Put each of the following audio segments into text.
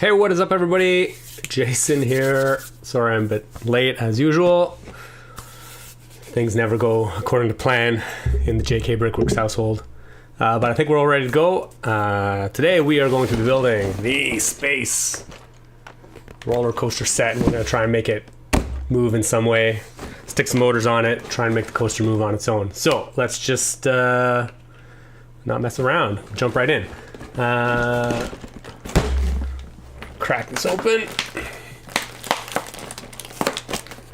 Hey, what is up, everybody? Jason here. Sorry I'm a bit late as usual. Things never go according to plan in the JK Brickworks household. But I think we're all ready to go. Today we are going to be building the space roller coaster set, and we're going to try and make it move in some way. Stick some motors on it, try and make the coaster move on its own. So let's just not mess around. Jump right in. Crack this open.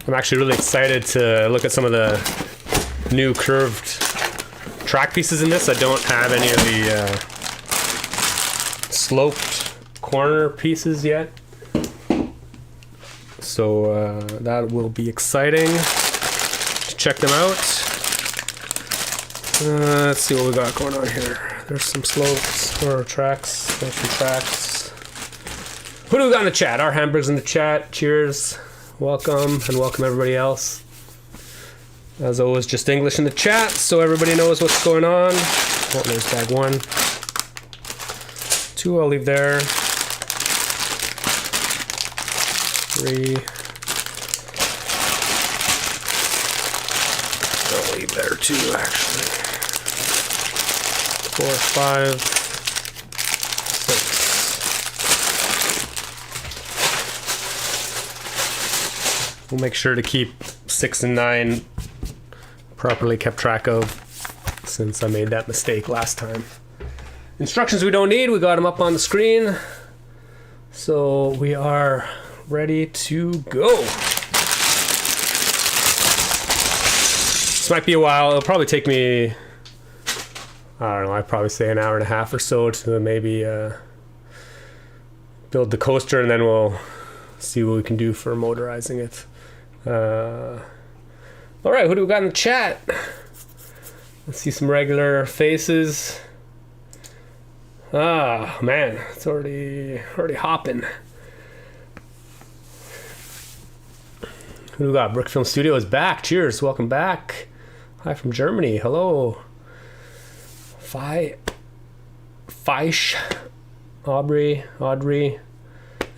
I'm actually really excited to look at some of the new curved track pieces in this. I don't have any of the sloped corner pieces yet, so that will be exciting to check them out. Let's see what we got going on here. There's some slopes or tracks. There's some tracks. Who do we got in the chat? Our Hamburg's in the chat. Cheers. Welcome, and welcome everybody else. As always, just English in the chat so everybody knows what's going on. Oh, there's bag 1. 2 I'll leave there. 3. I'll leave there too, actually. 4, 5, 6. We'll make sure to keep 6 and 9 properly kept track of, since I made that mistake last time. Instructions we don't need, we got them up on the screen. So we are ready to go. This might be a while. It'll probably take me, I don't know, I'd probably say an hour and a half or so to maybe build the coaster, and then we'll see what we can do for motorizing it. Alright, who do we got in the chat? Let's see some regular faces. Ah, man, it's already hopping. Who do we got? Brick Film Studio is back. Cheers, welcome back. Hi from Germany. Hello. Feisch, Audrey,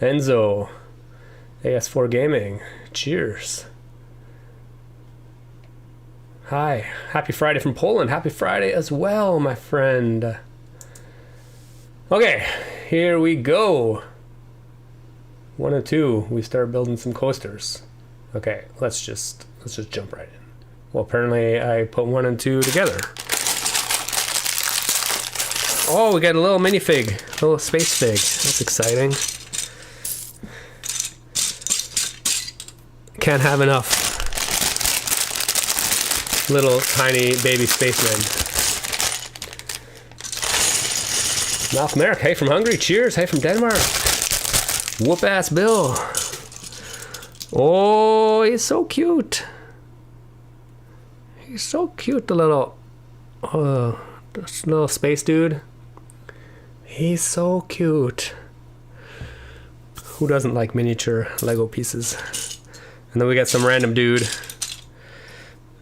Enzo, AS4 Gaming. Cheers. Hi. Happy Friday from Poland. Happy Friday as well, my friend. Okay, here we go. 1 and 2. We start building some coasters. Okay, let's just jump right in. Well, apparently I put 1 and 2 together. Oh, we got a little minifig, a little space fig. That's exciting. Can't have enough little tiny baby spacemen. Malcolm Merrick, hey from Hungary, cheers. Hey from Denmark. Whoop ass Bill. Oh, he's so cute. He's so cute, the little space dude. He's so cute. Who doesn't like miniature Lego pieces? And then we got some random dude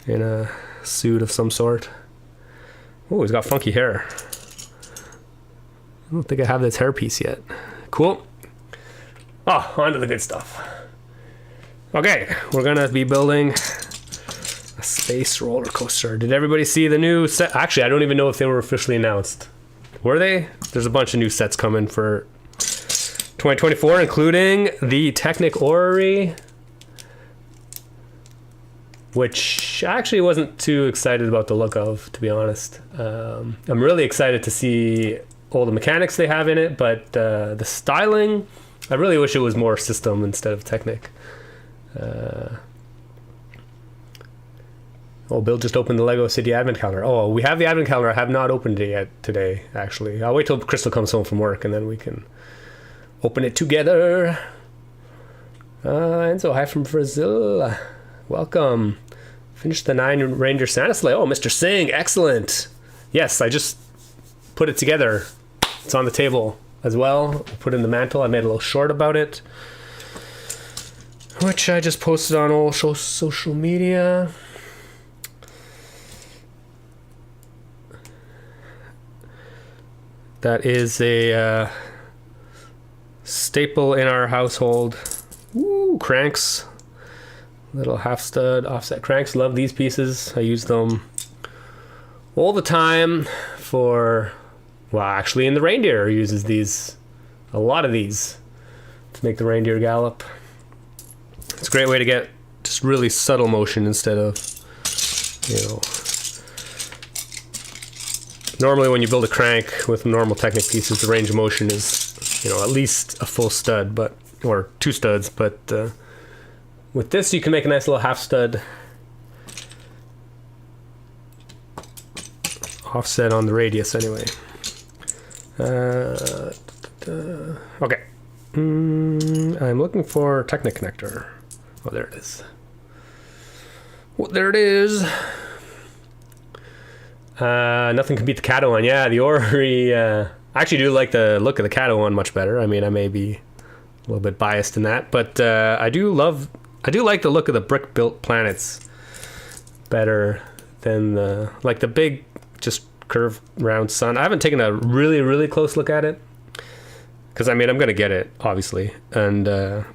in a suit of some sort. Oh, he's got funky hair. I don't think I have this hairpiece yet. Cool. Oh, on to the good stuff. Okay, we're gonna be building a space roller coaster. Did everybody see the new set? Actually, I don't even know if they were officially announced. Were they? There's a bunch of new sets coming for 2024, including the Technic Orrery, which I actually wasn't too excited about the look of, to be honest. I'm really excited to see all the mechanics they have in it, but the styling, I really wish it was more system instead of Technic. Oh, Bill just opened the Lego City Advent Calendar. Oh, we have the Advent Calendar. I have not opened it yet today, actually. I'll wait till Crystal comes home from work, and then we can open it together. Enzo, hi from Brazil. Welcome. Finished the 9 Ranger Santa sleigh. Oh, Mr. Singh, excellent. Yes, I just put it together. It's on the table as well. Put it in the mantle. I made a little short about it, which I just posted on all social media. That is a staple in our household. Woo, cranks. Little half stud offset cranks. Love these pieces. I use them all the time for, well, actually in the reindeer uses these, a lot of these, to make the reindeer gallop. It's a great way to get just really subtle motion instead of, you know, normally when you build a crank with normal Technic pieces, the range of motion is, you know, at least a full stud, but, or 2 studs, but with this you can make a nice little half stud offset on the radius anyway. Okay. I'm looking for Technic connector. Oh, there it is. Well, there it is. Nothing can beat the Kato one. Yeah, the Ori. I actually do like the look of the Kato one much better. I mean, I may be a little bit biased in that, but I do like the look of the brick-built planets better than the big, just curved round sun. I haven't taken a really close look at it because I mean I'm gonna get it obviously and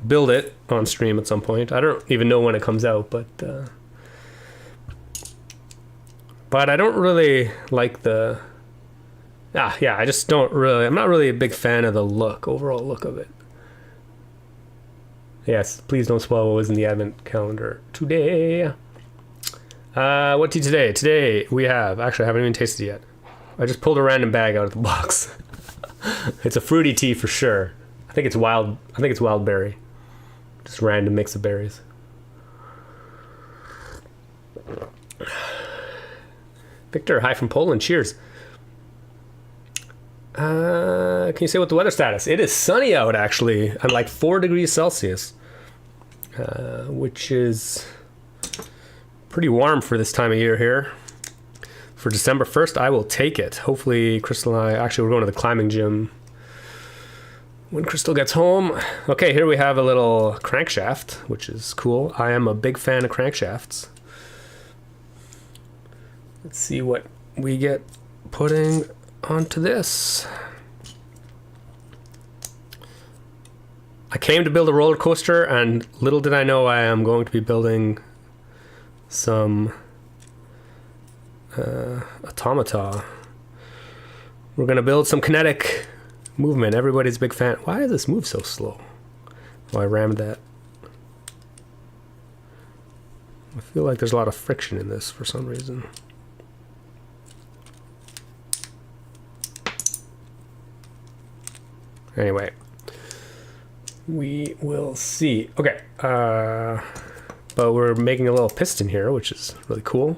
build it on stream at some point. I don't even know when it comes out, but I don't really like the I just don't really, I'm not really a big fan of the overall look of it. Yes, please don't spoil what was in the advent calendar today. What tea today? Today we have, actually I haven't even tasted it yet. I just pulled a random bag out of the box. It's a fruity tea for sure. I think it's wild berry. Just random mix of berries. Victor, hi from Poland. Cheers. Can you say what the weather status? It is sunny out actually, at like 4 degrees Celsius, which is pretty warm for this time of year here. For December 1st, I will take it. Hopefully, Crystal and I, actually we're going to the climbing gym when Crystal gets home. Okay, here we have a little crankshaft, which is cool. I am a big fan of crankshafts. Let's see what we get putting onto this. I came to build a roller coaster, and little did I know I am going to be building some automata. We're going to build some kinetic movement. Everybody's a big fan. Why does this move so slow? Oh, I rammed that. I feel like there's a lot of friction in this for some reason. Anyway, we will see. Okay, but we're making a little piston here, which is really cool.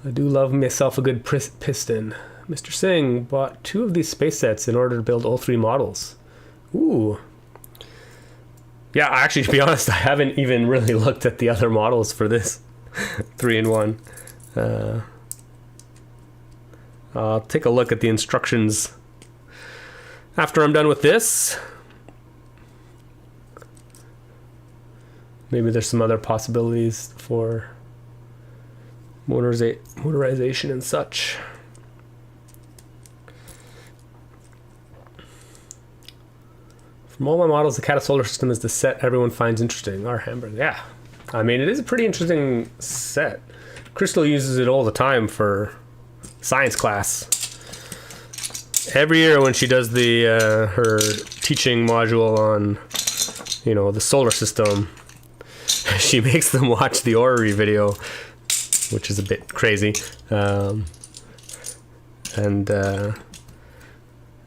I do love myself a good piston. Mr. Singh bought 2 of these space sets in order to build all 3 models. Ooh. Yeah, actually, to be honest, I haven't even really looked at the other models for this 3-in-1. I'll take a look at the instructions after I'm done with this. Maybe there's some other possibilities for motorization and such. From all my models, the Kata solar system is the set everyone finds interesting. Our hamburger, yeah. I mean, it is a pretty interesting set. Crystal uses it all the time for science class. Every year when she does the her teaching module on, you know, the solar system, she makes them watch the Ori video, which is a bit crazy. You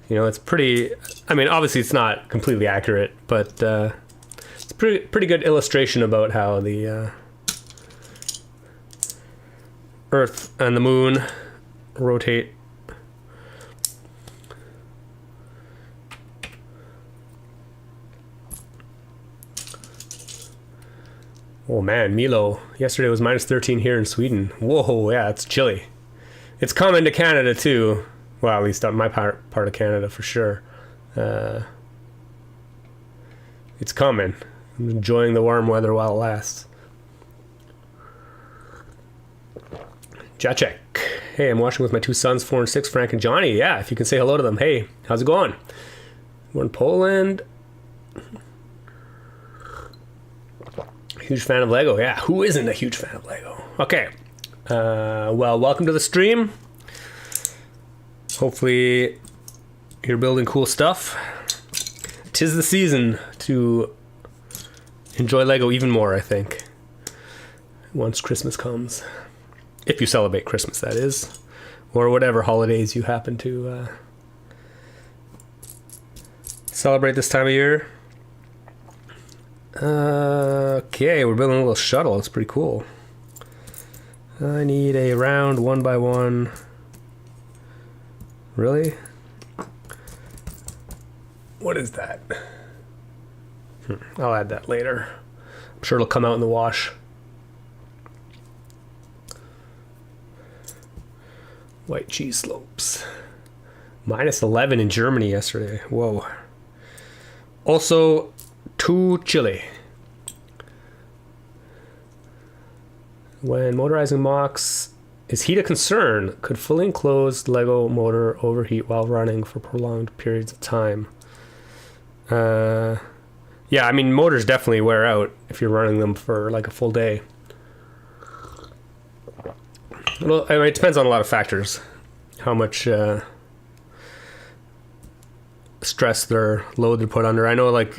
know, it's pretty, I mean, obviously it's not completely accurate, but it's pretty good illustration about how the Earth and the moon rotate. Oh man, Milo. Yesterday was minus 13 here in Sweden. Whoa, yeah, it's chilly. It's coming to Canada too. Well, at least on my part of Canada for sure. It's coming. I'm enjoying the warm weather while it lasts. Jacek. Hey, I'm watching with my two sons, 4 and 6, Frank and Johnny. Yeah, if you can say hello to them. Hey, how's it going? We're in Poland. Huge fan of Lego. Yeah, who isn't a huge fan of Lego? Okay. Well, welcome to the stream. Hopefully you're building cool stuff. 'Tis the season to enjoy Lego even more, I think, once Christmas comes. If you celebrate Christmas, that is. Or whatever holidays you happen to celebrate this time of year. Okay, we're building a little shuttle. It's pretty cool. I need a round 1x1. Really? What is that? I'll add that later. I'm sure it'll come out in the wash. White cheese slopes. -11 in Germany yesterday. Whoa. Also, too chilly. When motorizing mocks, is heat a concern? Could fully enclosed Lego motor overheat while running for prolonged periods of time? Yeah, I mean, motors definitely wear out if you're running them for like a full day. Well, I mean, it depends on a lot of factors. How much stress load they're put under. I know, like,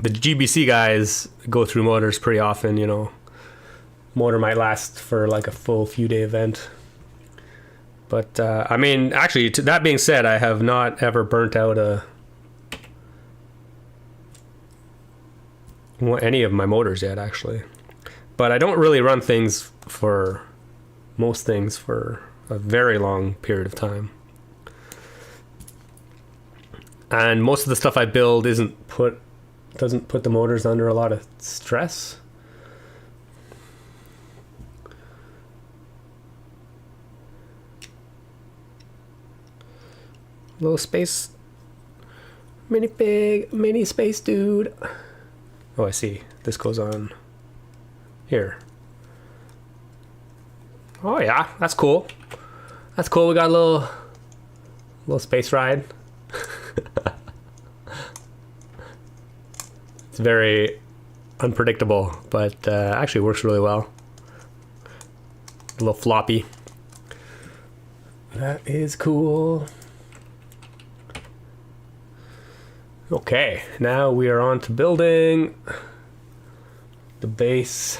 the GBC guys go through motors pretty often, you know. Motor might last for like a full few day event. But, I mean, actually, that being said, I have not ever burnt out any of my motors yet, actually. But I don't really run most things for a very long period of time. And most of the stuff I build doesn't put the motors under a lot of stress. Little space, mini space dude. Oh, I see. This goes on here. Oh yeah, that's cool. That's cool. We got a little space ride. It's very unpredictable, but actually works really well. A little floppy. That is cool. Okay, now we are on to building the base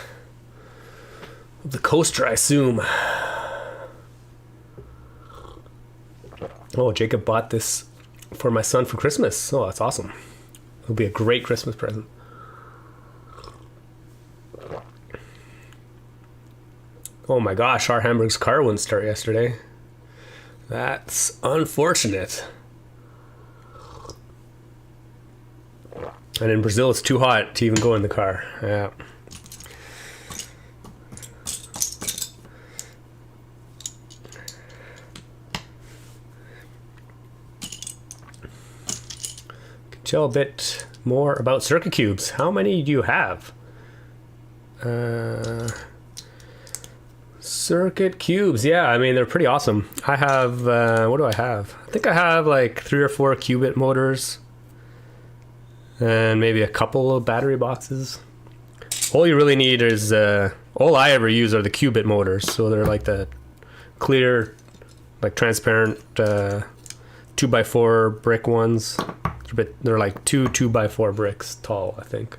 of the coaster, I assume. Oh, Jacob bought this for my son for Christmas. Oh, that's awesome. It'll be a great Christmas present. Oh my gosh, our Hamburg's car wouldn't start yesterday. That's unfortunate. And in Brazil, it's too hot to even go in the car. Yeah. Can tell a bit more about circuit cubes. How many do you have? Circuit cubes. Yeah, I mean, they're pretty awesome. I have, what do I have? I think I have like 3 or 4 qubit motors. And maybe a couple of battery boxes. All you really need is, all I ever use are the qubit motors. So they're like the clear, like transparent 2x4 brick ones. They're like 2 2x4 bricks tall, I think.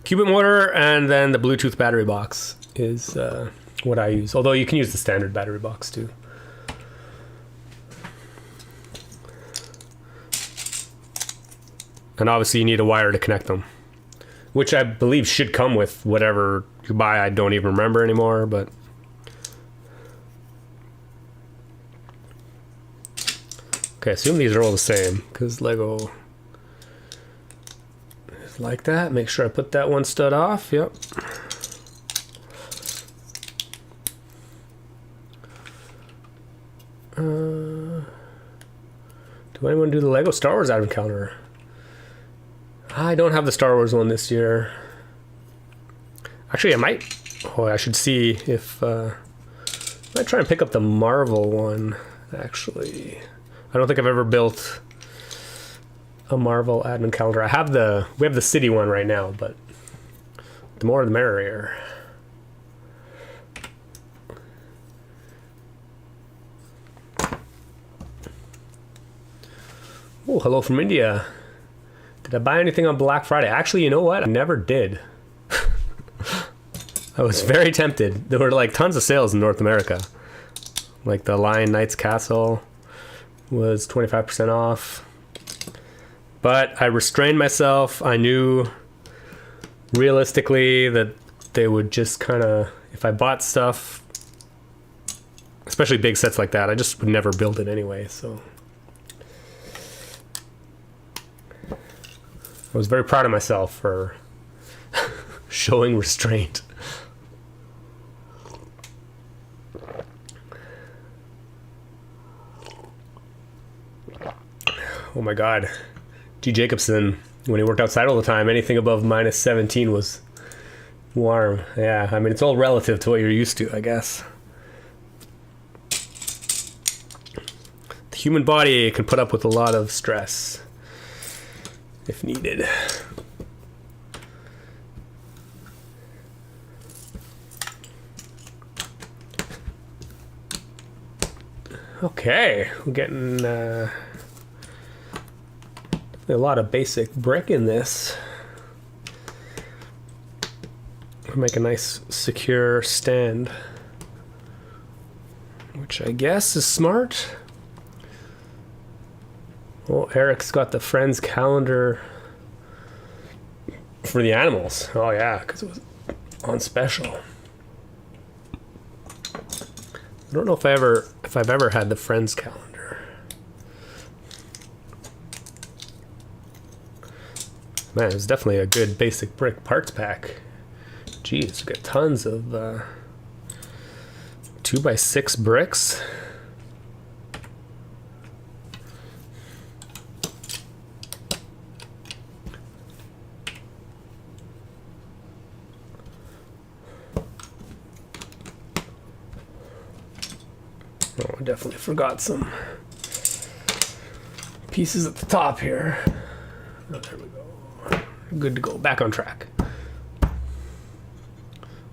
Qubit motor, and then the Bluetooth battery box is what I use. Although you can use the standard battery box too. And obviously you need a wire to connect them, which I believe should come with whatever you buy. I don't even remember anymore, but okay, I assume these are all the same because Lego is like that. Make sure I put that one stud off. Yep. Do anyone do the Lego Star Wars Advent Calendar? I don't have the Star Wars one this year. Actually, I might. Oh, I should see if I might try and pick up the Marvel one. Actually, I don't think I've ever built a Marvel admin calendar. We have the city one right now, but the more the merrier. Oh, hello from India. Did I buy anything on Black Friday? Actually, you know what? I never did. I was very tempted. There were like tons of sales in North America. Like the Lion Knights Castle was 25% off. But I restrained myself. I knew realistically that they would just kind of, if I bought stuff, especially big sets like that, I just would never build it anyway, so. I was very proud of myself for showing restraint. Oh my God. G. Jacobson, when he worked outside all the time, anything above minus 17 was warm. Yeah, I mean, it's all relative to what you're used to, I guess. The human body can put up with a lot of stress if needed. Okay, we're getting a lot of basic brick in this. We'll make a nice secure stand, which I guess is smart. Well, Eric's got the Friends calendar for the animals. Oh yeah, because it was on special. I don't know if I've ever had the Friends calendar. Man, it's definitely a good basic brick parts pack. Jeez, we got tons of 2x6 bricks. Oh, I definitely forgot some pieces at the top here. Oh, there we go. Good to go. Back on track.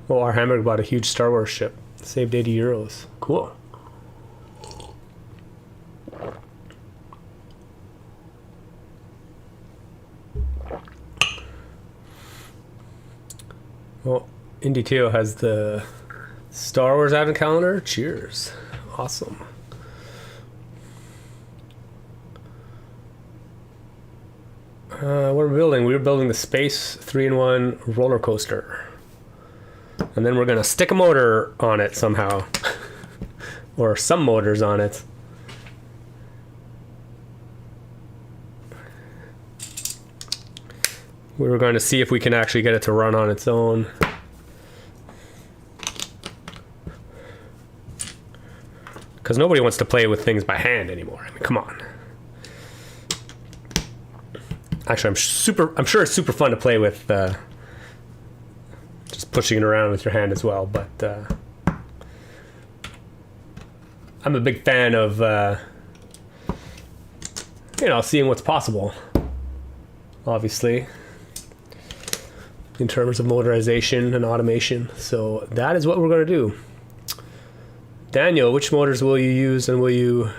Well, our Hamburg bought a huge Star Wars ship. Saved 80 euros. Cool. Well, Indie has the Star Wars advent calendar. Cheers. Awesome. What are we building? We were building the Space 3-in-1 roller coaster. And then we're going to stick a motor on it somehow. Or some motors on it. We were going to see if we can actually get it to run on its own. Because nobody wants to play with things by hand anymore. I mean, come on. Actually, I'm sure it's super fun to play with just pushing it around with your hand as well. But I'm a big fan of seeing what's possible. Obviously, in terms of motorization and automation. So that is what we're going to do. Daniel, which motors will you use, and will you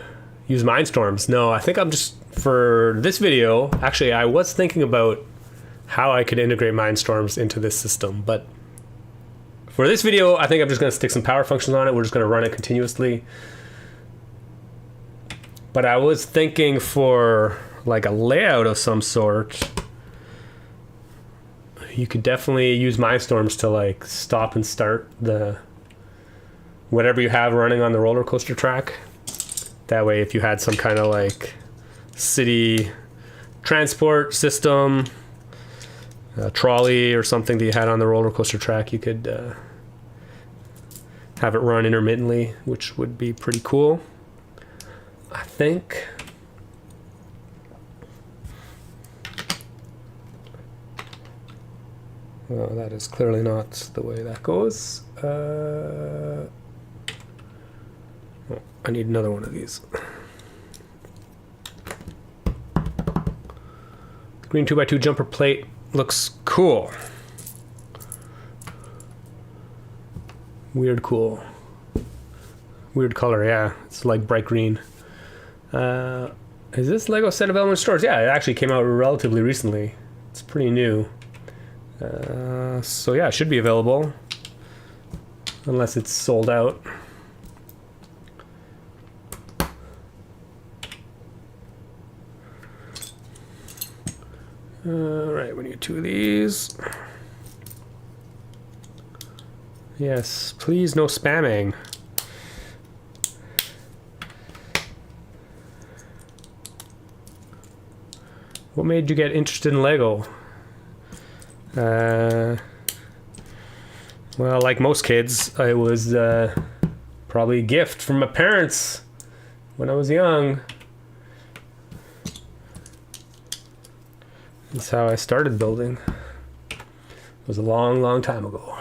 use Mindstorms? No, I think I'm just, for this video, actually I was thinking about how I could integrate Mindstorms into this system, but for this video I think I'm just going to stick some power functions on it. We're just going to run it continuously. But I was thinking for like a layout of some sort, you could definitely use Mindstorms to like stop and start the whatever you have running on the roller coaster track. That way, if you had some kind of like city transport system, a trolley or something that you had on the roller coaster track, you could have it run intermittently, which would be pretty cool, I think. Well, that is clearly not the way that goes. Oh, I need another one of these. The green 2x2 jumper plate looks cool. Weird cool. Weird color, yeah. It's like bright green. Is this Lego set available in stores? Yeah, it actually came out relatively recently. It's pretty new. So yeah, it should be available. Unless it's sold out. Alright, we need 2 of these. Yes, please no spamming. What made you get interested in Lego? Well, like most kids, I was probably a gift from my parents when I was young. That's how I started building. It was a long, long time ago.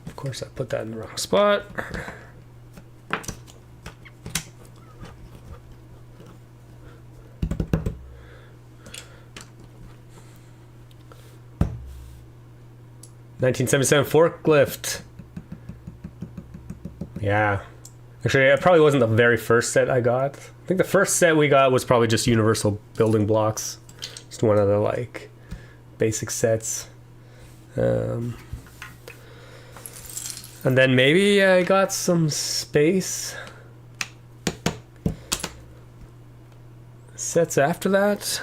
Of course, I put that in the wrong spot. $1977 forklift. Yeah. Actually, it probably wasn't the very first set I got. I think the first set we got was probably just universal building blocks. Just one of the like basic sets. And then maybe I got some space sets after that.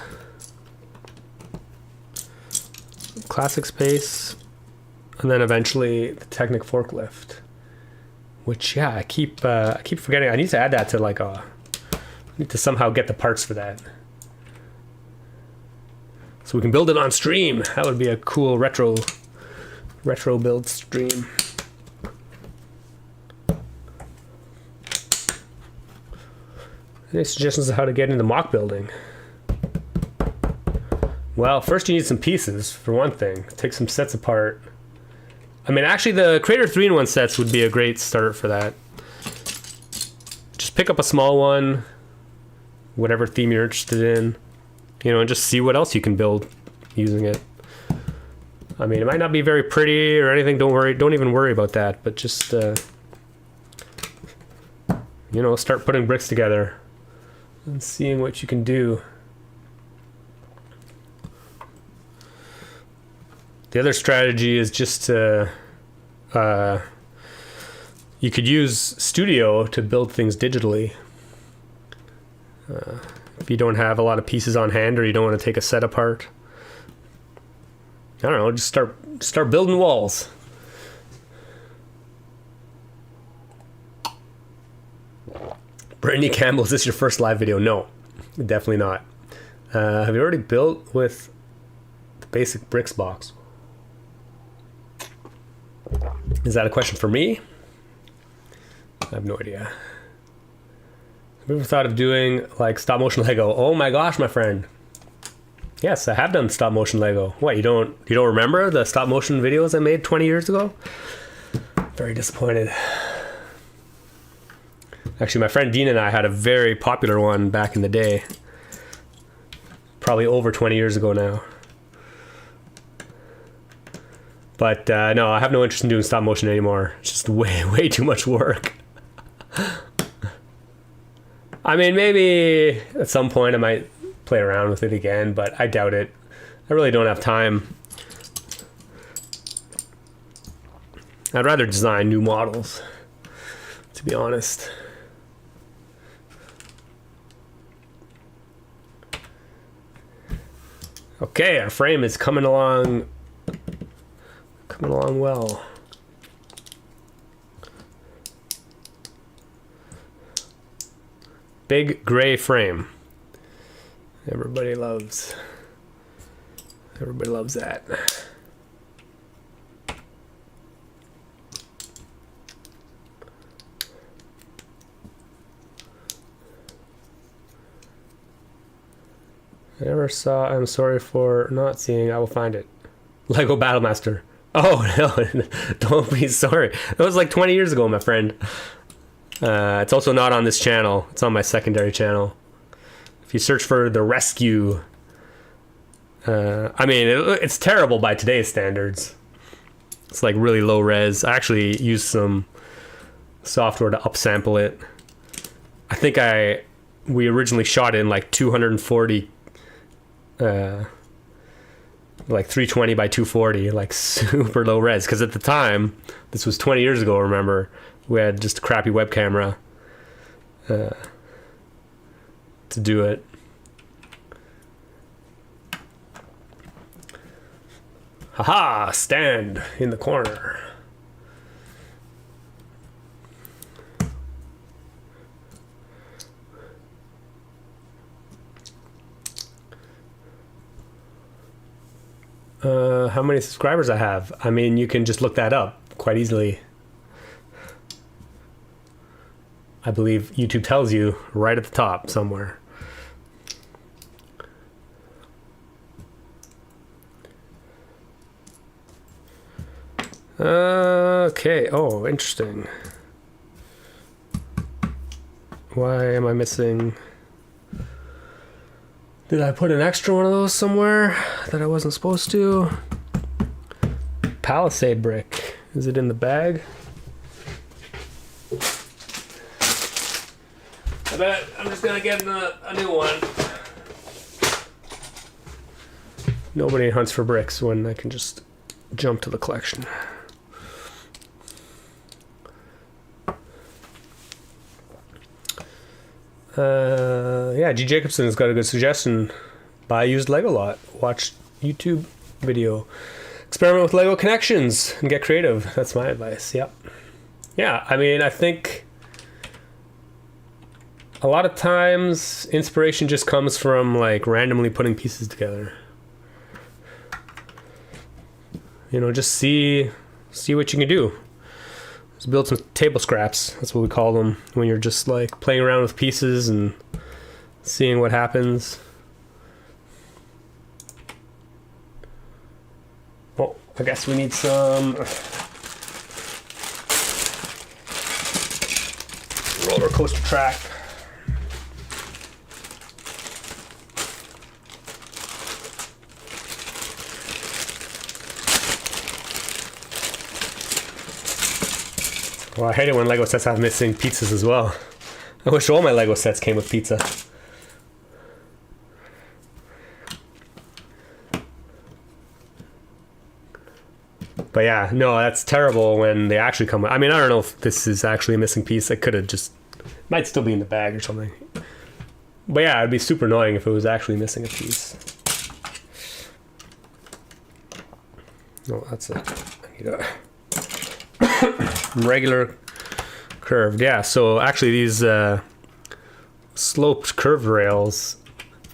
Classic space. And then eventually the Technic forklift. Which, yeah, I keep forgetting. I need to add that to like I need to somehow get the parts for that, so we can build it on stream. That would be a cool retro build stream. Any suggestions of how to get into mock building? Well, first you need some pieces for one thing. Take some sets apart. I mean, actually, the Creator 3-in-1 sets would be a great start for that. Just pick up a small one, whatever theme you're interested in, you know, and just see what else you can build using it. I mean, it might not be very pretty or anything. Don't worry. Don't even worry about that. But just, you know, start putting bricks together and seeing what you can do. The other strategy is just to, you could use Studio to build things digitally. If you don't have a lot of pieces on hand or you don't want to take a set apart. I don't know, just start building walls. Brittany Campbell, is this your first live video? No, definitely not. Have you already built with the basic bricks box? Is that a question for me? I have no idea. Have you ever thought of doing like stop motion Lego? Oh my gosh, my friend. Yes, I have done stop motion Lego. What, you don't remember the stop motion videos I made 20 years ago? Very disappointed. Actually, my friend Dean and I had a very popular one back in the day. Probably over 20 years ago now. But no, I have no interest in doing stop motion anymore. It's just way too much work. I mean, maybe at some point I might play around with it again, but I doubt it. I really don't have time. I'd rather design new models, to be honest. Okay, our frame is coming along well. Big gray frame. Everybody loves that. I never saw. I'm sorry for not seeing. I will find it. Lego Battlemaster. Oh no! Don't be sorry. That was like 20 years ago, my friend. It's also not on this channel. It's on my secondary channel. If you search for The Rescue, I mean, it's terrible by today's standards. It's like really low res. I actually used some software to upsample it. I think we originally shot it in like 240, like 320 by 240, like super low res. Because at the time, this was 20 years ago, remember, we had just a crappy web camera to do it. Haha, stand in the corner. How many subscribers I have? I mean, you can just look that up quite easily. I believe YouTube tells you right at the top somewhere. Okay. Oh, interesting. Why am I missing? Did I put an extra one of those somewhere that I wasn't supposed to? Palisade brick. Is it in the bag? I bet I'm just gonna get a new one. Nobody hunts for bricks when I can just jump to the collection. Yeah, G. Jacobson has got a good suggestion. Buy a used Lego lot. Watch YouTube video. Experiment with Lego connections and get creative. That's my advice. Yep. Yeah, I mean, I think a lot of times inspiration just comes from like randomly putting pieces together. You know, just see what you can do. Just build some table scraps. That's what we call them when you're just like playing around with pieces and seeing what happens. Oh, I guess we need some roller coaster track. Well, I hate it when Lego sets have missing pizzas as well. I wish all my Lego sets came with pizza. But yeah, no, that's terrible when they actually come. I mean, I don't know if this is actually a missing piece. I could have just, might still be in the bag or something. But yeah, it'd be super annoying if it was actually missing a piece. No, that's it. I need a regular curved. Yeah, so actually these sloped curved rails,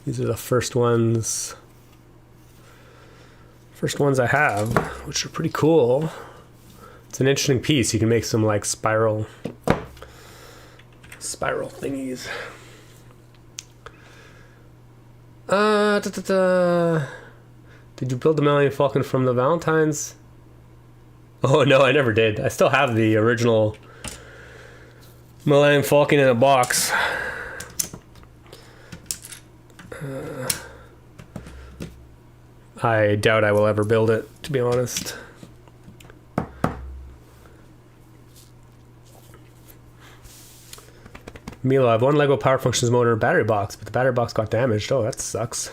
these are the first ones I have, which are pretty cool. It's an interesting piece. You can make some like spiral thingies. Did you build the Millennium Falcon from the Valentine's? Oh no, I never did. I still have the original Millennium Falcon in a box. I doubt I will ever build it, to be honest. Milo, I have one Lego Power Functions motor battery box, but the battery box got damaged. Oh, that sucks.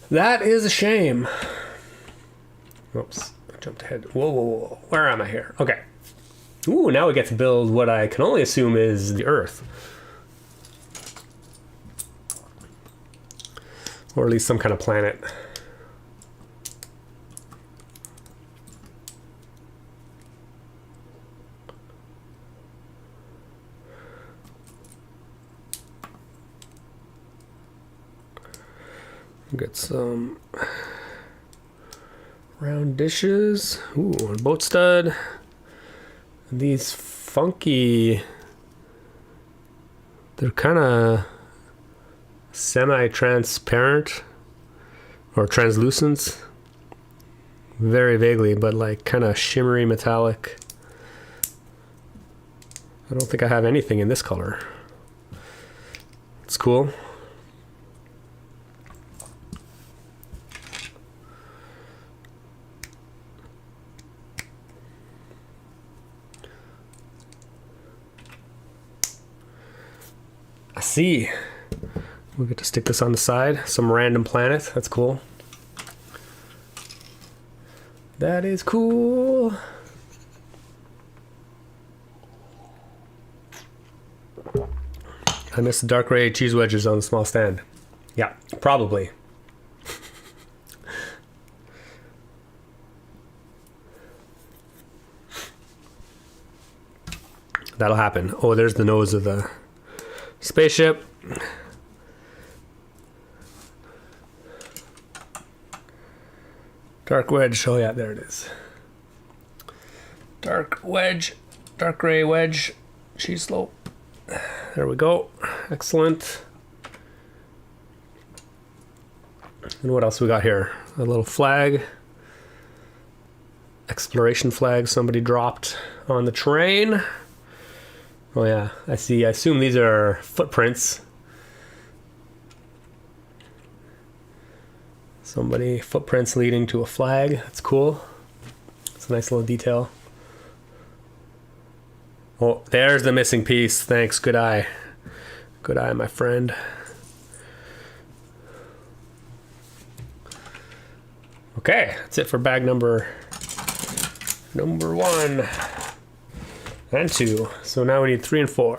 That is a shame. Oops, I jumped ahead. Whoa, whoa, whoa. Where am I here? Okay. Ooh, now we get to build what I can only assume is the Earth. Or at least some kind of planet. Get some round dishes. Ooh, a boat stud. These funky They're kind of semi-transparent or translucent, very vaguely, but like kind of shimmery metallic. I don't think I have anything in this color. It's cool. I see. We get to stick this on the side. Some random planet. That's cool. That is cool. I missed the dark gray cheese wedges on the small stand. Yeah, probably. That'll happen. Oh, there's the nose of the spaceship. Dark wedge. Oh yeah, there it is. Dark wedge. Dark gray wedge. Cheese slope. There we go. Excellent. And what else we got here? A little flag. Exploration flag somebody dropped on the train. Oh yeah, I see. I assume these are footprints. Footprints leading to a flag. That's cool. It's a nice little detail. Oh, there's the missing piece. Thanks. Good eye. Good eye, my friend. Okay, that's it for bag number 1 and 2. So now we need 3 and 4.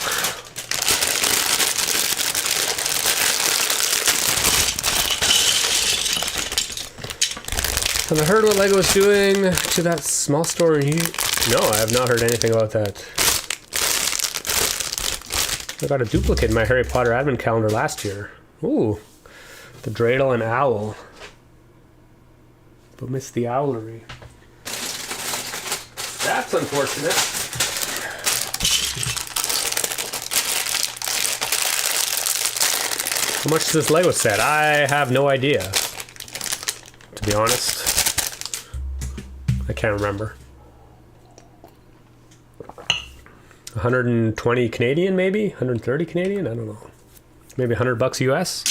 Have I heard what LEGO is doing to that small store in here? No, I have not heard anything about that. I got a duplicate in my Harry Potter advent calendar last year. Ooh, the dreidel and owl. But missed the owlery. That's unfortunate. How much is this LEGO set? I have no idea, to be honest. I can't remember. 120 Canadian, maybe? 130 Canadian? I don't know. Maybe $100 US?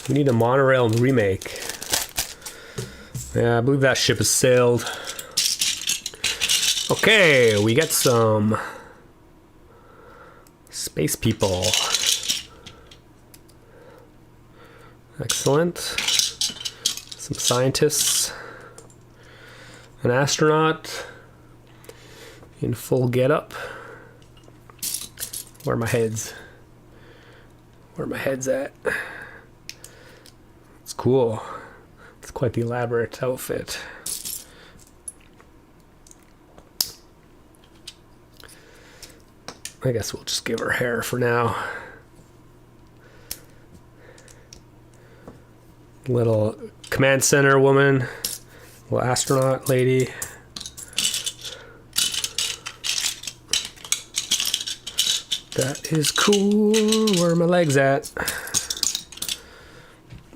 We need a monorail remake. Yeah, I believe that ship has sailed. Okay, we get some space people. Excellent. Some scientists. An astronaut in full getup. Where are my heads? Where are my heads at? It's cool. It's quite the elaborate outfit. I guess we'll just give her hair for now. Little command center woman. Little astronaut lady. That is cool. Where are my legs at?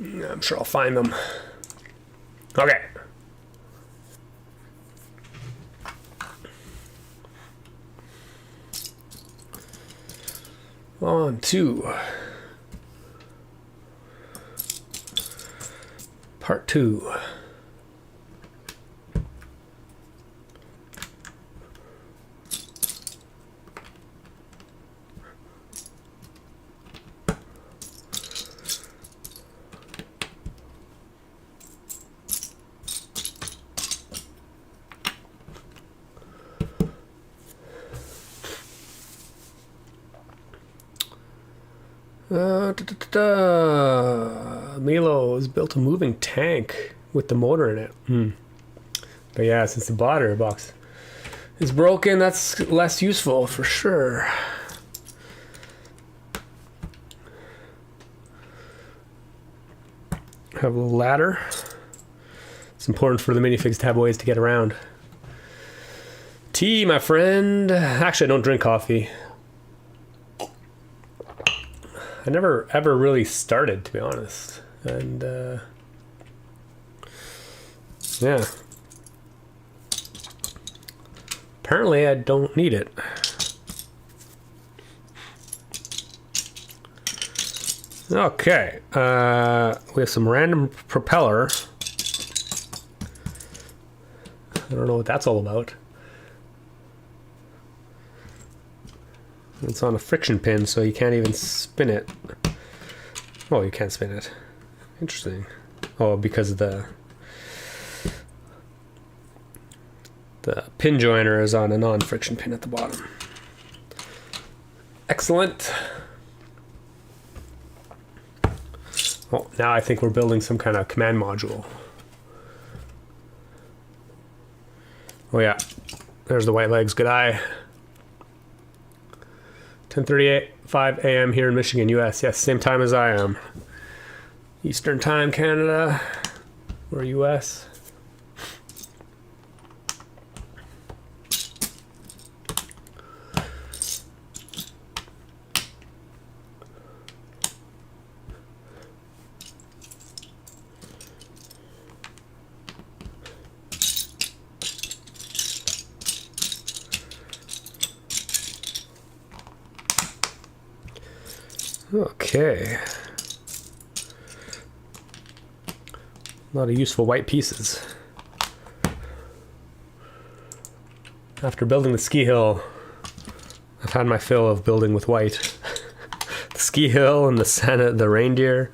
I'm sure I'll find them. Okay. On to part 2. Milo has built a moving tank with the motor in it. But yeah, since the battery box is broken, that's less useful for sure. Have a little ladder. It's important for the minifigs to have ways to get around. tea, my friend. Actually, I don't drink coffee. I never ever really started, to be honest. And yeah. Apparently, I don't need it. Okay. We have some random propeller. I don't know what that's all about. It's on a friction pin, so you can't even spin it. Oh, you can't spin it. Interesting. Oh, because of the pin joiner is on a non-friction pin at the bottom. Excellent. Oh, now I think we're building some kind of command module. Oh yeah, there's the white legs. Good eye. 10:35 a.m. here in Michigan, U.S. Yes, same time as I am. Eastern time, Canada, or U.S. Okay. A lot of useful white pieces. After building the ski hill, I've had my fill of building with white. The ski hill and the reindeer.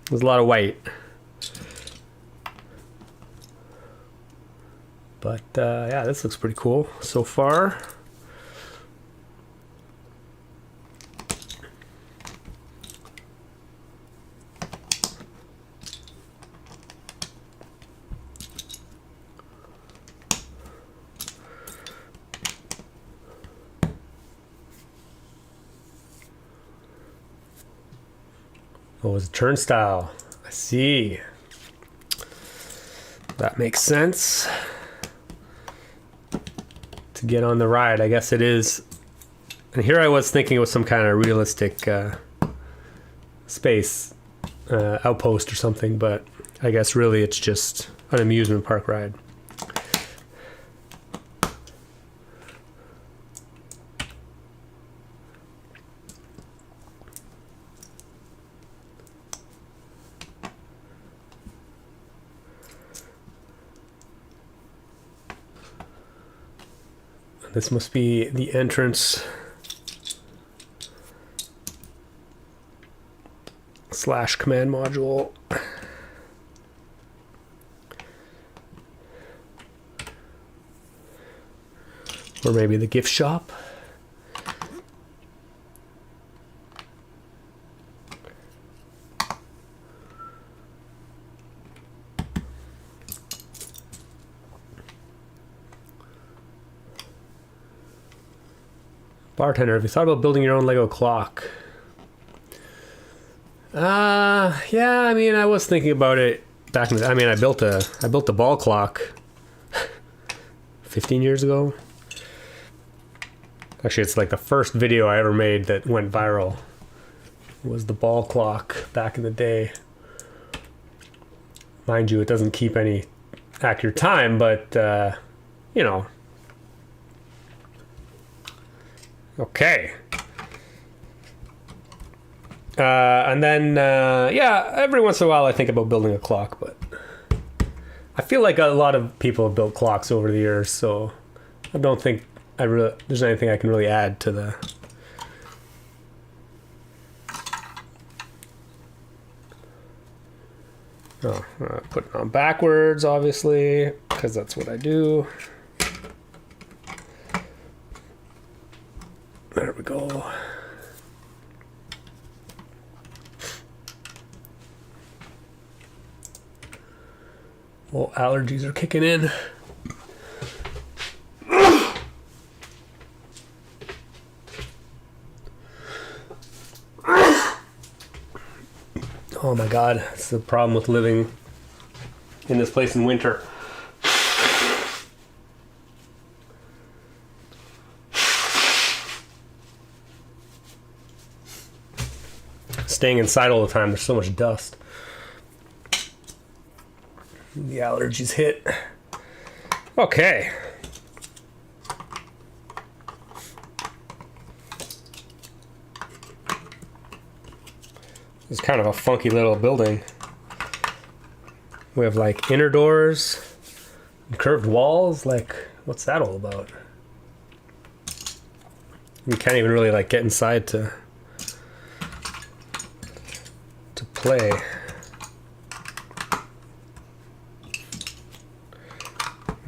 There's a lot of white. But yeah, this looks pretty cool so far. Oh, it's a turnstile. I see. That makes sense. To get on the ride, I guess it is. And here I was thinking it was some kind of realistic space outpost or something, but I guess really it's just an amusement park ride. This must be the entrance / command module. Or maybe the gift shop. Bartender, have you thought about building your own Lego clock? Yeah, I mean, I was thinking about it back in the, I mean, I built a ball clock 15 years ago. Actually, it's like the first video I ever made that went viral. It was the ball clock back in the day. Mind you, it doesn't keep any accurate time, but, you know. Okay. And then, yeah, every once in a while I think about building a clock, but I feel like a lot of people have built clocks over the years, so I don't think there's anything I can really add to the... Oh, put it on backwards, obviously, because that's what I do. There we go. Well, allergies are kicking in. Oh my God, it's the problem with living in this place in winter. staying inside all the time. There's so much dust. The allergies hit. Okay. It's kind of a funky little building. We have like inner doors, curved walls. Like, what's that all about? You can't even really like get inside to play.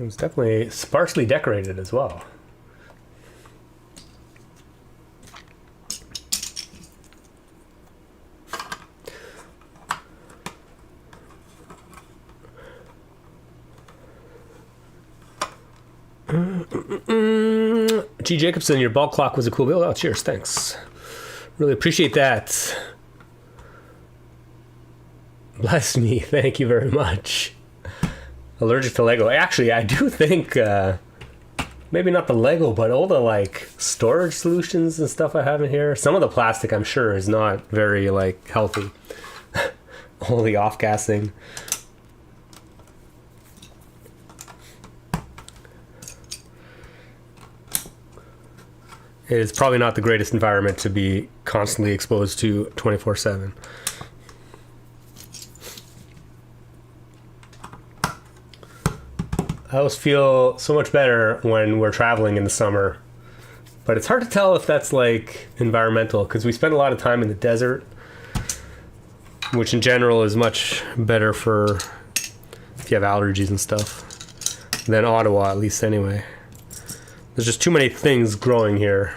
It's definitely sparsely decorated as well. G. Jacobson, your ball clock was a cool build. Oh, cheers, thanks. Really appreciate that. Bless me, thank you very much. Allergic to Lego. Actually, I do think, maybe not the Lego, but all the like storage solutions and stuff I have in here. Some of the plastic, I'm sure, is not very like healthy. All the off-gassing. It is probably not the greatest environment to be constantly exposed to 24/7. I always feel so much better when we're traveling in the summer, but it's hard to tell if that's like environmental because we spend a lot of time in the desert, which in general is much better for if you have allergies and stuff than Ottawa, at least anyway. There's just too many things growing here.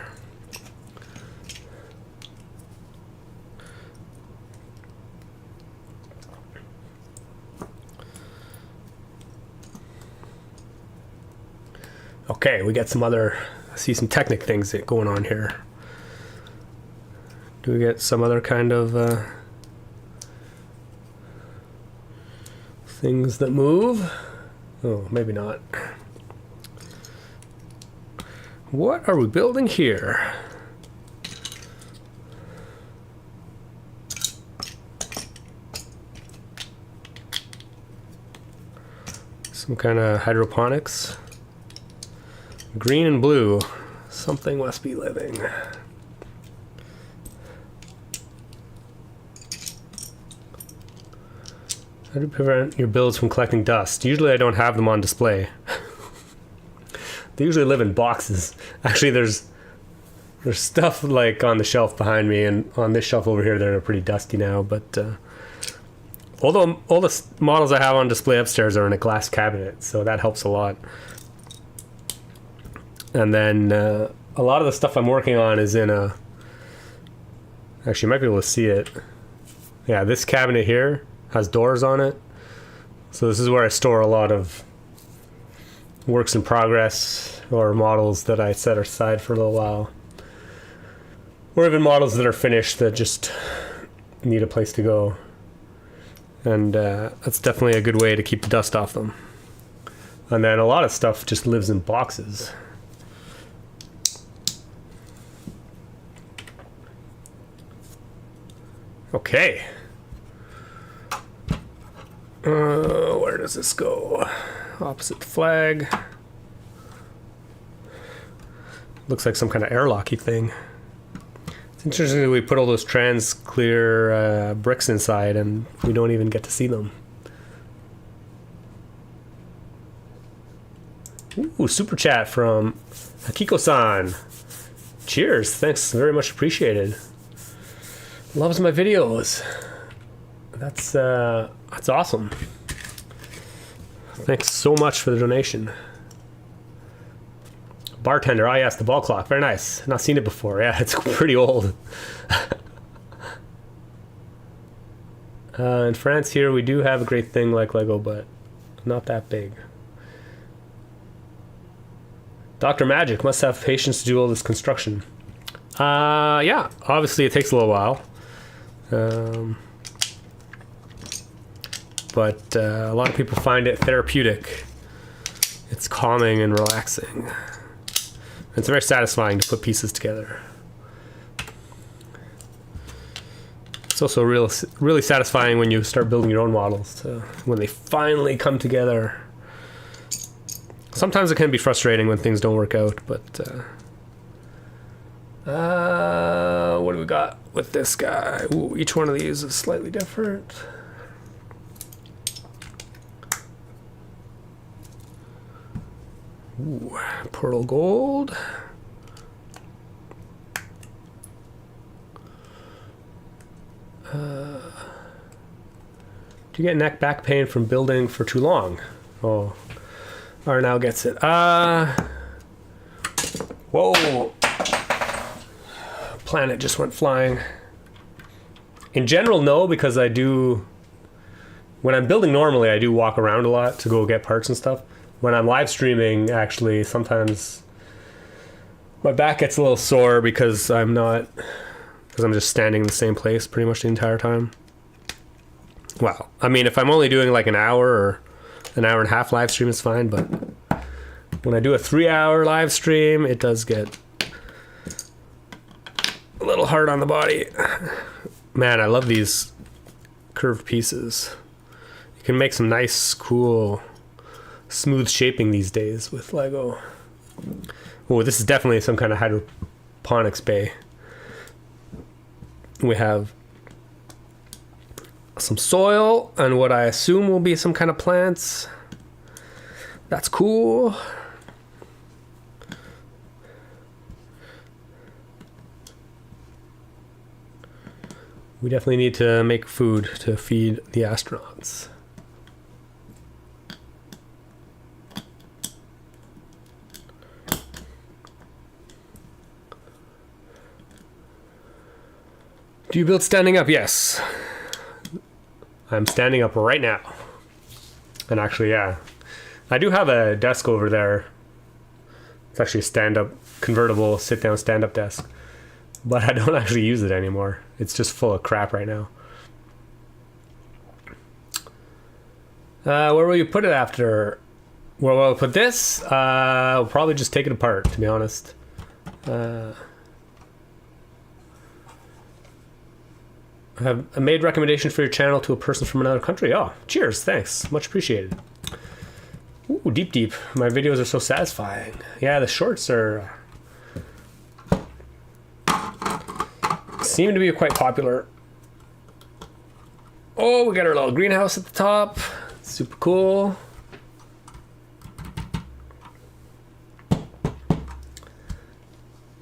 Okay, we got some other, I see some Technic things going on here. Do we get some other kind of things that move? Oh, maybe not. What are we building here? Some kind of hydroponics. Green and blue. Something must be living. How do you prevent your builds from collecting dust? Usually I don't have them on display. They usually live in boxes. Actually, there's stuff like on the shelf behind me, and on this shelf over here, they're pretty dusty now. But although all the models I have on display upstairs are in a glass cabinet, so that helps a lot. And then a lot of the stuff I'm working on is in a... Actually, you might be able to see it. Yeah, this cabinet here has doors on it. So this is where I store a lot of works in progress or models that I set aside for a little while. Or even models that are finished that just need a place to go. And that's definitely a good way to keep the dust off them. And then a lot of stuff just lives in boxes. Okay. Where does this go? Opposite the flag. Looks like some kind of airlocky thing. It's interesting that we put all those trans clear bricks inside and we don't even get to see them. Ooh, super chat from Akiko-san. Cheers, thanks, very much appreciated. Loves my videos. That's awesome. Thanks so much for the donation. Bartender, I asked the ball clock. Very nice. Not seen it before. Yeah, it's pretty old. In France here, we do have a great thing like Lego, but not that big. Dr. Magic must have patience to do all this construction. Yeah, obviously it takes a little while. But a lot of people find it therapeutic. It's calming and relaxing. It's very satisfying to put pieces together. It's also really satisfying when you start building your own models, when they finally come together. Sometimes it can be frustrating when things don't work out, but what do we got with this guy? Ooh, each one of these is slightly different. Ooh, pearl gold. Do you get back pain from building for too long? Oh, Arnau gets it. Whoa. Planet just went flying. In general, no, because I do... When I'm building normally, I do walk around a lot to go get parts and stuff. When I'm live streaming, actually, sometimes my back gets a little sore because I'm just standing in the same place pretty much the entire time. Well, I mean, if I'm only doing like an hour or an hour and a half live stream, it's fine. But when I do a 3-hour live stream, it does get a little hard on the body. Man, I love these curved pieces. You can make some nice, cool, smooth shaping these days with Lego. Oh, this is definitely some kind of hydroponics bay. We have some soil and what I assume will be some kind of plants. That's cool. We definitely need to make food to feed the astronauts. Do you build standing up? Yes. I'm standing up right now. And actually, yeah. I do have a desk over there. It's actually a stand-up, convertible, sit-down stand-up desk. But I don't actually use it anymore. It's just full of crap right now. Where will you put it after? Where will I put this? I'll probably just take it apart, to be honest. I have made recommendations for your channel to a person from another country. Oh, cheers, thanks. Much appreciated. Ooh, deep. My videos are so satisfying. Yeah, the shorts seem to be quite popular. Oh, we got our little greenhouse at the top. Super cool.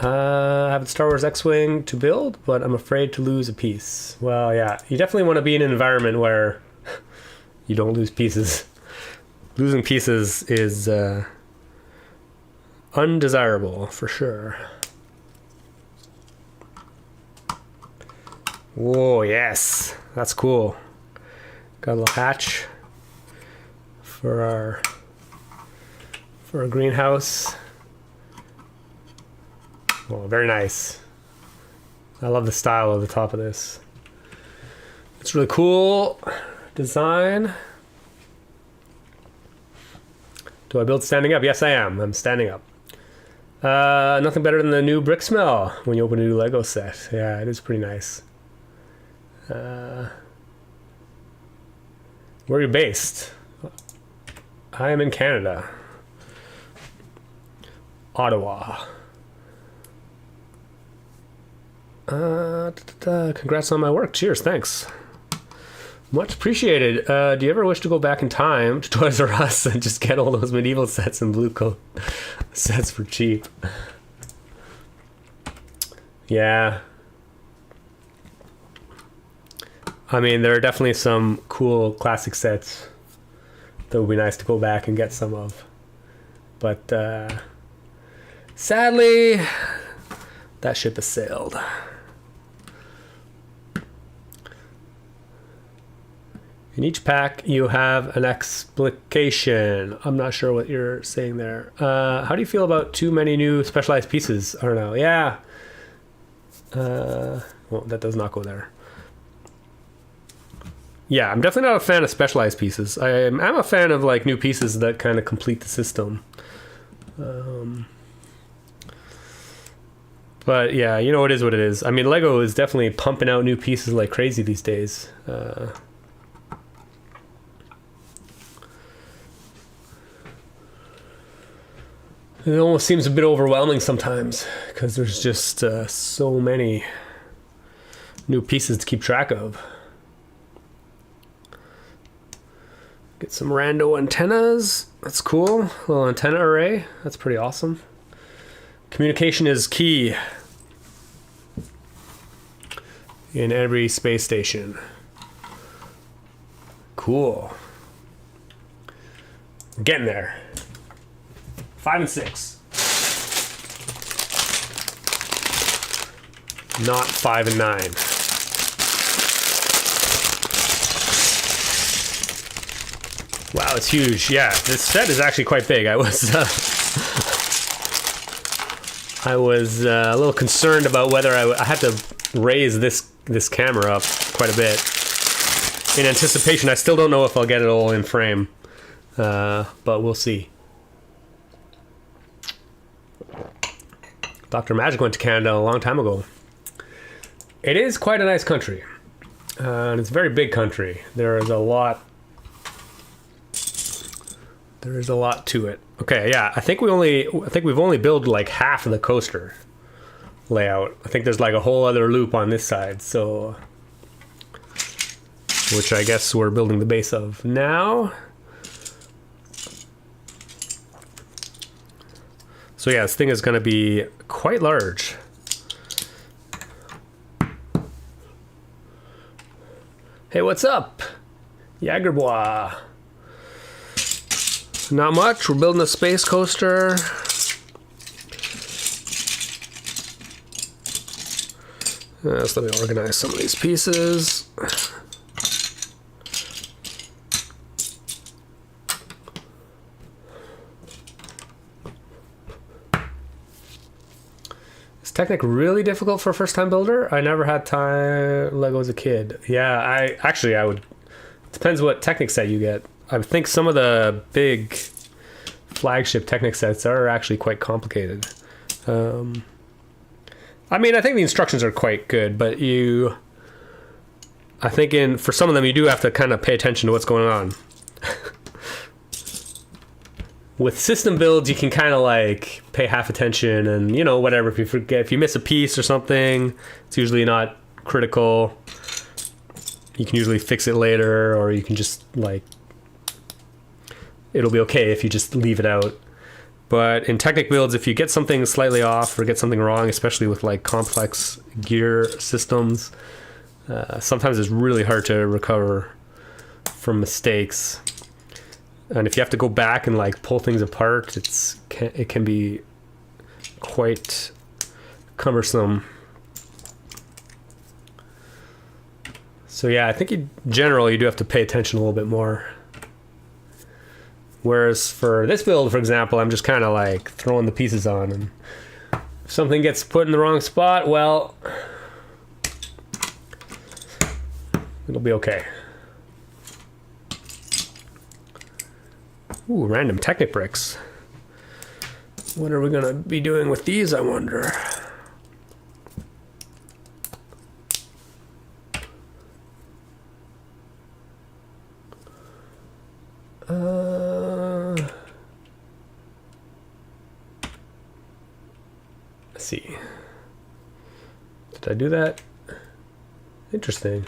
I have the Star Wars X-Wing to build, but I'm afraid to lose a piece. Well, yeah, you definitely want to be in an environment where you don't lose pieces. Losing pieces is undesirable, for sure. Whoa, yes, that's cool. Got a little hatch for our greenhouse. Oh, very nice. I love the style of the top of this. It's really cool design. Do I build standing up? Yes, I am. I'm standing up. Nothing better than the new brick smell when you open a new Lego set. Yeah, it is pretty nice. Where are you based? I am in Canada. Ottawa. Congrats on my work. Cheers, thanks. Much appreciated. Do you ever wish to go back in time to Toys R Us and just get all those medieval sets and blue coat sets for cheap? Yeah. I mean, there are definitely some cool classic sets that would be nice to go back and get some of. But sadly, that ship has sailed. In each pack, you have an explication. I'm not sure what you're saying there. How do you feel about too many new specialized pieces? I don't know. Yeah. Well, that does not go there. Yeah, I'm definitely not a fan of specialized pieces. I'm a fan of like new pieces that kind of complete the system. But yeah, you know, it is what it is. I mean, Lego is definitely pumping out new pieces like crazy these days. It almost seems a bit overwhelming sometimes because there's just so many new pieces to keep track of. Get some rando antennas. That's cool. Little antenna array. That's pretty awesome. Communication is key in every space station. Cool. We're getting there. 5 and 6. Not 5 and 9. Wow, it's huge. Yeah, this set is actually quite big. I was a little concerned about whether I had to raise this camera up quite a bit in anticipation. I still don't know if I'll get it all in frame, but we'll see. Dr. Magic went to Canada a long time ago. It is quite a nice country, and it's a very big country. There is a lot to it. Okay, yeah, I think we've only built like half of the coaster layout. I think there's like a whole other loop on this side, so which I guess we're building the base of now. So yeah, this thing is going to be quite large. Hey, what's up? Jagerbois. Not much. We're building a space coaster. So let me organize some of these pieces. Is Technic really difficult for a first-time builder? I never had Lego as a kid. Yeah, I would. Depends what Technic set you get. I think some of the big flagship Technic sets are actually quite complicated. I mean, I think the instructions are quite good, but I think for some of them you do have to kind of pay attention to what's going on. With system builds, you can kind of like pay half attention and, you know, whatever. If you miss a piece or something, it's usually not critical. You can usually fix it later, or you can just like, it'll be okay if you just leave it out. But in Technic builds, if you get something slightly off or get something wrong, especially with like complex gear systems, sometimes it's really hard to recover from mistakes. And if you have to go back and like pull things apart, it can be quite cumbersome. So yeah, I think in general you do have to pay attention a little bit more. Whereas for this build, for example, I'm just kind of like throwing the pieces on, and if something gets put in the wrong spot, well, it'll be okay. Ooh, random Technic bricks. What are we gonna be doing with these, I wonder? Let's see. Did I do that? Interesting.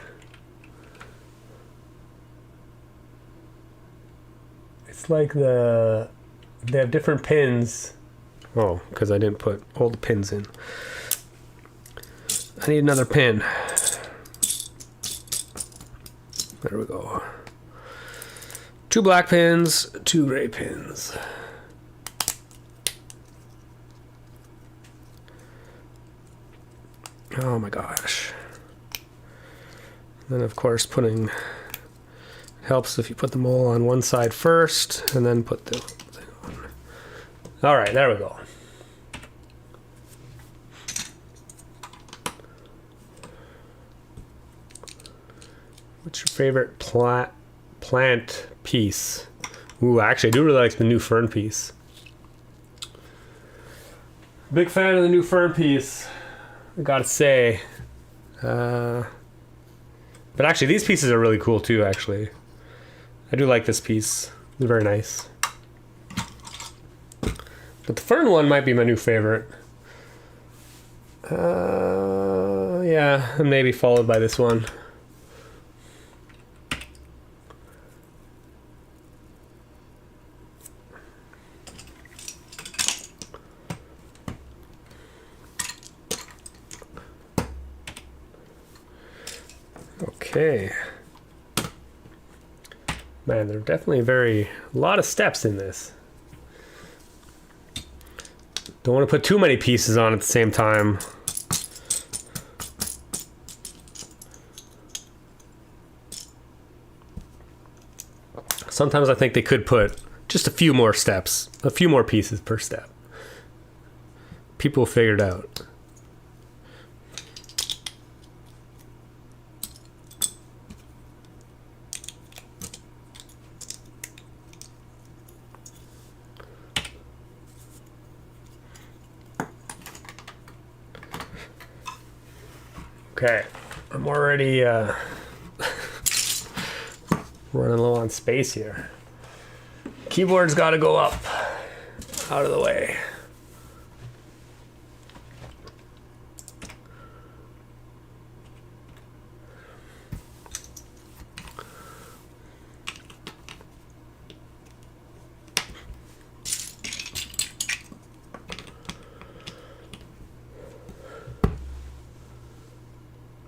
It's like they have different pins. Oh, because I didn't put all the pins in. I need another pin. There we go. 2 black pins, 2 gray pins. Oh my gosh. Then of course putting helps if you put them all on one side first and then put the thing on. All right, there we go. What's your favorite plant piece? Ooh, actually I do really like the new fern piece. Big fan of the new fern piece. I gotta say. But actually, these pieces are really cool too, actually. I do like this piece. It's very nice. But the fern one might be my new favorite. Yeah, and maybe followed by this one. Okay. Man, there are definitely a lot of steps in this. Don't want to put too many pieces on at the same time. Sometimes I think they could put just a few more steps, a few more pieces per step. People will figure it out. Okay, I'm already running low on space here. Keyboard's got to go up, out of the way.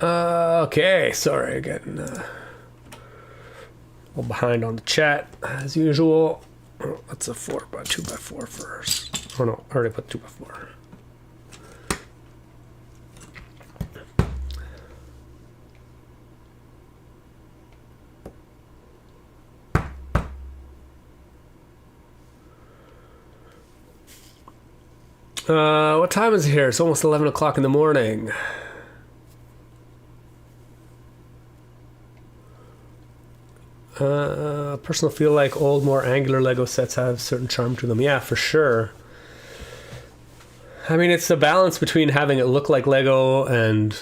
Okay, sorry, getting a little behind on the chat as usual. Oh, that's a 2x4 first. Oh no, I already put 2x4. What time is it here? It's almost 11 o'clock in the morning. Personally feel like old, more angular Lego sets have certain charm to them. Yeah, for sure. I mean, it's a balance between having it look like Lego and,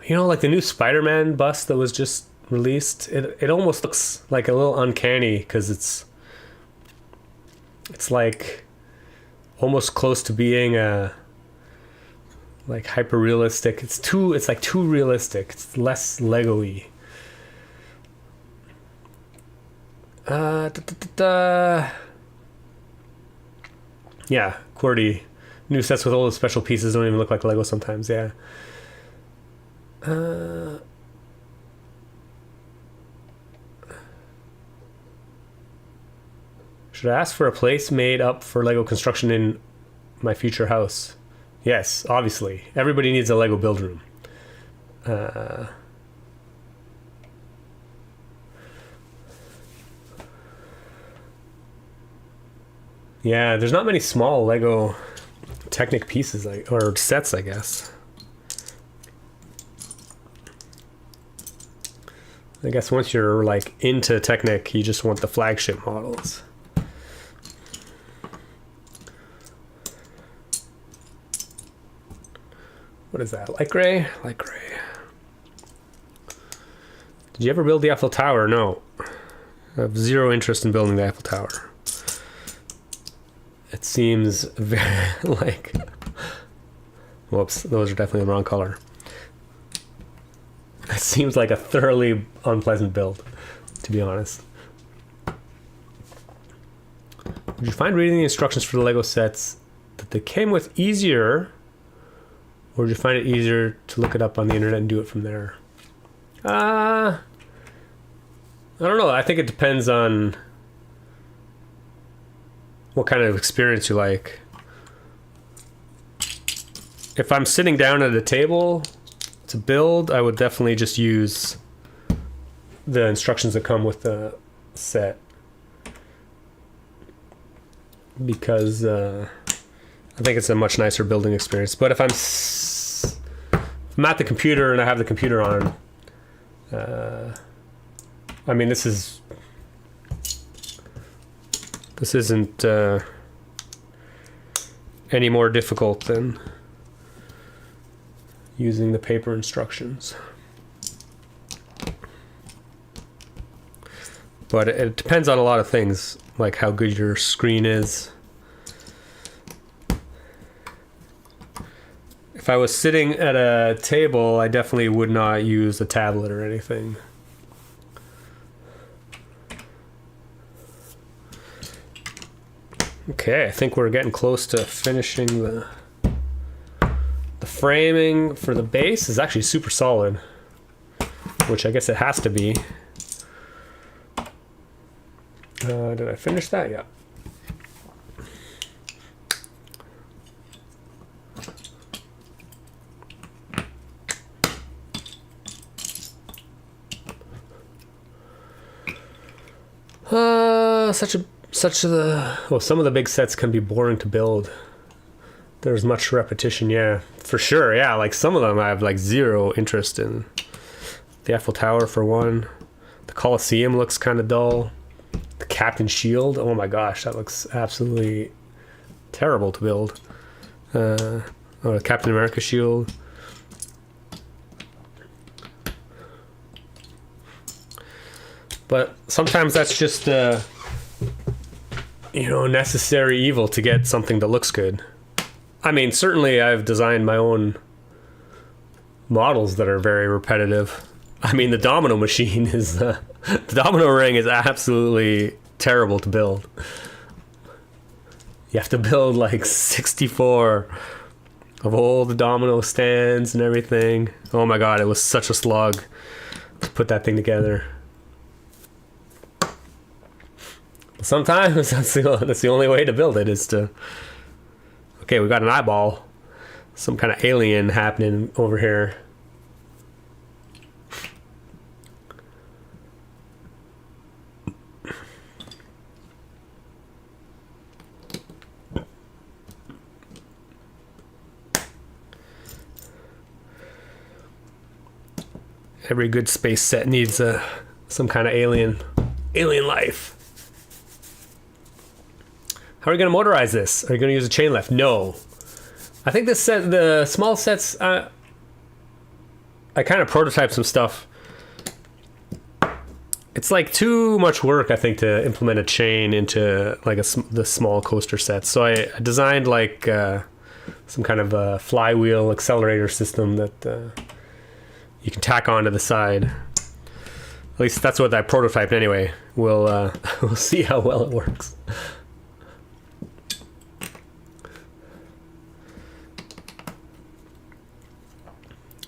you know, like the new Spider-Man bust that was just released. It almost looks like a little uncanny because it's like almost close to being like hyper realistic. It's like too realistic. It's less Lego-y. Yeah, QWERTY. New sets with all the special pieces don't even look like Lego sometimes, yeah. Should I ask for a place made up for Lego construction in my future house? Yes, obviously. Everybody needs a Lego build room. Yeah, there's not many small Lego Technic pieces, or sets, I guess. I guess once you're like into Technic, you just want the flagship models. What is that? Light gray? Light gray. Did you ever build the Eiffel Tower? No. I have zero interest in building the Eiffel Tower. It seems very like, whoops, those are definitely the wrong color. It seems like a thoroughly unpleasant build, to be honest. Would you find reading the instructions for the Lego sets that they came with easier, or would you find it easier to look it up on the internet and do it from there? I don't know. I think it depends on what kind of experience you like. If I'm sitting down at a table to build, I would definitely just use the instructions that come with the set, because I think it's a much nicer building experience. But if I'm at the computer and I have the computer on, I mean, this isn't any more difficult than using the paper instructions. But it depends on a lot of things, like how good your screen is. If I was sitting at a table, I definitely would not use a tablet or anything. Okay, I think we're getting close to finishing the framing for the base is actually super solid, which I guess it has to be. Did I finish that? Yeah. Some of the big sets can be boring to build. There's much repetition, yeah, for sure, yeah. Like some of them I have like zero interest in. The Eiffel Tower for one. The Colosseum looks kind of dull. The Captain Shield, oh my gosh, that looks absolutely terrible to build. The Captain America shield. But sometimes that's just necessary evil to get something that looks good. I mean, certainly I've designed my own models that are very repetitive. I mean, the domino machine is the domino ring is absolutely terrible to build. You have to build like 64 of all the domino stands and everything. Oh my god, it was such a slog to put that thing together. Sometimes that's the only way to build it is to... Okay, we got an eyeball. Some kind of alien happening over here. Every good space set needs some kind of alien life. How are you going to motorize this? Are you going to use a chain lift? No. I think this set, the small sets, I kind of prototyped some stuff. It's like too much work, I think, to implement a chain into like the small coaster sets. So I designed like some kind of a flywheel accelerator system that you can tack onto the side. At least that's what I prototyped anyway. We'll see how well it works.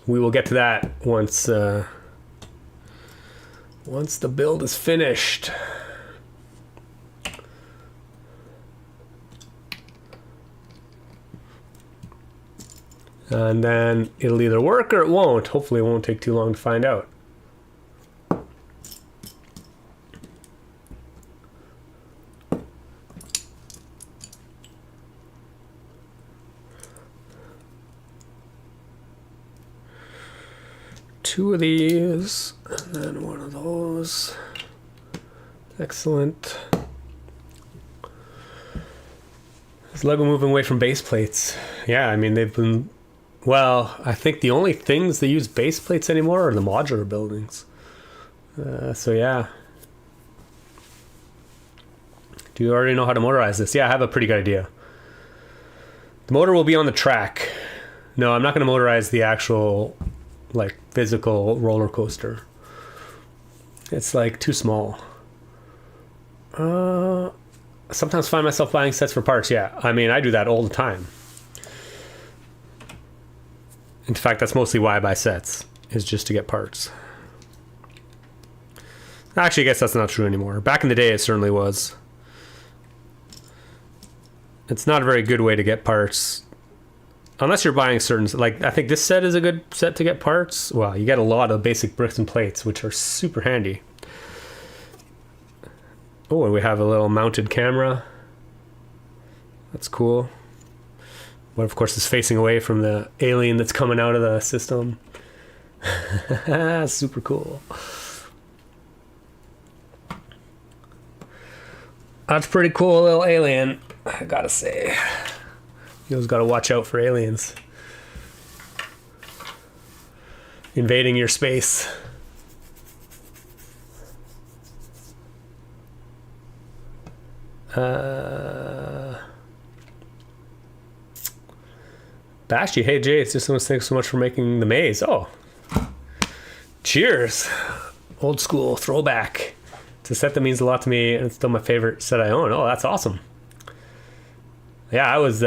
We will get to that once the build is finished. And then it'll either work or it won't. Hopefully it won't take too long to find out. Two of these, and then one of those. Excellent. Is Lego moving away from base plates? Yeah, I mean, they've been... Well, I think the only things that use base plates anymore are the modular buildings. So yeah. Do you already know how to motorize this? Yeah, I have a pretty good idea. The motor will be on the track. No, I'm not going to motorize the actual... like physical roller coaster. It's like too small. Sometimes find myself buying sets for parts. Yeah, I mean, I do that all the time. In fact, that's mostly why I buy sets, is just to get parts. Actually, I guess that's not true anymore. Back in the day, it certainly was. It's not a very good way to get parts. Unless you're buying certain, like, I think this set is a good set to get parts. Well, you get a lot of basic bricks and plates, which are super handy. Oh, and we have a little mounted camera. That's cool. But of course, is facing away from the alien that's coming out of the system. Super cool. That's pretty cool little alien, I gotta say. You always gotta watch out for aliens. invading your space. Bashy, hey Jay, it's just thanks so much for making the maze. Oh, cheers. Old school throwback. It's a set that means a lot to me, and it's still my favorite set I own. Oh, that's awesome. Yeah, I was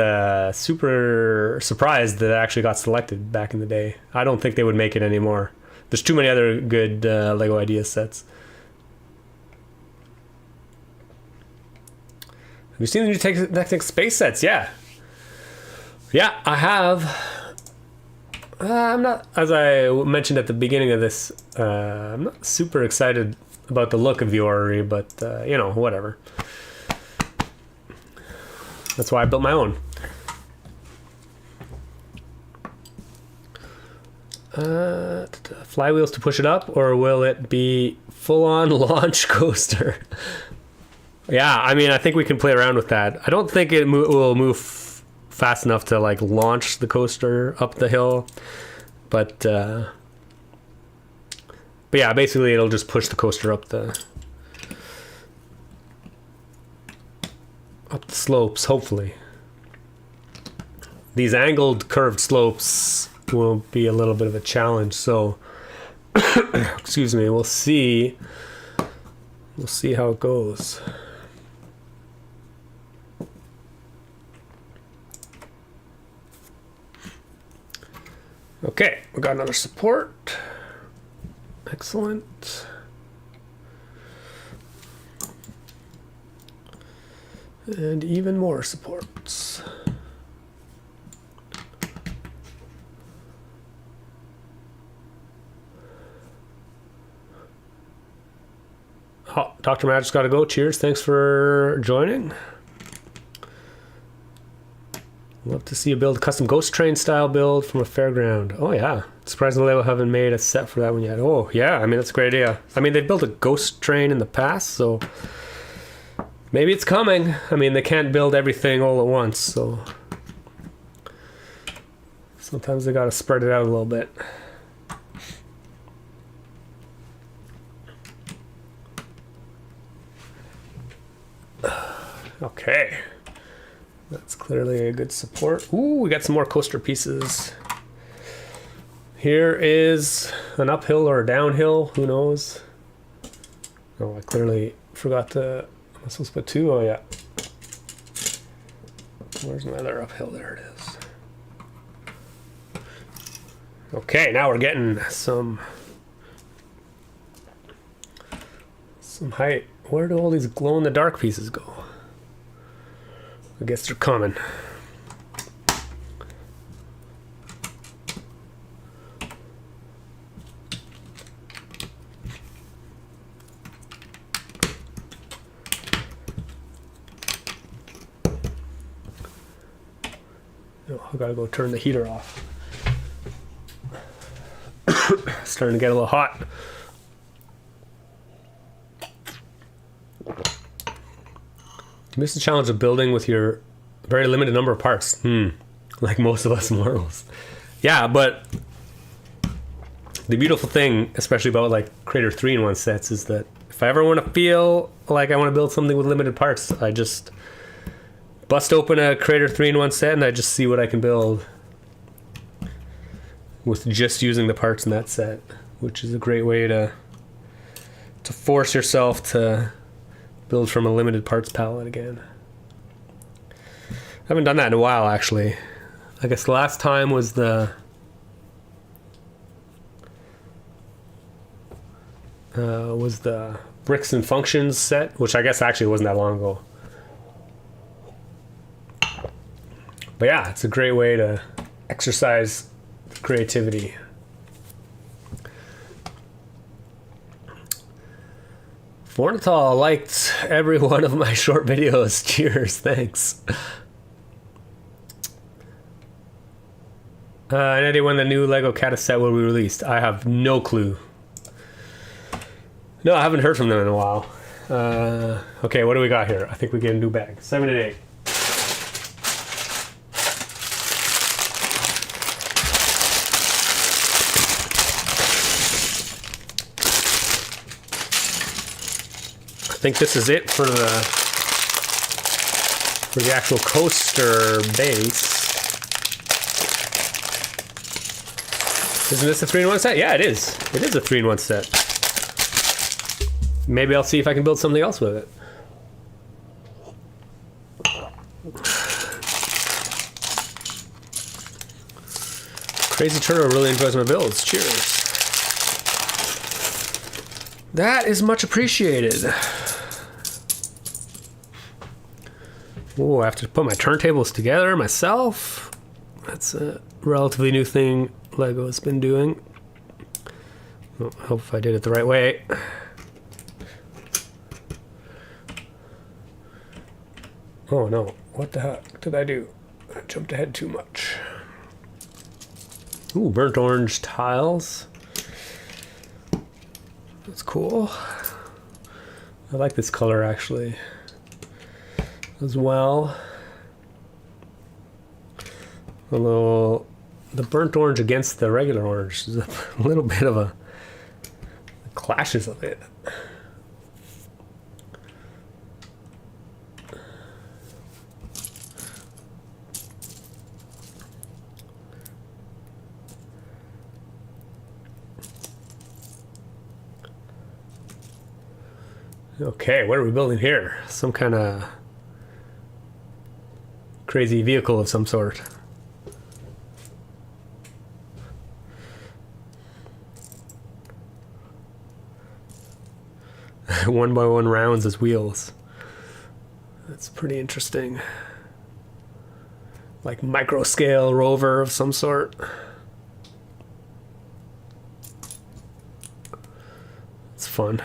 super surprised that it actually got selected back in the day. I don't think they would make it anymore. There's too many other good Lego Ideas sets. Have you seen the new Technic space sets? Yeah. Yeah, I have. I'm not, as I mentioned at the beginning of this, I'm not super excited about the look of the orrery, but, you know, whatever. That's why I built my own. Flywheels to push it up, or will it be full-on launch coaster? Yeah, I mean, I think we can play around with that. I don't think it will move fast enough to like launch the coaster up the hill, but yeah, basically it'll just push the coaster up the slopes, hopefully. These angled curved slopes will be a little bit of a challenge, so excuse me, we'll see how it goes. Okay, we got another support. Excellent. And even more supports. Oh, Dr. Magic's got to go. Cheers. Thanks for joining. Love to see you build a custom ghost train style build from a fairground. Oh yeah. Surprisingly, they haven't made a set for that one yet. Oh yeah, I mean, that's a great idea. I mean, they've built a ghost train in the past, so maybe it's coming. I mean, they can't build everything all at once, so sometimes they gotta spread it out a little bit. Okay. That's clearly a good support. Ooh, we got some more coaster pieces. Here is an uphill or a downhill, who knows? Oh, I clearly forgot to, am I supposed to put two? Oh yeah. Where's my other uphill? There it is. Okay, now we're getting some height. Where do all these glow in the dark pieces go? I guess they're coming. Oh, I gotta go turn the heater off. It's starting to get a little hot. You miss the challenge of building with your very limited number of parts. Like most of us mortals. Yeah, but the beautiful thing, especially about like Creator 3-in-1 sets, is that if I ever want to feel like I want to build something with limited parts, I just bust open a Creator 3-in-1 set and I just see what I can build with just using the parts in that set, which is a great way to force yourself to build from a limited parts palette again. I haven't done that in a while, actually. I guess the last time was the Bricks and Functions set, which I guess actually wasn't that long ago. But yeah, it's a great way to exercise creativity. Fornatal liked every one of my short videos. Cheers, thanks. Any idea when the new Lego Cata set will be released? I have no clue. No, I haven't heard from them in a while. Okay, what do we got here? I think we get a new bag. 7 and 8. think this is it for the actual coaster base. Isn't this a 3-in-1 set? Yeah, it is. It is a 3-in-1 set. Maybe I'll see if I can build something else with it. Crazy Turtle really enjoys my builds. Cheers. That is much appreciated. Oh, I have to put my turntables together myself. That's a relatively new thing Lego has been doing. Well, I hope I did it the right way. Oh no, what the heck did I do? I jumped ahead too much. Ooh, burnt orange tiles. That's cool. I like this color actually as well. Although the burnt orange against the regular orange is a little bit of a clashes of it. Okay, what are we building here? Some kind of crazy vehicle of some sort. One by one rounds as wheels. That's pretty interesting. Like micro scale rover of some sort. It's fun.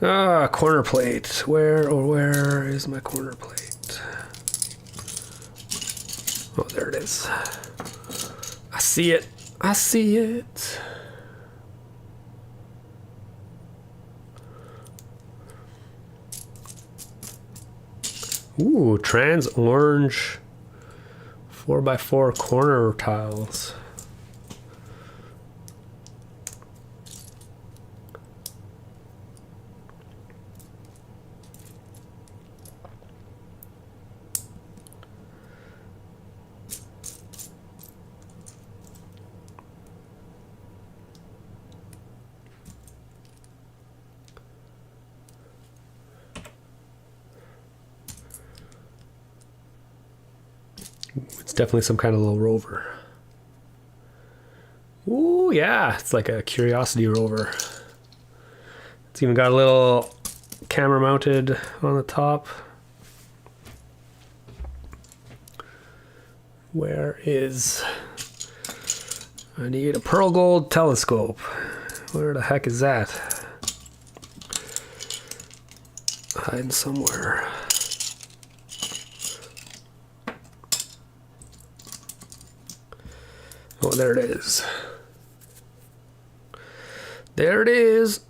Ah, corner plate. Where is my corner plate? Oh, there it is. I see it. I see it. Ooh, trans orange 4x4 corner tiles. It's definitely some kind of little rover. Ooh, yeah, it's like a curiosity rover. It's even got a little camera mounted on the top. Where is... I need a pearl gold telescope. Where the heck is that? Hiding somewhere. Oh, there it is. There it is.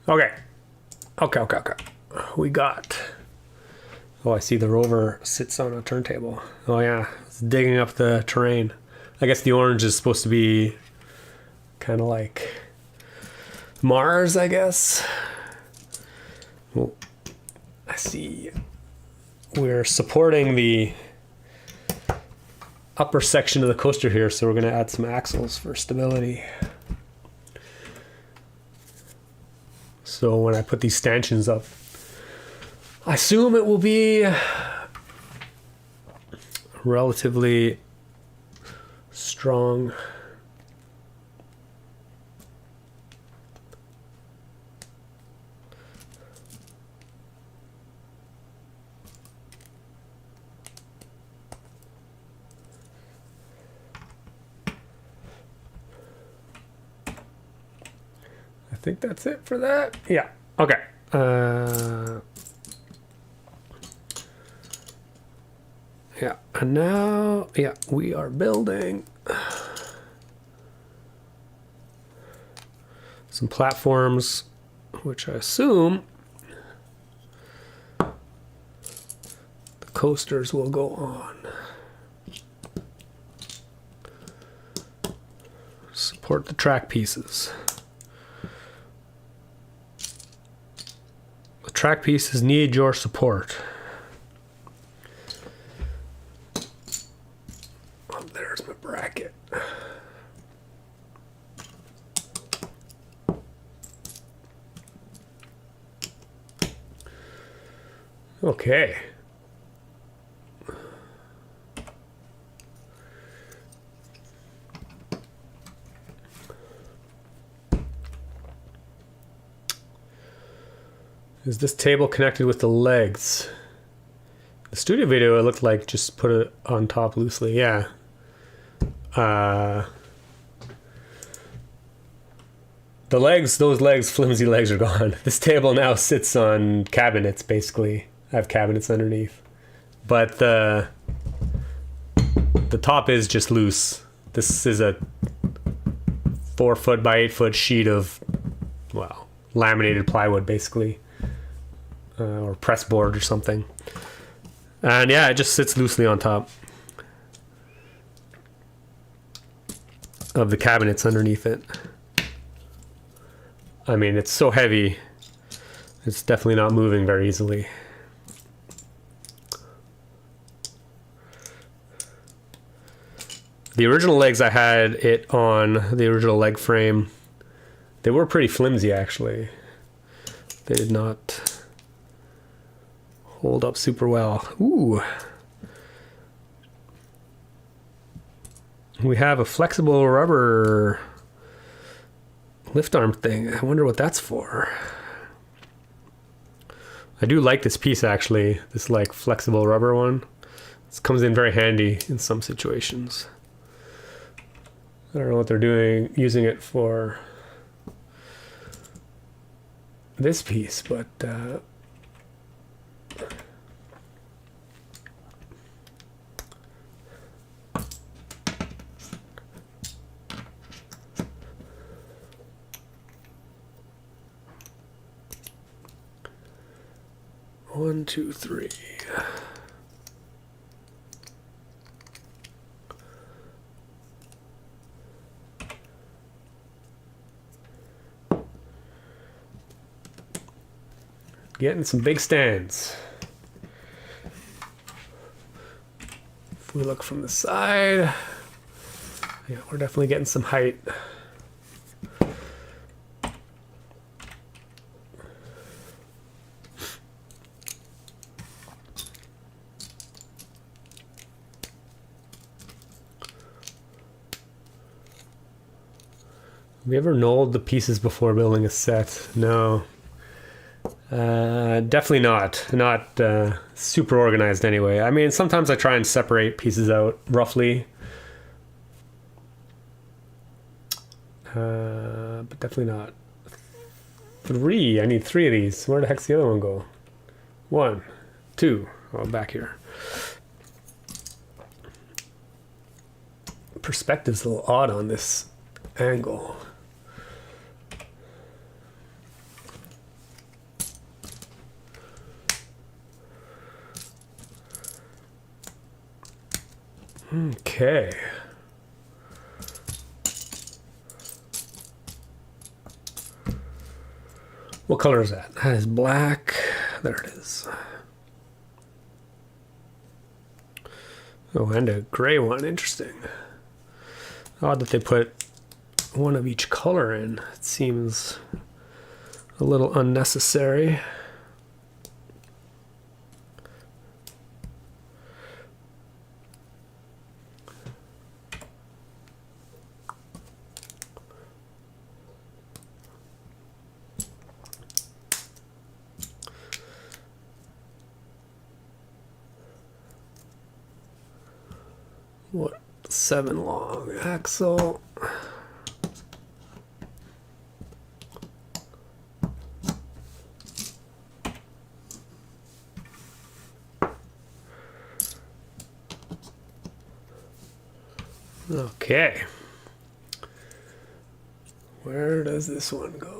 Okay. Okay. We got... Oh, I see the rover sits on a turntable. Oh yeah, it's digging up the terrain. I guess the orange is supposed to be kind of like Mars, I guess. Well, I see we're supporting the upper section of the coaster here, so we're going to add some axles for stability. So when I put these stanchions up, I assume it will be relatively strong. I think that's it for that. Yeah. Okay. Yeah, and now, yeah, we are building some platforms, which I assume the coasters will go on. Support the track pieces. The track pieces need your support. Oh, there's my bracket. Okay. Is this table connected with the legs? The studio video, it looked like just put it on top loosely. Yeah. The legs, those legs, flimsy legs are gone. This table now sits on cabinets, basically. I have cabinets underneath. But the top is just loose. This is a 4 foot by 8 foot sheet of, well, laminated plywood, basically. Or press board or something. And yeah, it just sits loosely on top of the cabinets underneath it. I mean, it's so heavy, it's definitely not moving very easily. The original legs I had it on, the original leg frame, they were pretty flimsy actually. They did not hold up super well. Ooh. We have a flexible rubber lift arm thing. I wonder what that's for. I do like this piece actually, this like flexible rubber one. This comes in very handy in some situations. I don't know what they're doing, using it for this piece, but 1, 2, 3. Getting some big stands. If we look from the side, yeah, we're definitely getting some height. Have you ever knolled the pieces before building a set? No. Definitely not. Not super organized anyway. I mean, sometimes I try and separate pieces out roughly. But definitely not. 3. I need 3 of these. Where the heck's the other one go? 1, 2. Oh, back here. Perspective's a little odd on this angle. Okay. What color is that? That is black. There it is. Oh, and a gray one. Interesting. Odd that they put one of each color in. It seems a little unnecessary. What, 7 long axle. Okay. Where does this one go?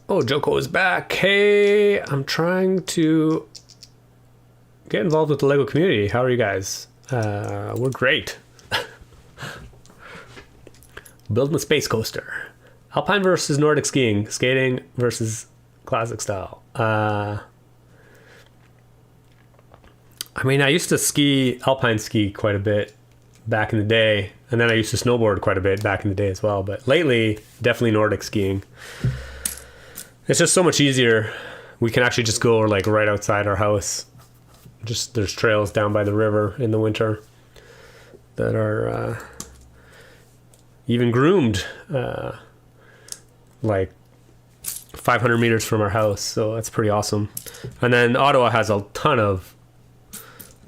Oh, Joko is back. Hey, I'm trying to get involved with the Lego community. How are you guys? We're great. Building a space coaster. Alpine versus Nordic skiing. Skating versus classic style. I mean, I used to alpine ski quite a bit back in the day. And then I used to snowboard quite a bit back in the day as well. But lately, definitely Nordic skiing. It's just so much easier. We can actually just go like right outside our house. Just there's trails down by the river in the winter that are even groomed like 500 meters from our house. So that's pretty awesome. And then Ottawa has a ton of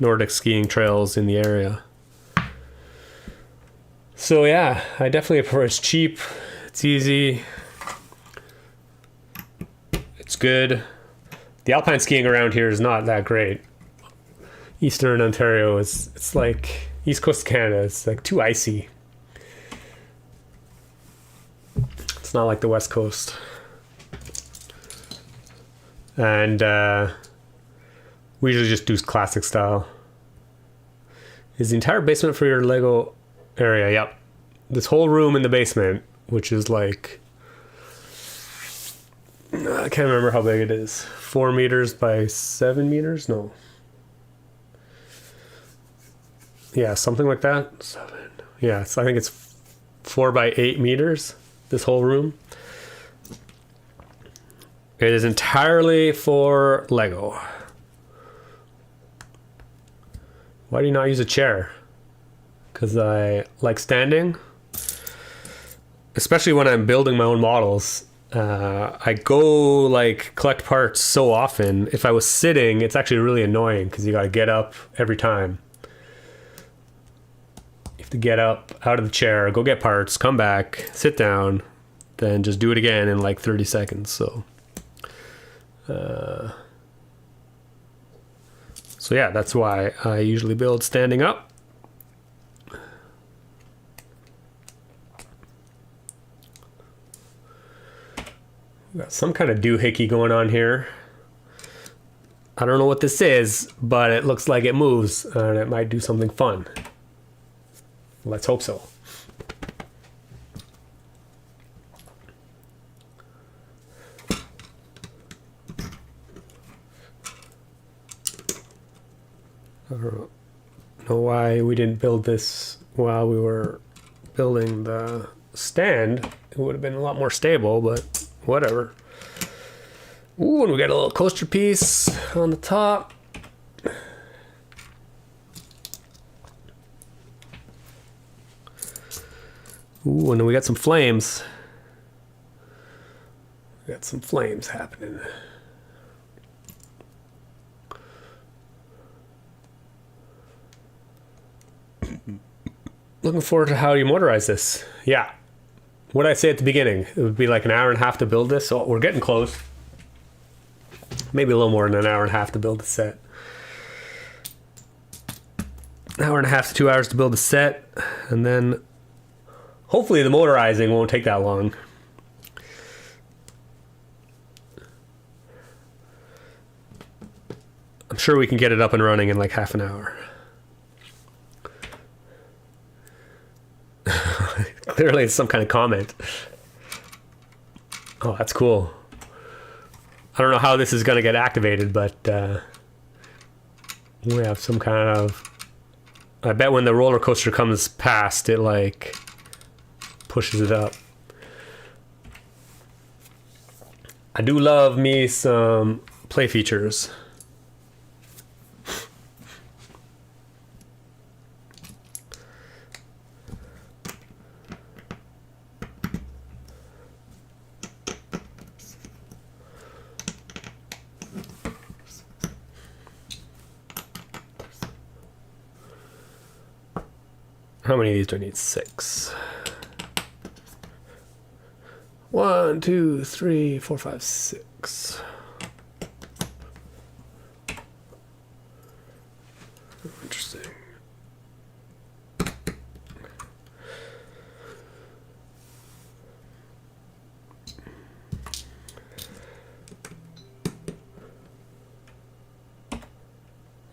Nordic skiing trails in the area. So yeah, I definitely prefer. It's cheap, it's easy, it's good. The alpine skiing around here is not that great. Eastern Ontario it's like East Coast Canada. It's like too icy. It's not like the West Coast. And we usually just do classic style. Is the entire basement for your Lego area? Yep. This whole room in the basement, which is like, I can't remember how big it is. 4 meters by 7 meters? No. Yeah, something like that. 7. Yeah, I think it's 4 by 8 meters, this whole room. It is entirely for Lego. Why do you not use a chair? Because I like standing. Especially when I'm building my own models. I go like collect parts so often. If I was sitting, it's actually really annoying because you got to get up every time. You have to get up out of the chair, go get parts, come back, sit down, then just do it again in like 30 seconds. So yeah, that's why I usually build standing up. Got some kind of doohickey going on here. I don't know what this is, but it looks like it moves and it might do something fun. Let's hope so. I don't know why we didn't build this while we were building the stand. It would have been a lot more stable, but whatever. Ooh, and we got a little coaster piece on the top. Ooh, and then we got some flames. We got some flames happening. Looking forward to how you motorize this. Yeah. What did I say at the beginning? It would be like an hour and a half to build this. So we're getting close. Maybe a little more than an hour and a half to build the set. An hour and a half to 2 hours to build the set. And then hopefully the motorizing won't take that long. I'm sure we can get it up and running in like half an hour. Clearly it's some kind of comment. Oh, that's cool. I don't know how this is going to get activated, but we have some kind of... I bet when the roller coaster comes past, it like pushes it up. I do love me some play features. How many of these do I need? 6. 1, 2, 3, 4, 5, 6. Interesting.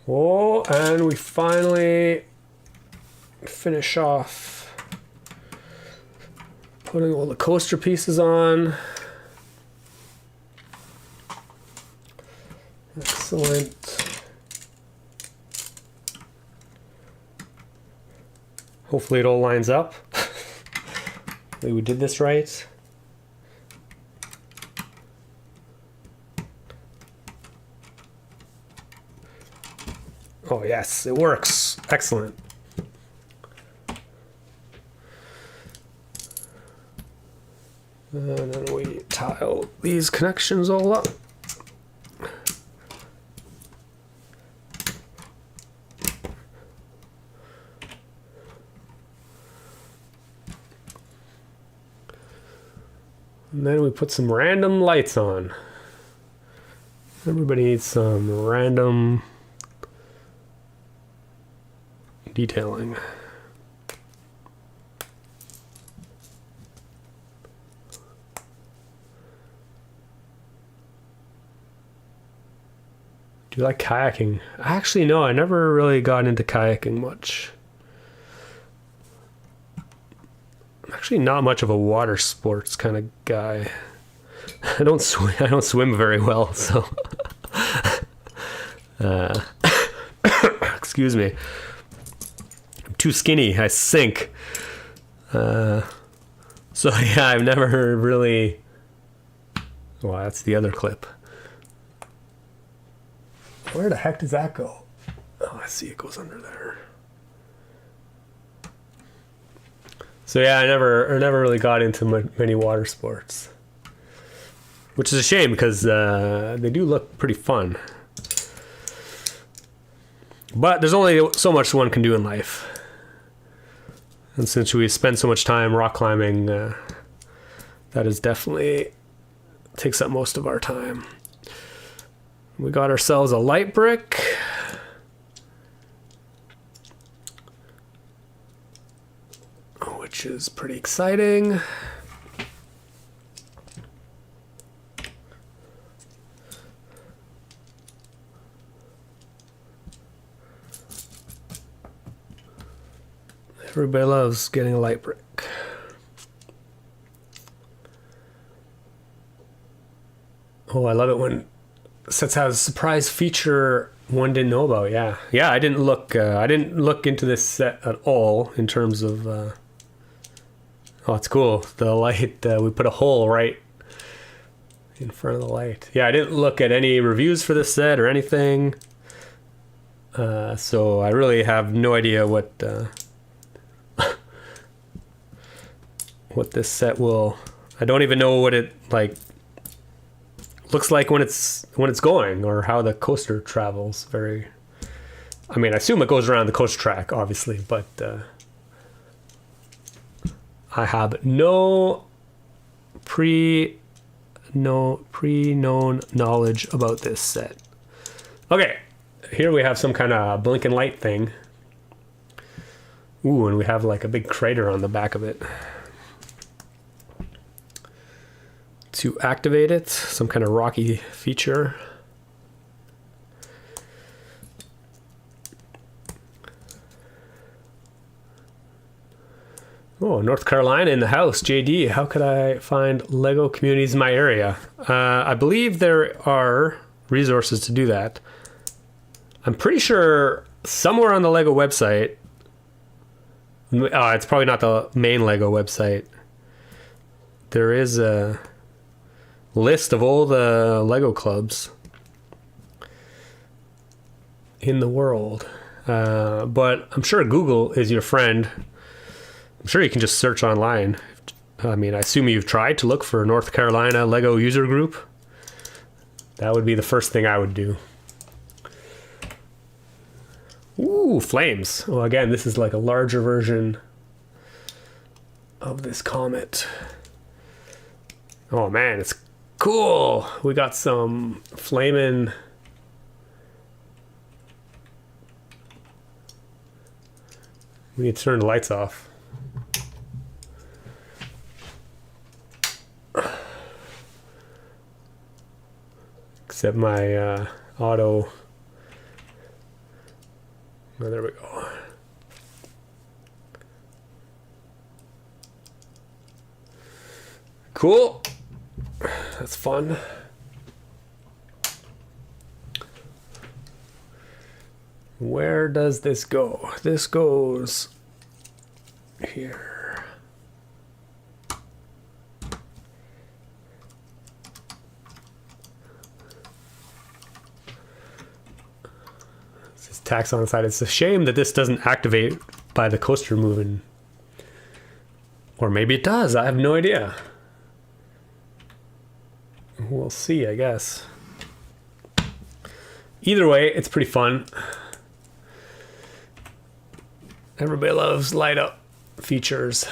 Oh, and we finally finish off putting all the coaster pieces on. Excellent. Hopefully it all lines up. Hopefully we did this right. Oh yes, it works. Excellent. And then we tile these connections all up. And then we put some random lights on. Everybody needs some random detailing. Do you like kayaking? Actually, no, I never really got into kayaking much. I'm actually not much of a water sports kind of guy. I don't swim very well, so excuse me. I'm too skinny. I sink. So yeah, I've never really. Well, that's the other clip. Where the heck does that go? Oh, I see it goes under there. So yeah, I never really got into many water sports, which is a shame because they do look pretty fun. But there's only so much one can do in life, and since we spend so much time rock climbing, that is definitely takes up most of our time. We got ourselves a light brick. Which is pretty exciting. Everybody loves getting a light brick. Oh, I love it when sets has a surprise feature one didn't know about. Yeah, I didn't look into this set at all in terms of oh, it's cool. The light, we put a hole right in front of the light. Yeah, I didn't look at any reviews for this set or anything, so I really have no idea what this set will. I don't even know what it looks like when it's going, or how the coaster travels. I mean, I assume it goes around the coaster track, obviously, but I have no pre-known knowledge about this set. Okay, here we have some kind of blinking light thing. Ooh, and we have like a big crater on the back of it. To activate it, some kind of rocky feature. Oh, North Carolina in the house. JD, how could I find Lego communities in my area? I believe there are resources to do that. I'm pretty sure somewhere on the Lego website. It's probably not the main Lego website. There is a list of all the Lego clubs in the world. But I'm sure Google is your friend. I'm sure you can just search online. I mean, I assume you've tried to look for North Carolina Lego user group. That would be the first thing I would do. Ooh, flames. Well, again, this is like a larger version of this comet. Oh man, it's cool. We got some flaming. We need to turn the lights off. Except my auto. Oh, there we go. Cool. That's fun. Where does this go? This goes here. This is tacks on the side. It's a shame that this doesn't activate by the coaster moving. Or maybe it does. I have no idea. We'll see, I guess. Either way, it's pretty fun. Everybody loves light up features.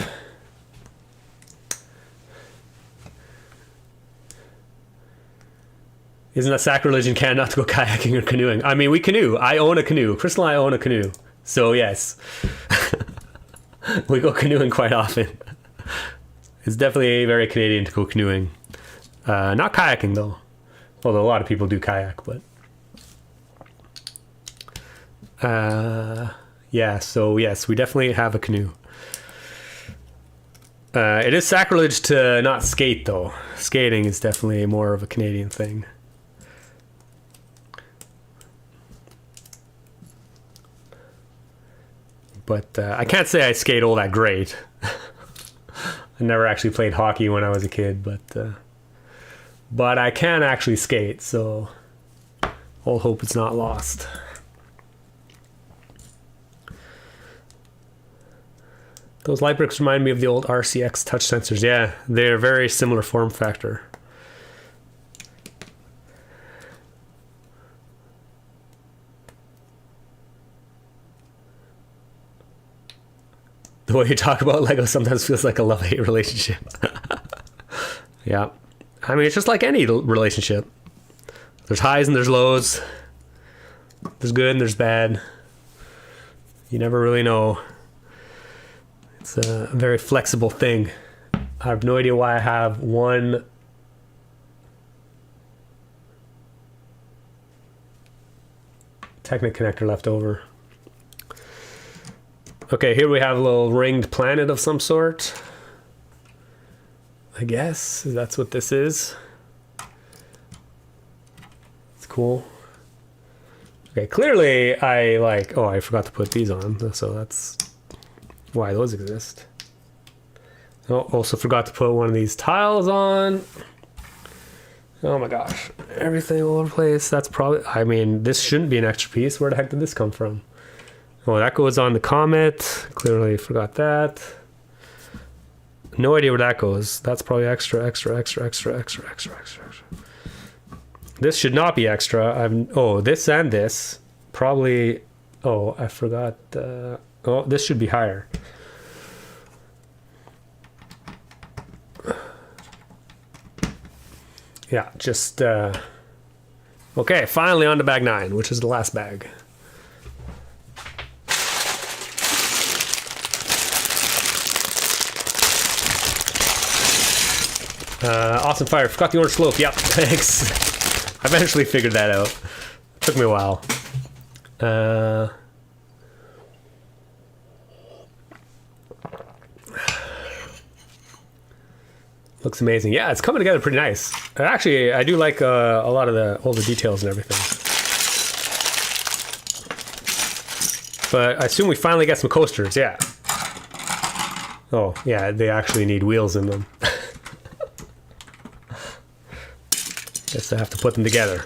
Isn't that sacrilege in Canada not to go kayaking or canoeing? I mean, we canoe. I own a canoe. Crystal and I own a canoe. So yes. We go canoeing quite often. It's definitely very Canadian to go canoeing. Not kayaking though. Although a lot of people do kayak, but yeah, so yes, we definitely have a canoe. It is sacrilege to not skate though. Skating is definitely more of a Canadian thing. But I can't say I skate all that great. I never actually played hockey when I was a kid, but I can actually skate, so all hope it's not lost. Those light bricks remind me of the old RCX touch sensors. Yeah, they're very similar form factor. The way you talk about Lego sometimes feels like a love-hate relationship. Yeah. I mean, it's just like any relationship. There's highs and there's lows. There's good and there's bad. You never really know. It's a very flexible thing. I have no idea why I have one Technic connector left over. Okay, here we have a little ringed planet of some sort. I guess that's what this is. It's cool. Okay, clearly I forgot to put these on, so that's why those exist. Oh, also forgot to put one of these tiles on. Oh my gosh, everything all over the place. That's probably, I mean, this shouldn't be an extra piece. Where the heck did this come from? Oh, that goes on the Comet. Clearly forgot that. No idea where that goes. That's probably extra. This should not be extra. This and this. Probably, I forgot. This should be higher. Yeah, just, okay, finally on to bag 9, which is the last bag. Awesome fire. Forgot the orange slope. Yep, thanks. I eventually figured that out. Took me a while. Looks amazing. Yeah, it's coming together pretty nice. Actually, I do like a lot of all the details and everything. But I assume we finally get some coasters. Yeah. Oh, yeah, they actually need wheels in them. Guess I have to put them together.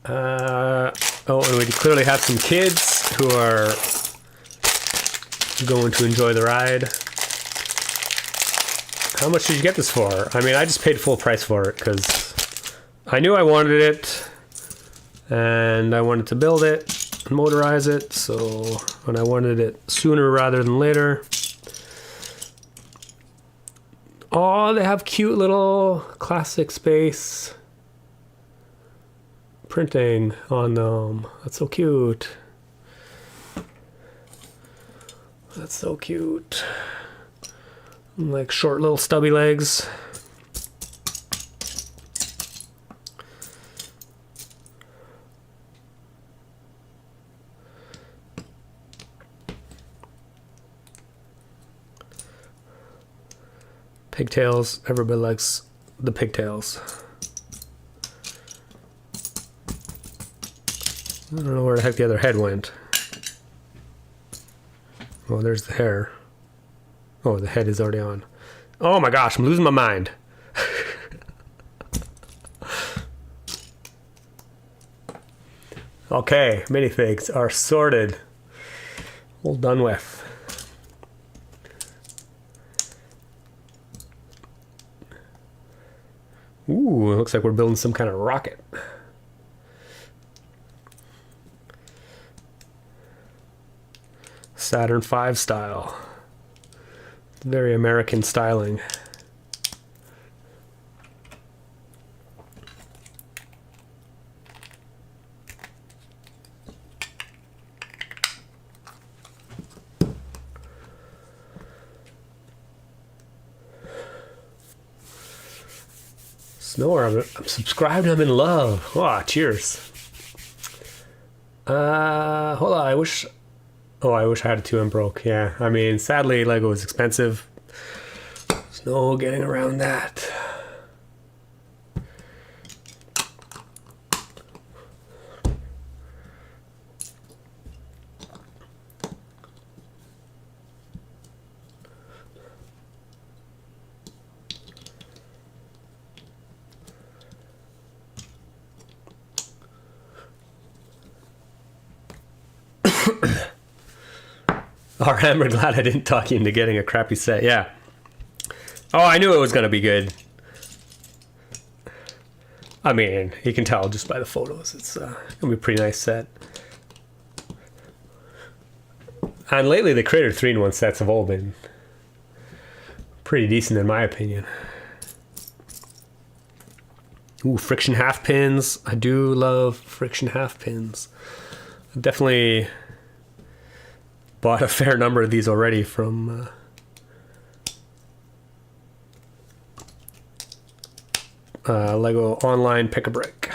And we clearly have some kids who are going to enjoy the ride. How much did you get this for? I mean, I just paid full price for it because I knew I wanted it. and I wanted to build it and motorize it, so and I wanted it sooner rather than later. Oh, they have cute little classic space printing on them. That's so cute. That's so cute. Like short little stubby legs. Pigtails, everybody likes the pigtails. I don't know where the heck the other head went. Oh, there's the hair. Oh, the head is already on. Oh my gosh, I'm losing my mind. Okay, minifigs are sorted. All done with. Ooh, it looks like we're building some kind of rocket. Saturn V style. Very American styling. Snore, I'm subscribed, I'm in love. Oh, cheers. Hold on, I wish I had a 2M broke. Yeah, I mean, sadly, Lego is expensive. There's no getting around that. I'm glad I didn't talk you into getting a crappy set. Yeah. Oh, I knew it was going to be good. I mean, you can tell just by the photos. It's going to be a pretty nice set. And lately, the Creator 3-in-1 sets have all been pretty decent in my opinion. Ooh, friction half pins. I do love friction half pins. I've definitely bought a fair number of these already from Lego Online Pick-a-Brick.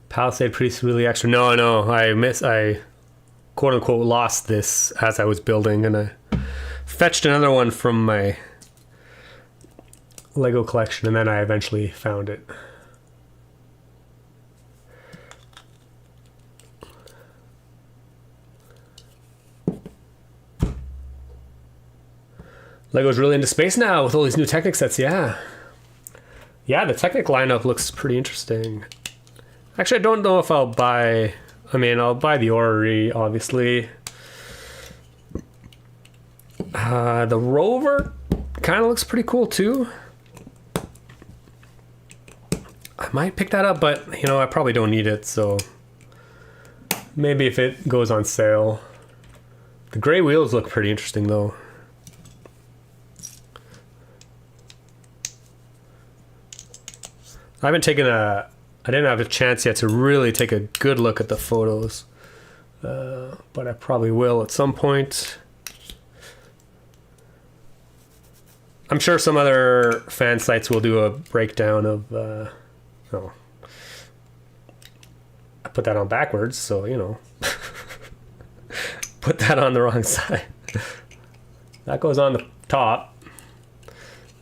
Palisade Priest really extra. No, I quote unquote lost this as I was building, and I fetched another one from my Lego collection, and then I eventually found it. Lego's really into space now with all these new Technic sets. Yeah, the Technic lineup looks pretty interesting. Actually, I don't know if I'll buy... I mean, I'll buy the Orrery, obviously. The Rover kind of looks pretty cool, too. I might pick that up, but, you know, I probably don't need it, so... Maybe if it goes on sale. The gray wheels look pretty interesting, though. I haven't taken a... I didn't have a chance yet to really take a good look at the photos, but I probably will at some point. I'm sure some other fan sites will do a breakdown of, oh, I put that on backwards, so, you know, put that on the wrong side. That goes on the top.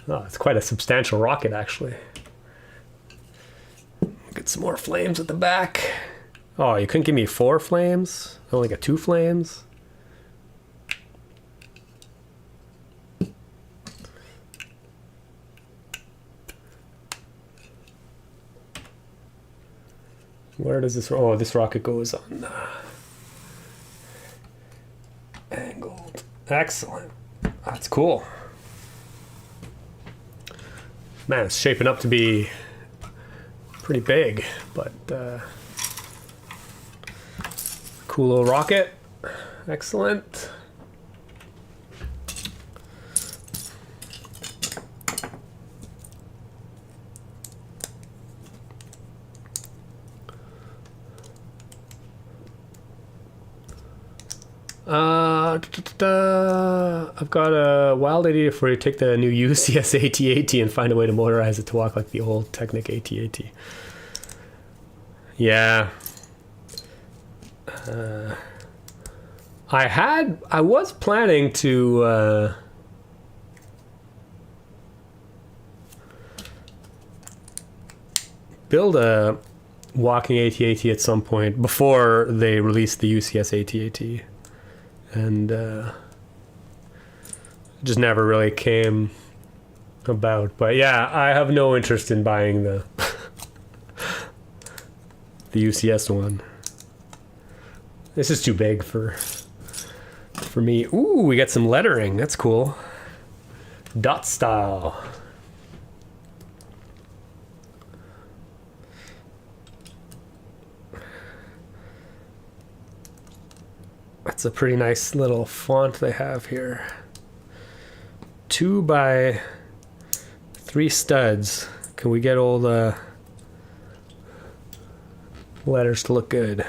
Oh, it's quite a substantial rocket, actually. Get some more flames at the back. Oh, you couldn't give me 4 flames? I only got 2 flames? Where does this... Oh, this rocket goes on... Angled. Excellent. That's cool. Man, it's shaping up to be pretty big, but cool little rocket. Excellent. I've got a wild idea for you. Take the new UCS AT-AT and find a way to motorize it to walk like the old Technic AT-AT. Yeah. I was planning to build a walking AT-AT at some point before they released the UCS AT-AT. And just never really came about. But yeah, I have no interest in buying the the UCS one. This is too big for me. Ooh, we got some lettering. That's cool. Dot style. That's a pretty nice little font they have here. 2 by 3 studs. Can we get all the letters to look good?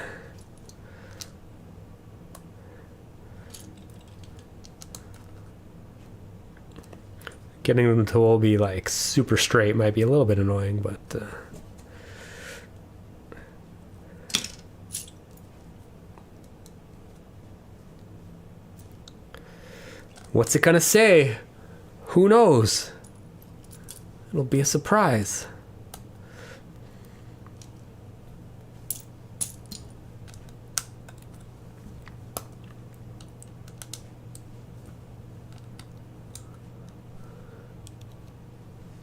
Getting them to all be like super straight might be a little bit annoying, but what's it gonna say? Who knows? It'll be a surprise.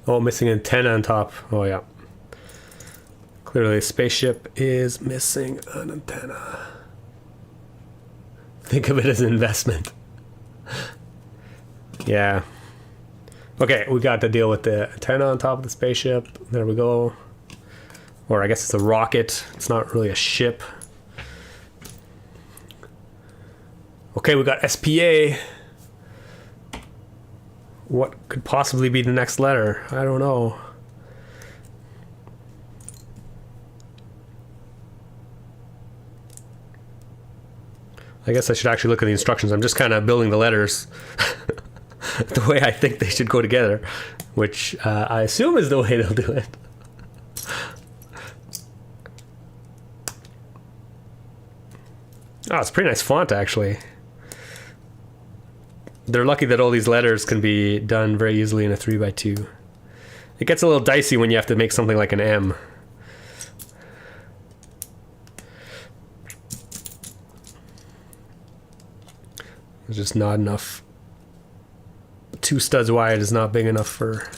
Oh, missing antenna on top. Oh yeah. Clearly a spaceship is missing an antenna. Think of it as an investment. Yeah. Okay, we got to deal with the antenna on top of the spaceship. There we go. Or I guess it's a rocket. It's not really a ship. Okay, we got SPA. What could possibly be the next letter? I don't know. I guess I should actually look at the instructions. I'm just kind of building the letters the way I think they should go together, which I assume is the way they'll do it. Oh, it's a pretty nice font, actually. They're lucky that all these letters can be done very easily in a 3x2. It gets a little dicey when you have to make something like an M. There's just not enough. 2 studs wide is not big enough for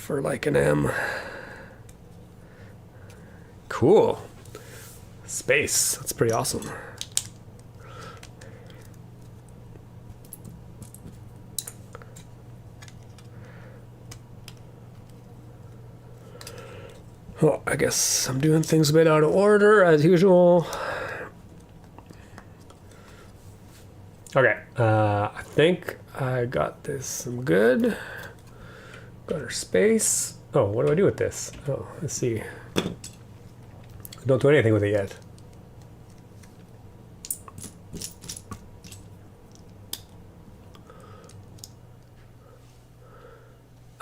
like an M. Cool. Space. That's pretty awesome. Well, I guess I'm doing things a bit out of order as usual. Okay, I think I got this. I'm good. Got our space. Oh, what do I do with this? Oh, let's see. I don't do anything with it yet.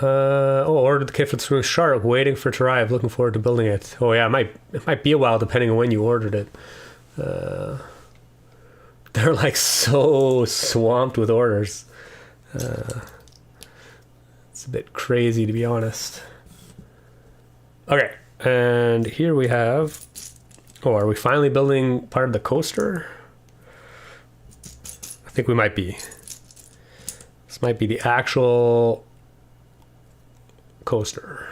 Oh, ordered the kit for through Shark, waiting for it to arrive, looking forward to building it. Oh yeah, it might be a while depending on when you ordered it. They're like so swamped with orders. It's a bit crazy, to be honest. Okay, and here we have... Oh, are we finally building part of the coaster? I think we might be. This might be the actual coaster.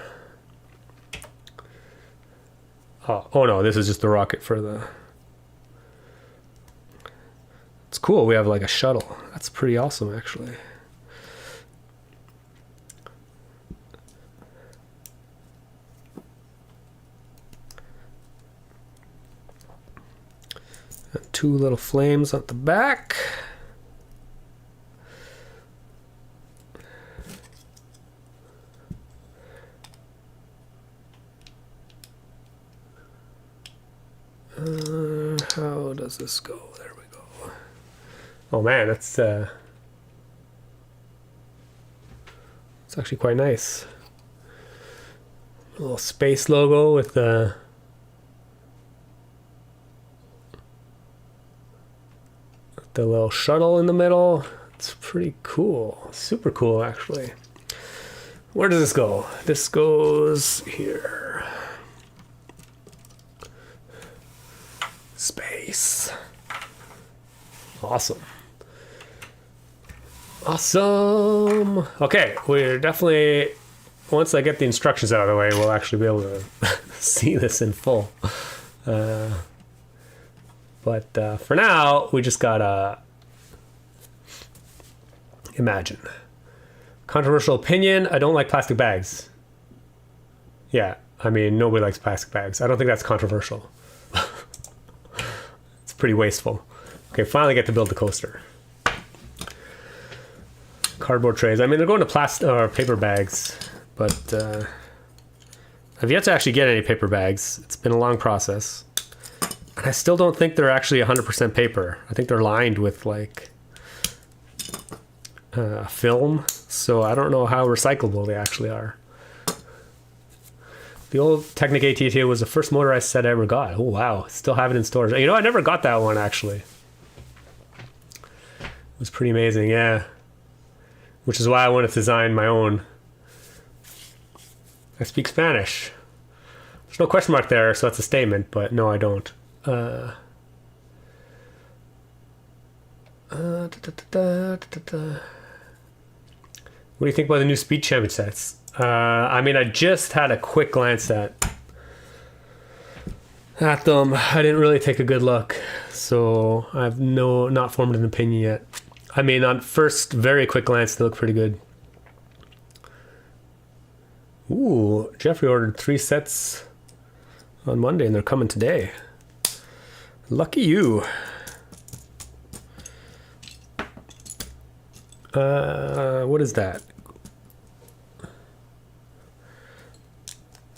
Oh no, this is just the rocket for the... cool. We have like a shuttle. That's pretty awesome, actually. And 2 little flames at the back. How does this go? There we go. Oh man, it's actually quite nice. A little space logo with the little shuttle in the middle. It's pretty cool. Super cool, actually. Where does this go? This goes here. Space. Awesome. Awesome. Okay, we're definitely, once I get the instructions out of the way, we'll actually be able to see this in full. But for now, we just gotta imagine. Controversial opinion, I don't like plastic bags. Yeah, I mean, nobody likes plastic bags. I don't think that's controversial. It's pretty wasteful. Okay, finally get to build the coaster. Cardboard trays. I mean, they're going to plastic or paper bags, but I've yet to actually get any paper bags. It's been a long process. And I still don't think they're actually 100% paper. I think they're lined with like film, so I don't know how recyclable they actually are. The old Technic AT&T was the first motorized set I ever got. Oh wow, still have it in stores. You know, I never got that one actually. It was pretty amazing, yeah. Which is why I want to design my own. I speak Spanish. There's no question mark there, so that's a statement, but no, I don't. What do you think about the new Speed Champion sets? I mean, I just had a quick glance at them. I didn't really take a good look, so I've not formed an opinion yet. I mean, on first very quick glance, they look pretty good. Ooh, Jeffrey ordered 3 sets on Monday, and they're coming today. Lucky you. What is that?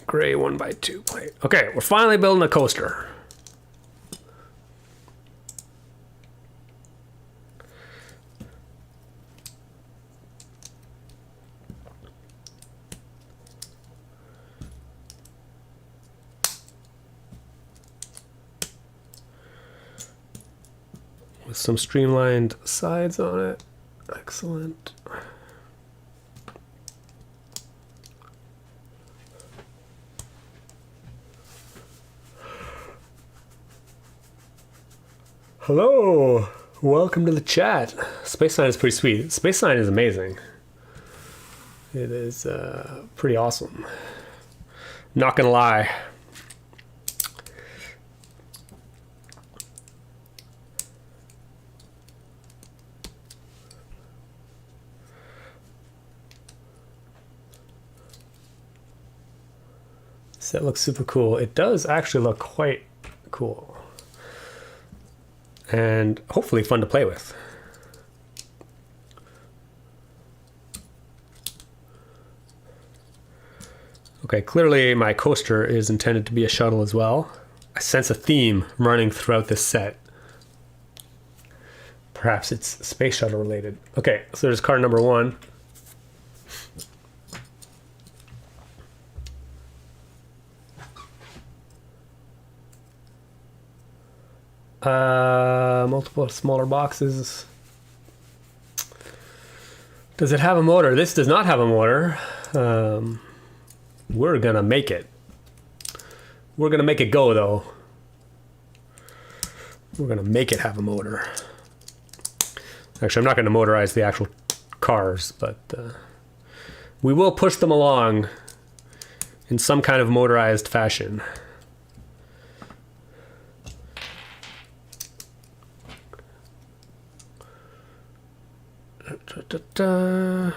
Gray 1x2 plate. Okay, we're finally building a coaster. With some streamlined sides on it. Excellent. Hello, welcome to the chat. Space Sign is pretty sweet. Space Sign is amazing. It is pretty awesome. Not gonna lie. Set looks super cool. It does actually look quite cool. And hopefully fun to play with. Okay, clearly my coaster is intended to be a shuttle as well. I sense a theme running throughout this set. Perhaps it's space shuttle related. Okay, so there's car number 1. Multiple smaller boxes. Does it have a motor? This does not have a motor. We're gonna make it. We're gonna make it go though. We're gonna make it have a motor. Actually, I'm not gonna motorize the actual cars, but we will push them along in some kind of motorized fashion. Da-da-da.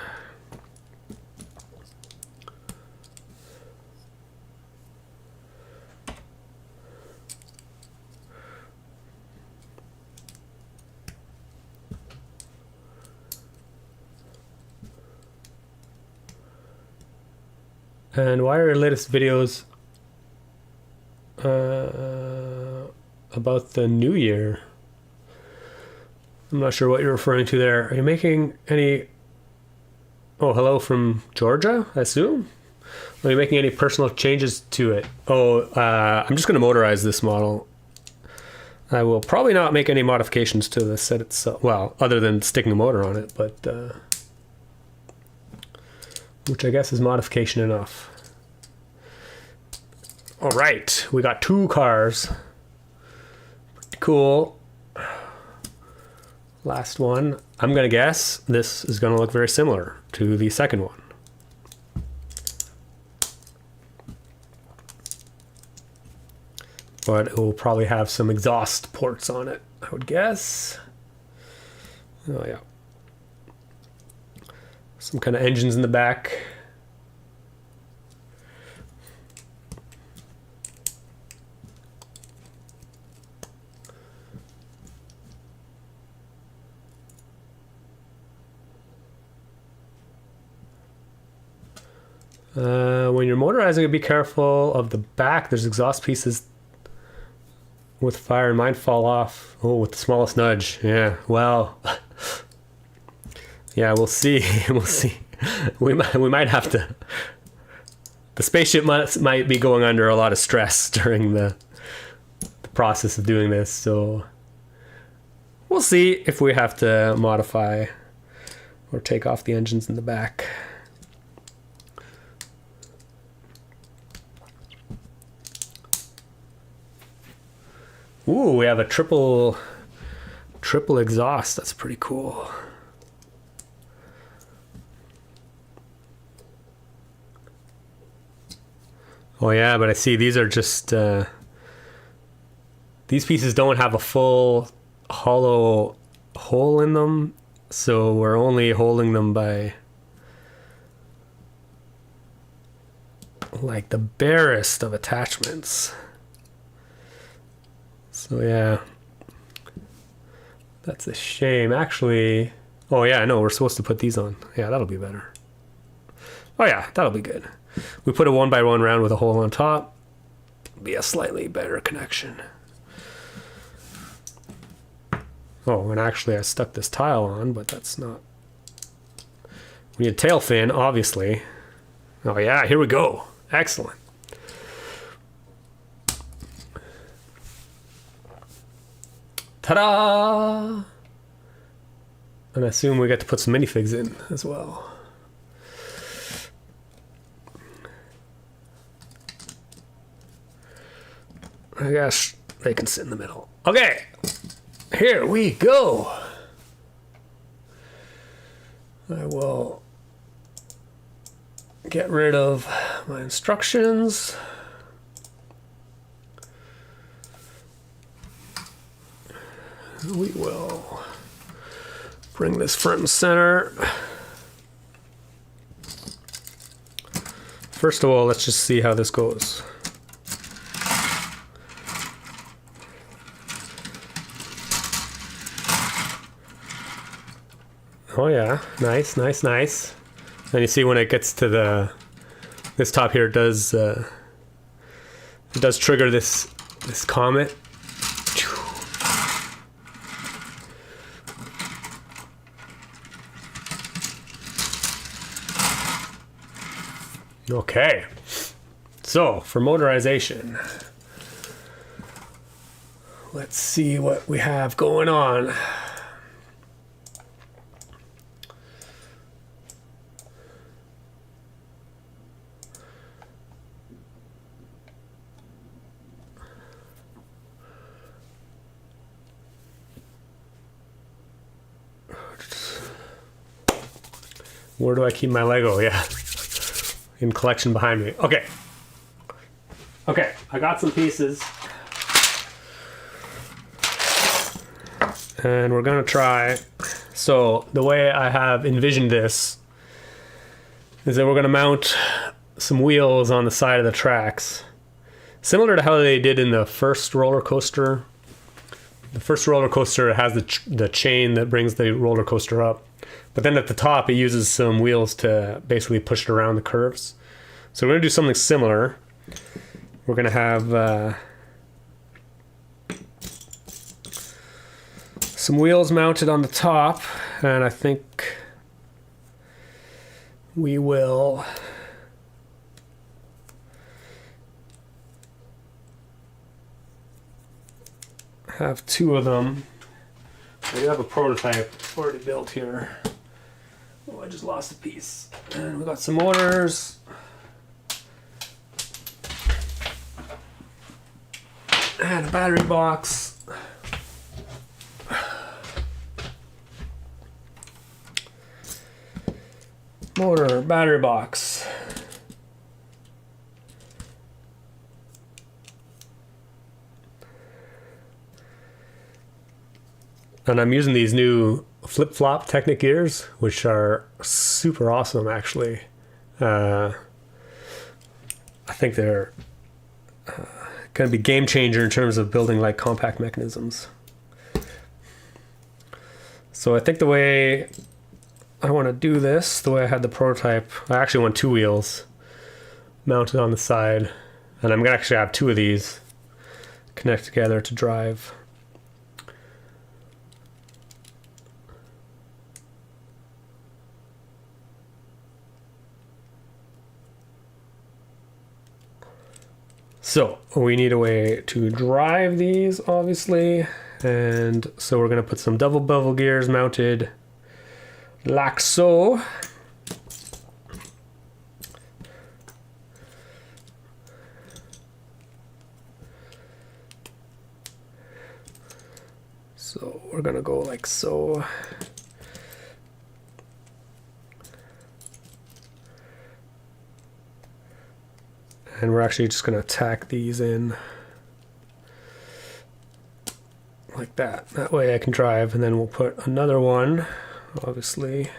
And why are your latest videos about the new year? I'm not sure what you're referring to there. Are you making any... Oh, hello from Georgia, I assume? Are you making any personal changes to it? Oh, I'm just going to motorize this model. I will probably not make any modifications to the set itself. Well, other than sticking a motor on it, but... which I guess is modification enough. All right, we got 2 cars. Pretty cool. Last one. I'm gonna guess this is gonna look very similar to the second one. But it will probably have some exhaust ports on it, I would guess. Oh yeah. Some kind of engines in the back. When you're motorizing, be careful of the back. There's exhaust pieces with fire and might fall off. Oh, with the smallest nudge. Yeah, well... Yeah, we'll see. We'll see. We might have to. The spaceship might be going under a lot of stress during the process of doing this, so we'll see if we have to modify or take off the engines in the back. Ooh, we have a triple exhaust. That's pretty cool. Oh yeah, but I see these are just these pieces don't have a full hollow hole in them, so we're only holding them by like the barest of attachments. So yeah, that's a shame. Actually, oh yeah, I know, we're supposed to put these on. Yeah, that'll be better. Oh yeah, that'll be good. We put a 1x1 round with a hole on top. Be a slightly better connection. Oh, and actually I stuck this tile on, but that's not... We need a tail fin, obviously. Oh yeah, here we go. Excellent. Ta-da! And I assume we get to put some minifigs in as well. I guess they can sit in the middle. Okay, here we go. I will get rid of my instructions. We will bring this front and center. First of all, let's just see how this goes. Oh yeah, nice, nice, nice. And you see when it gets to this top here, it does trigger this comet. Okay, so for motorization, let's see what we have going on. Where do I keep my Lego? Yeah. In collection behind me. Okay. Okay, I got some pieces. And we're gonna try So the way I have envisioned this is that we're going to mount some wheels on the side of the tracks, similar to how they did in the first roller coaster. The first roller coaster has the chain that brings the roller coaster up, but then at the top it uses some wheels to basically push it around the curves. So we're going to do something similar. We're going to have some wheels mounted on the top, and I think we will have two of them. We have a prototype already built here. Oh, I just lost a piece. And we got some motors. And a battery box. Motor, battery box. And I'm using these new flip-flop Technic gears, which are super awesome, actually. I think they're going to be game changer in terms of building like compact mechanisms. So I think the way I want to do this, the way I had the prototype, I actually want two wheels mounted on the side, and I'm going to actually have two of these connect together to drive. So we need a way to drive these, obviously, and so we're going to put some double bevel gears mounted like so. So we're going to go like so. And we're actually just going to tack these in like that. That way I can drive, and then we'll put another one, obviously.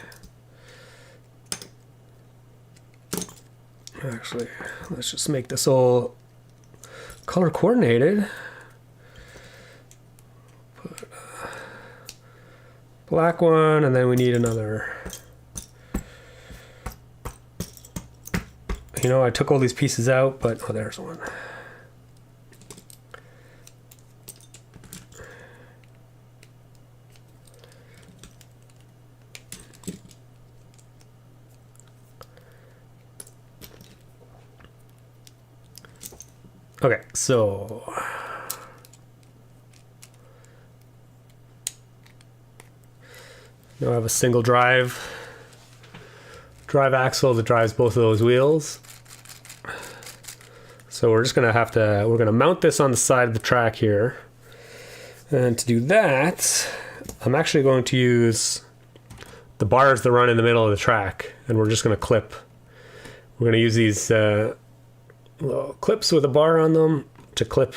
Actually, let's just make this all color coordinated. Put a black one, and then we need another. You know, I took all these pieces out, but oh, there's one. Okay, so now I have a single drive axle that drives both of those wheels. So we're just gonna we're gonna mount this on the side of the track here. And to do that, I'm actually going to use the bars that run in the middle of the track, and we're just gonna clip. We're gonna use these little clips with a bar on them to clip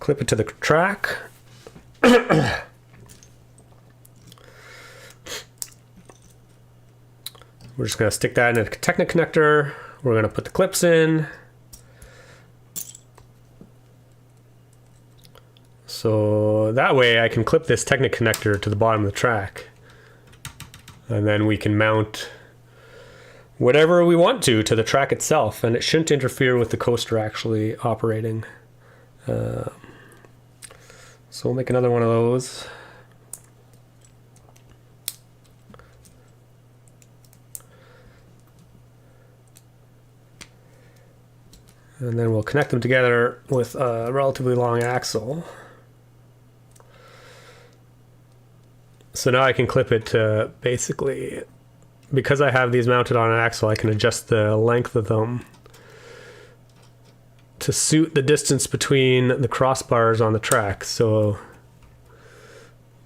it to the track. We're just gonna stick that in a Technic connector. We're gonna put the clips in. So that way I can clip this Technic connector to the bottom of the track. And then we can mount whatever we want to the track itself, and it shouldn't interfere with the coaster actually operating. So we'll make another one of those. And then we'll connect them together with a relatively long axle. So now I can clip it to basically, because I have these mounted on an axle, I can adjust the length of them to suit the distance between the crossbars on the track. So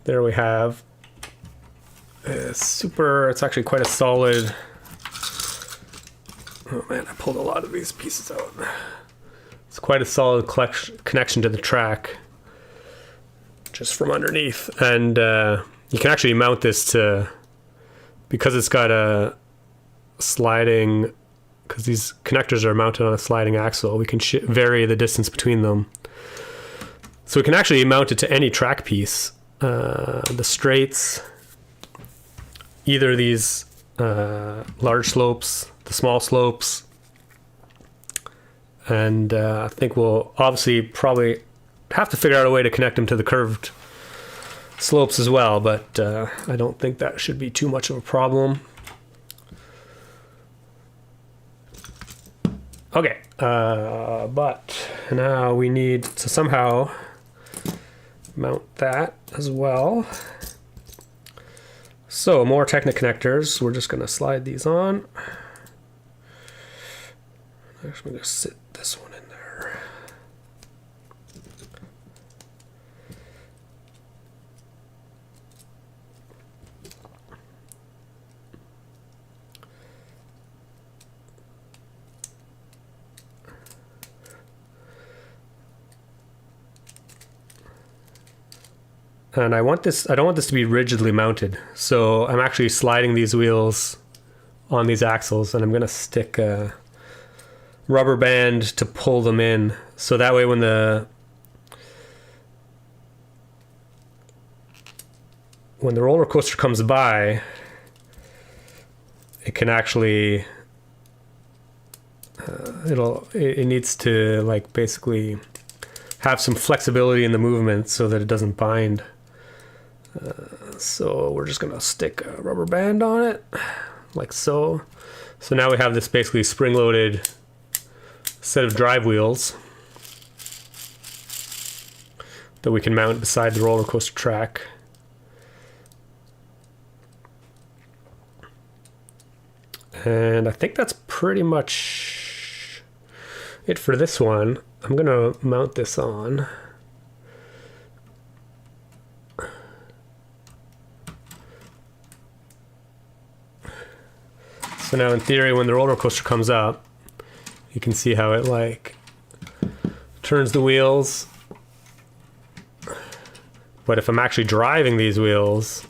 there we have it's actually quite a solid. Oh man, I pulled a lot of these pieces out. It's quite a solid connection to the track just from underneath. And you can actually mount this to, because it's got a sliding, because these connectors are mounted on a sliding axle, we can vary the distance between them. So we can actually mount it to any track piece. The straights, either these large slopes, the small slopes, and I think we'll obviously probably have to figure out a way to connect them to the curved slopes as well, but I don't think that should be too much of a problem. Okay, but now we need to somehow mount that as well. So more Technic connectors. We're just going to slide these on. Actually, I'm going to sit this one in there. And I don't want this to be rigidly mounted. So I'm actually sliding these wheels on these axles, and I'm going to stick a rubber band to pull them in. So that way when the roller coaster comes by, it can actually, it needs to like basically have some flexibility in the movement so that it doesn't bind. So we're just gonna stick a rubber band on it, like so. So now we have this basically spring-loaded set of drive wheels that we can mount beside the roller coaster track. And I think that's pretty much it for this one. I'm gonna mount this on. So now in theory, when the roller coaster comes up, you can see how it like turns the wheels. But if I'm actually driving these wheels,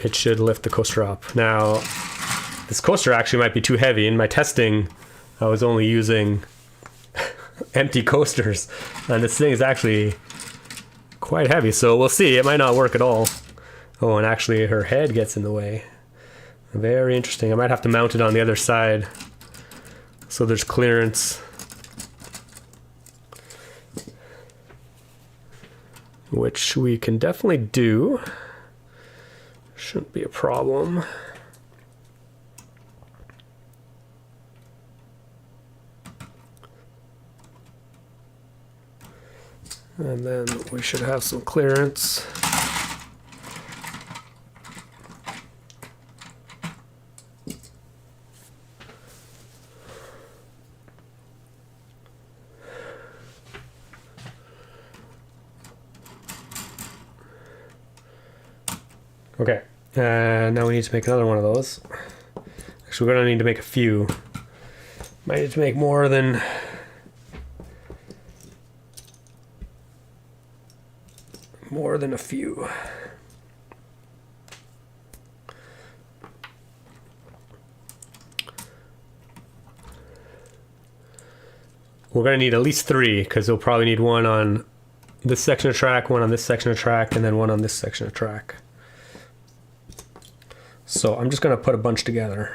it should lift the coaster up. Now, this coaster actually might be too heavy. In my testing, I was only using empty coasters, and this thing is actually quite heavy, so we'll see. It might not work at all. Oh, and actually her head gets in the way. Very interesting. I might have to mount it on the other side so there's clearance, which we can definitely do. Shouldn't be a problem. And then we should have some clearance. Okay, now we need to make another one of those. Actually, we're gonna need to make a few. Might need to make more than a few. We're gonna need at least 3, because we'll probably need one on this section of track, one on this section of track, and then one on this section of track. So I'm just gonna put a bunch together.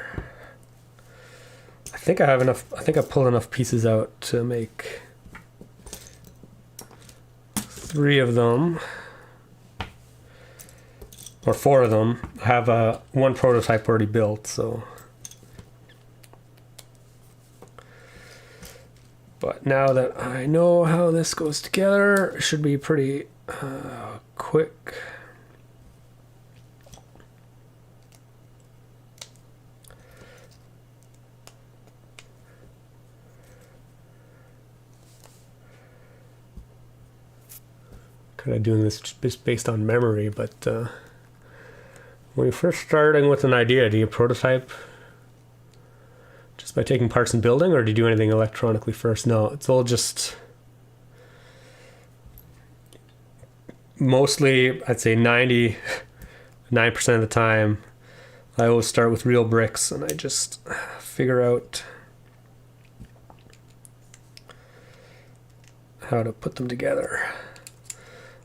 I think I have enough. I think I pulled enough pieces out to make 3 of them, or 4 of them. I have one prototype already built, so. But now that I know how this goes together, it should be pretty quick. Kind of doing this just based on memory, but when you're first starting with an idea, do you prototype just by taking parts and building, or do you do anything electronically first? No, it's all just mostly, I'd say 90 9% of the time, I always start with real bricks and I just figure out how to put them together.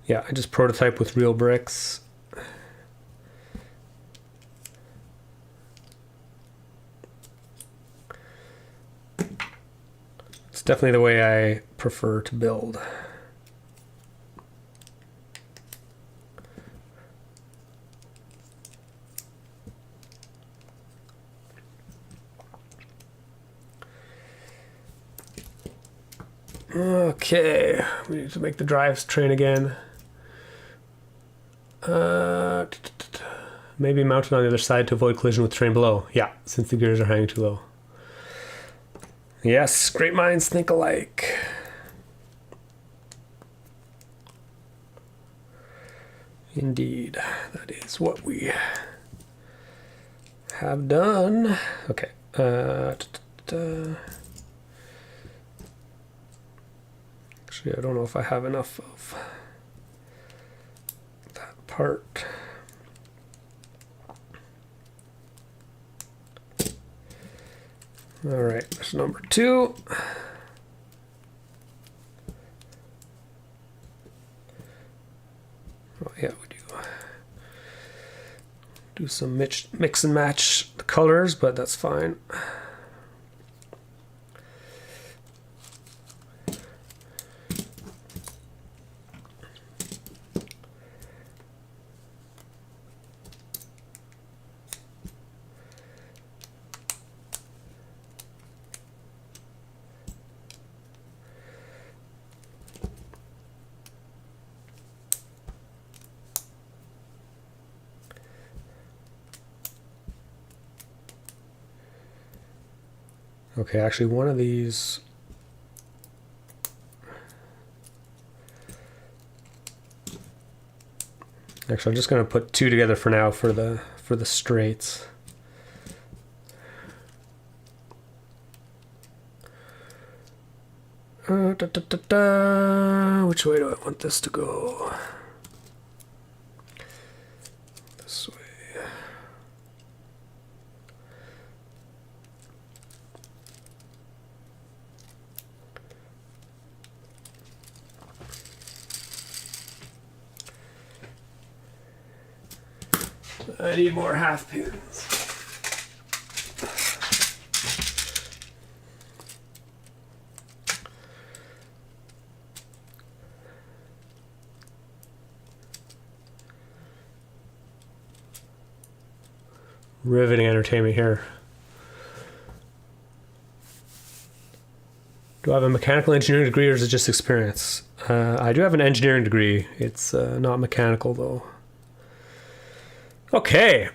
Yeah, I just prototype with real bricks. It's definitely the way I prefer to build. Okay, we need to make the drivetrain again. Maybe mount it on the other side to avoid collision with the train below. Yeah, since the gears are hanging too low. Yes, great minds think alike. Indeed, that is what we have done. Okay. Actually, I don't know if I have enough of that part. All right, there's number 2. Oh yeah, we do some mix and match the colors, but that's fine. Okay, actually one of these, actually I'm just going to put 2 together for now for the straights. Which way do I want this to go? This way. I need more half pins. Riveting entertainment here. Do I have a mechanical engineering degree or is it just experience? I do have an engineering degree. It's not mechanical though. Okay.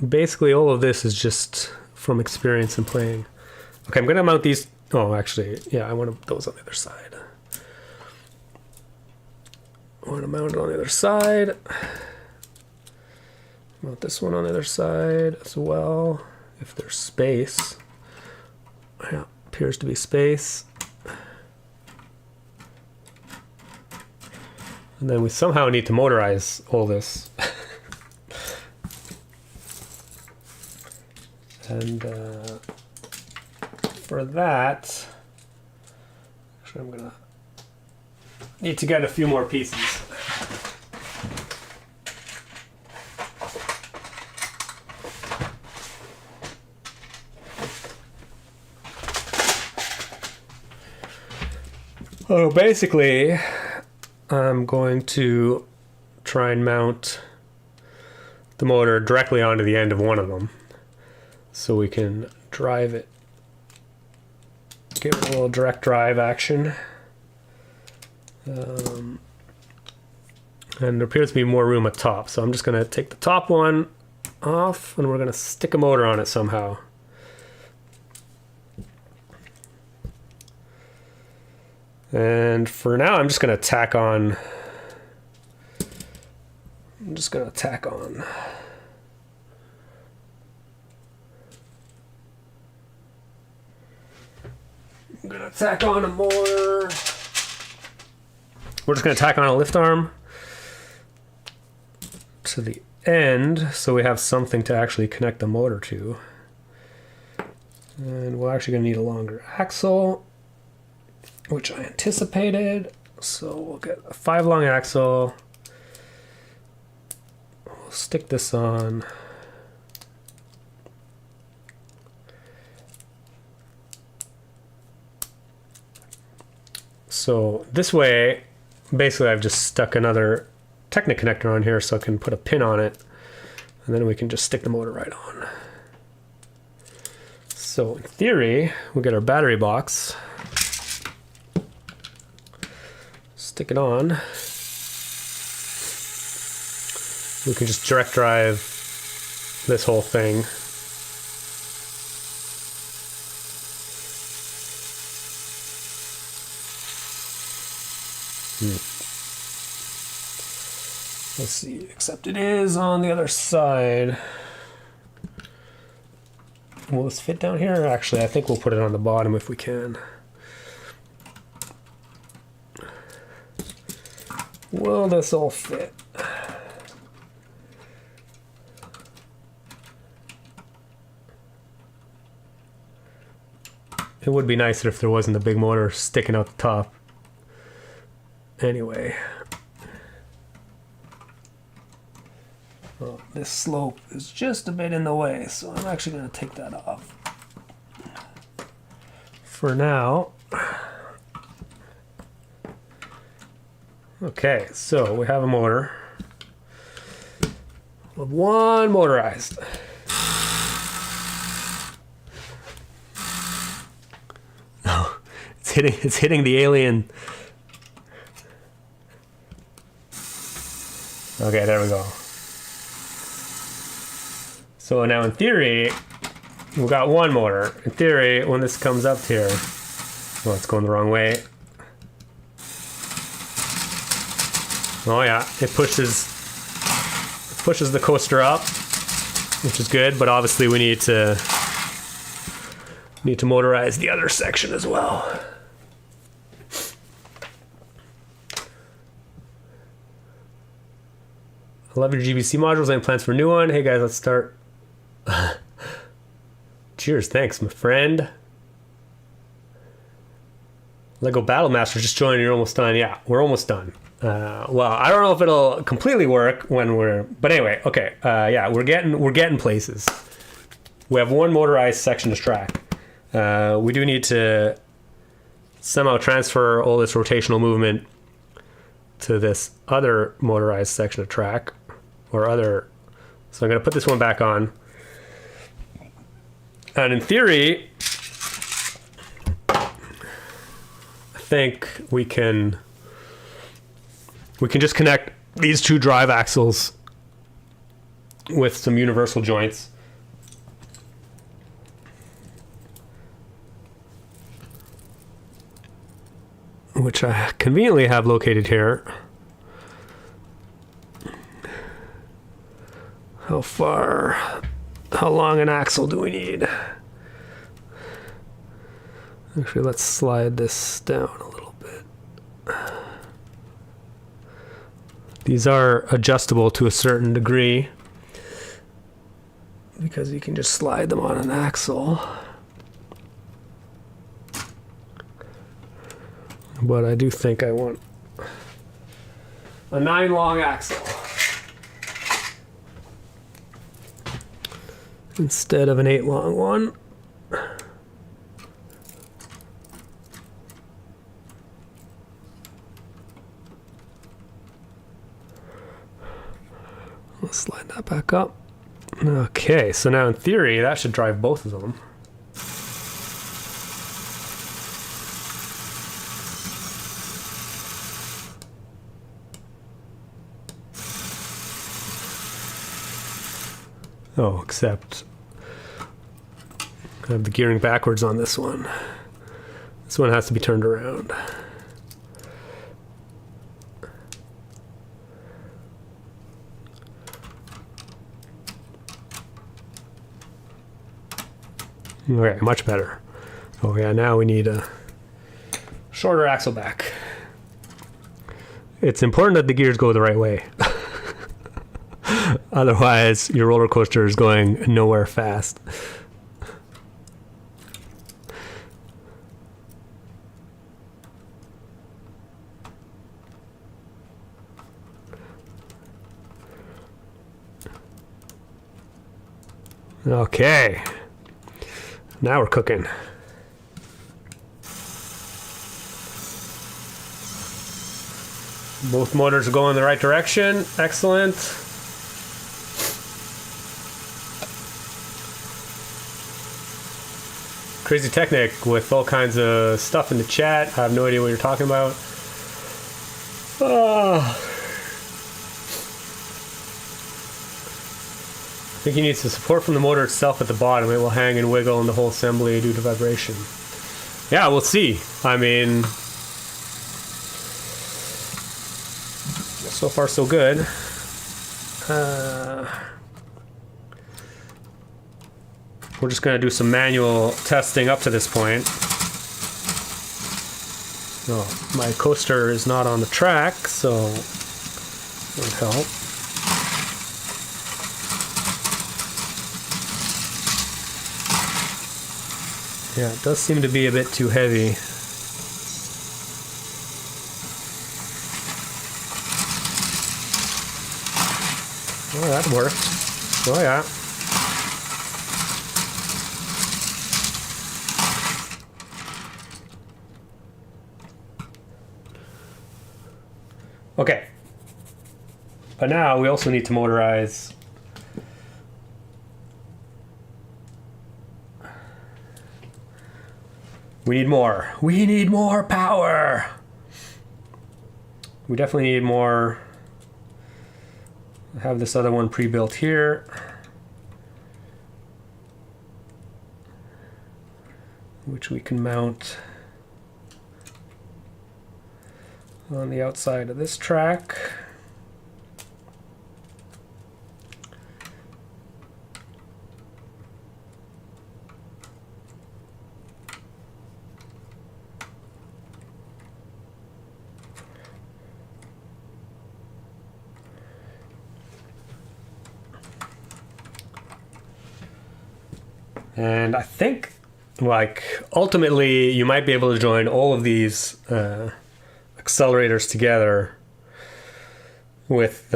Basically all of this is just from experience and playing. Okay, I'm gonna mount these. Oh, actually, yeah, I want those on the other side. I want to mount it on the other side. Mount this one on the other side as well, if there's space. Yeah, appears to be space. And then we somehow need to motorize all this. And for that, actually I'm gonna need to get a few more pieces. So basically, I'm going to try and mount the motor directly onto the end of one of them so we can drive it, give it a little direct drive action. And there appears to be more room at top, so I'm just going to take the top one off and we're going to stick a motor on it somehow. And for now, I'm just going to tack on. I'm going to tack on a motor. We're just going to tack on a lift arm to the end so we have something to actually connect the motor to. And we're actually going to need a longer axle, which I anticipated. So we'll get a 5 long axle. We'll stick this on. So this way, basically I've just stuck another Technic connector on here so I can put a pin on it, and then we can just stick the motor right on. So in theory, we'll get our battery box, stick it on. We can just direct drive this whole thing. Let's see, except it is on the other side. Will this fit down here? Actually, I think we'll put it on the bottom if we can. Will this all fit? It would be nicer if there wasn't a big motor sticking out the top. Anyway. Well, this slope is just a bit in the way, so I'm actually going to take that off. For now. Okay, so we have a motor. We have one motorized. No, it's hitting the alien. Okay, there we go. So now in theory, we've got one motor. In theory, when this comes up here, well, it's going the wrong way. Oh yeah, it pushes the coaster up, which is good, but obviously we need to motorize the other section as well. 11 GBC modules, any plans for a new one? Hey guys, let's start. Cheers, thanks, my friend. Lego Battle Master just joined. You're almost done. Yeah, we're almost done. Well, I don't know if it'll completely work when we're. But anyway, okay. Yeah, we're getting places. We have one motorized section of track. We do need to somehow transfer all this rotational movement to this other motorized section of track, or other. So I'm going to put this one back on. And in theory, I think we can just connect these two drive axles with some universal joints. Which I conveniently have located here. How long an axle do we need? Actually, let's slide this down a little bit. These are adjustable to a certain degree because you can just slide them on an axle. But I do think I want a 9 long axle instead of an 8 long one. Let's slide that back up. Okay, so now in theory that should drive both of them. Oh, except I have the gearing backwards on this one. This one has to be turned around. Okay, much better. Oh yeah, now we need a shorter axle back. it's important that the gears go the right way. Otherwise, your roller coaster is going nowhere fast. Okay. Now we're cooking. Both motors are going in the right direction. Excellent. Crazy Technic with all kinds of stuff in the chat. I have no idea what you're talking about. I think he needs the support from the motor itself at the bottom. It will hang and wiggle in the whole assembly due to vibration. Yeah, we'll see. I mean, so far so good. We're just going to do some manual testing up to this point. Oh, my coaster is not on the track, so it would help. Yeah, it does seem to be a bit too heavy. Oh, that worked. Oh, yeah. Okay. But now we also need to motorize. We need more. We need more power. We definitely need more. I have this other one pre-built here. Which we can mount on the outside of this track. And I think, like, ultimately you might be able to join all of these accelerators together with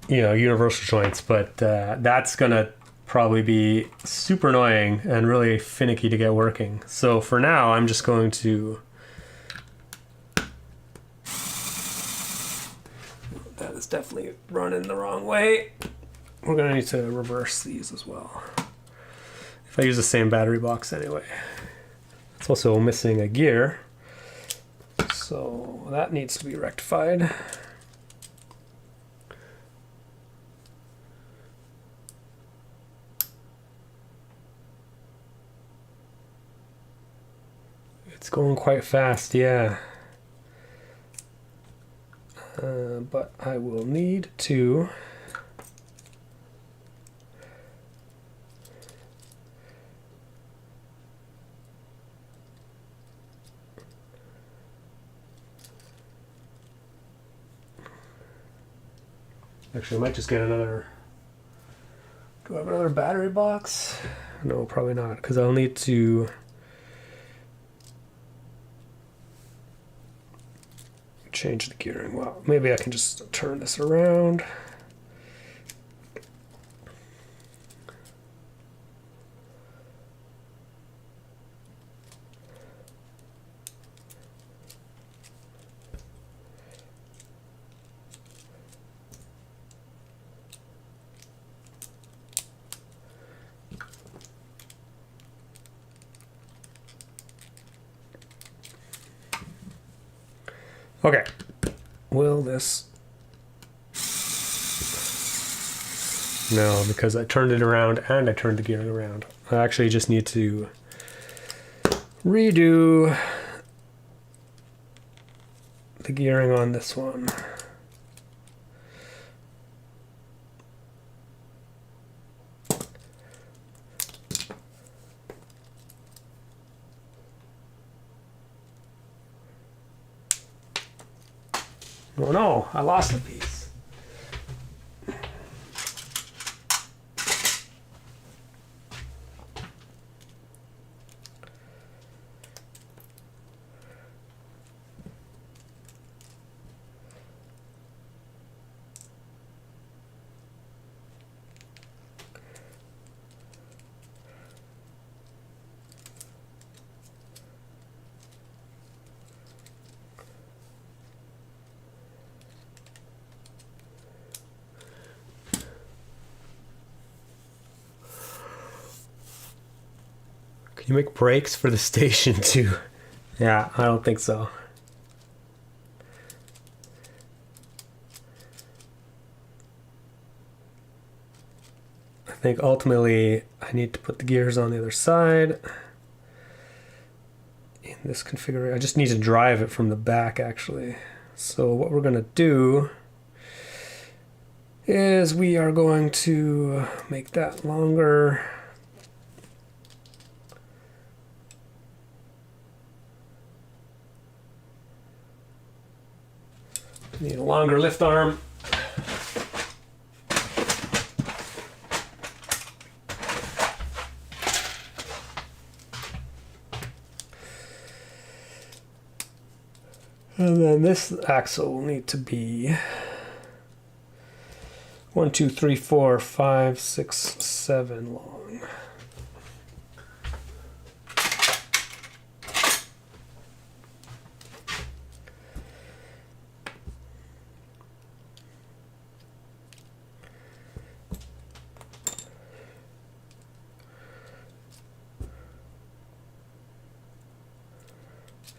universal joints, but that's gonna probably be super annoying and really finicky to get working. So for now, I'm just going to that is definitely running the wrong way. We're gonna need to reverse these as well if I use the same battery box anyway. It's also missing a gear, so that needs to be rectified. It's going quite fast, yeah. But I will need to actually, I might just get another. Do I have another battery box? No, probably not, because I'll need to change the gearing. Well, maybe I can just turn this around. Okay, will this? No, because I turned it around and I turned the gearing around. I actually just need to redo the gearing on this one. Oh no, I lost a piece. Can you make brakes for the station too? Yeah, I don't think so. I think ultimately I need to put the gears on the other side. In this configuration, I just need to drive it from the back actually. So what we're gonna do is we are going to make that longer. Need a longer lift arm. And then this axle will need to be 1, 2, 3, 4, 5, 6, 7 long.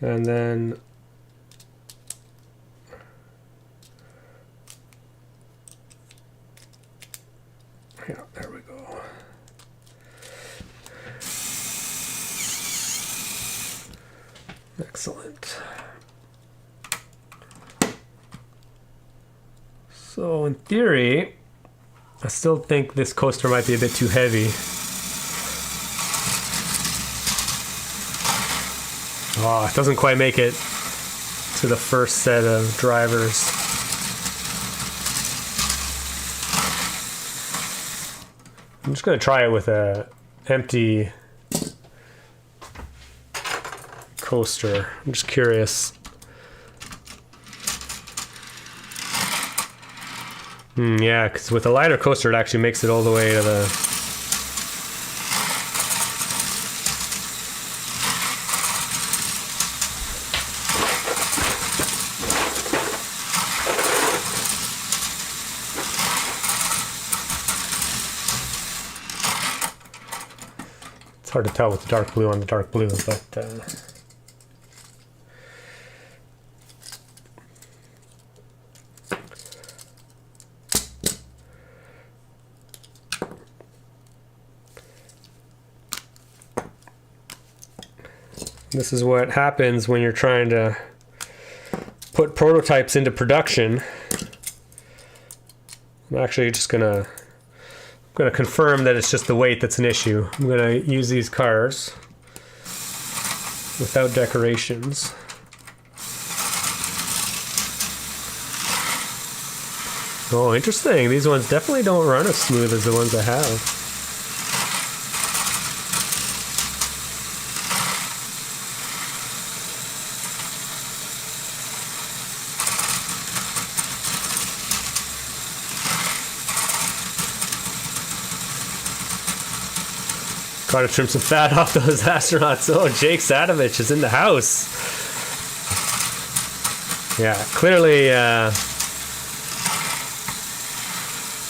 And then yeah, there we go. Excellent. So in theory, I still think this coaster might be a bit too heavy. Oh, it doesn't quite make it to the first set of drivers. I'm just going to try it with a empty coaster. I'm just curious. Yeah, because with a lighter coaster, it actually makes it all the way to the... It's hard to tell with the dark blue on the dark blue, but... This is what happens when you're trying to put prototypes into production. I'm actually just gonna confirm that it's just the weight that's an issue. I'm gonna use these cars without decorations. Oh, interesting. These ones definitely don't run as smooth as the ones I have. Gotta trim some fat off those astronauts. Oh, Jake Sadovich is in the house. Yeah, clearly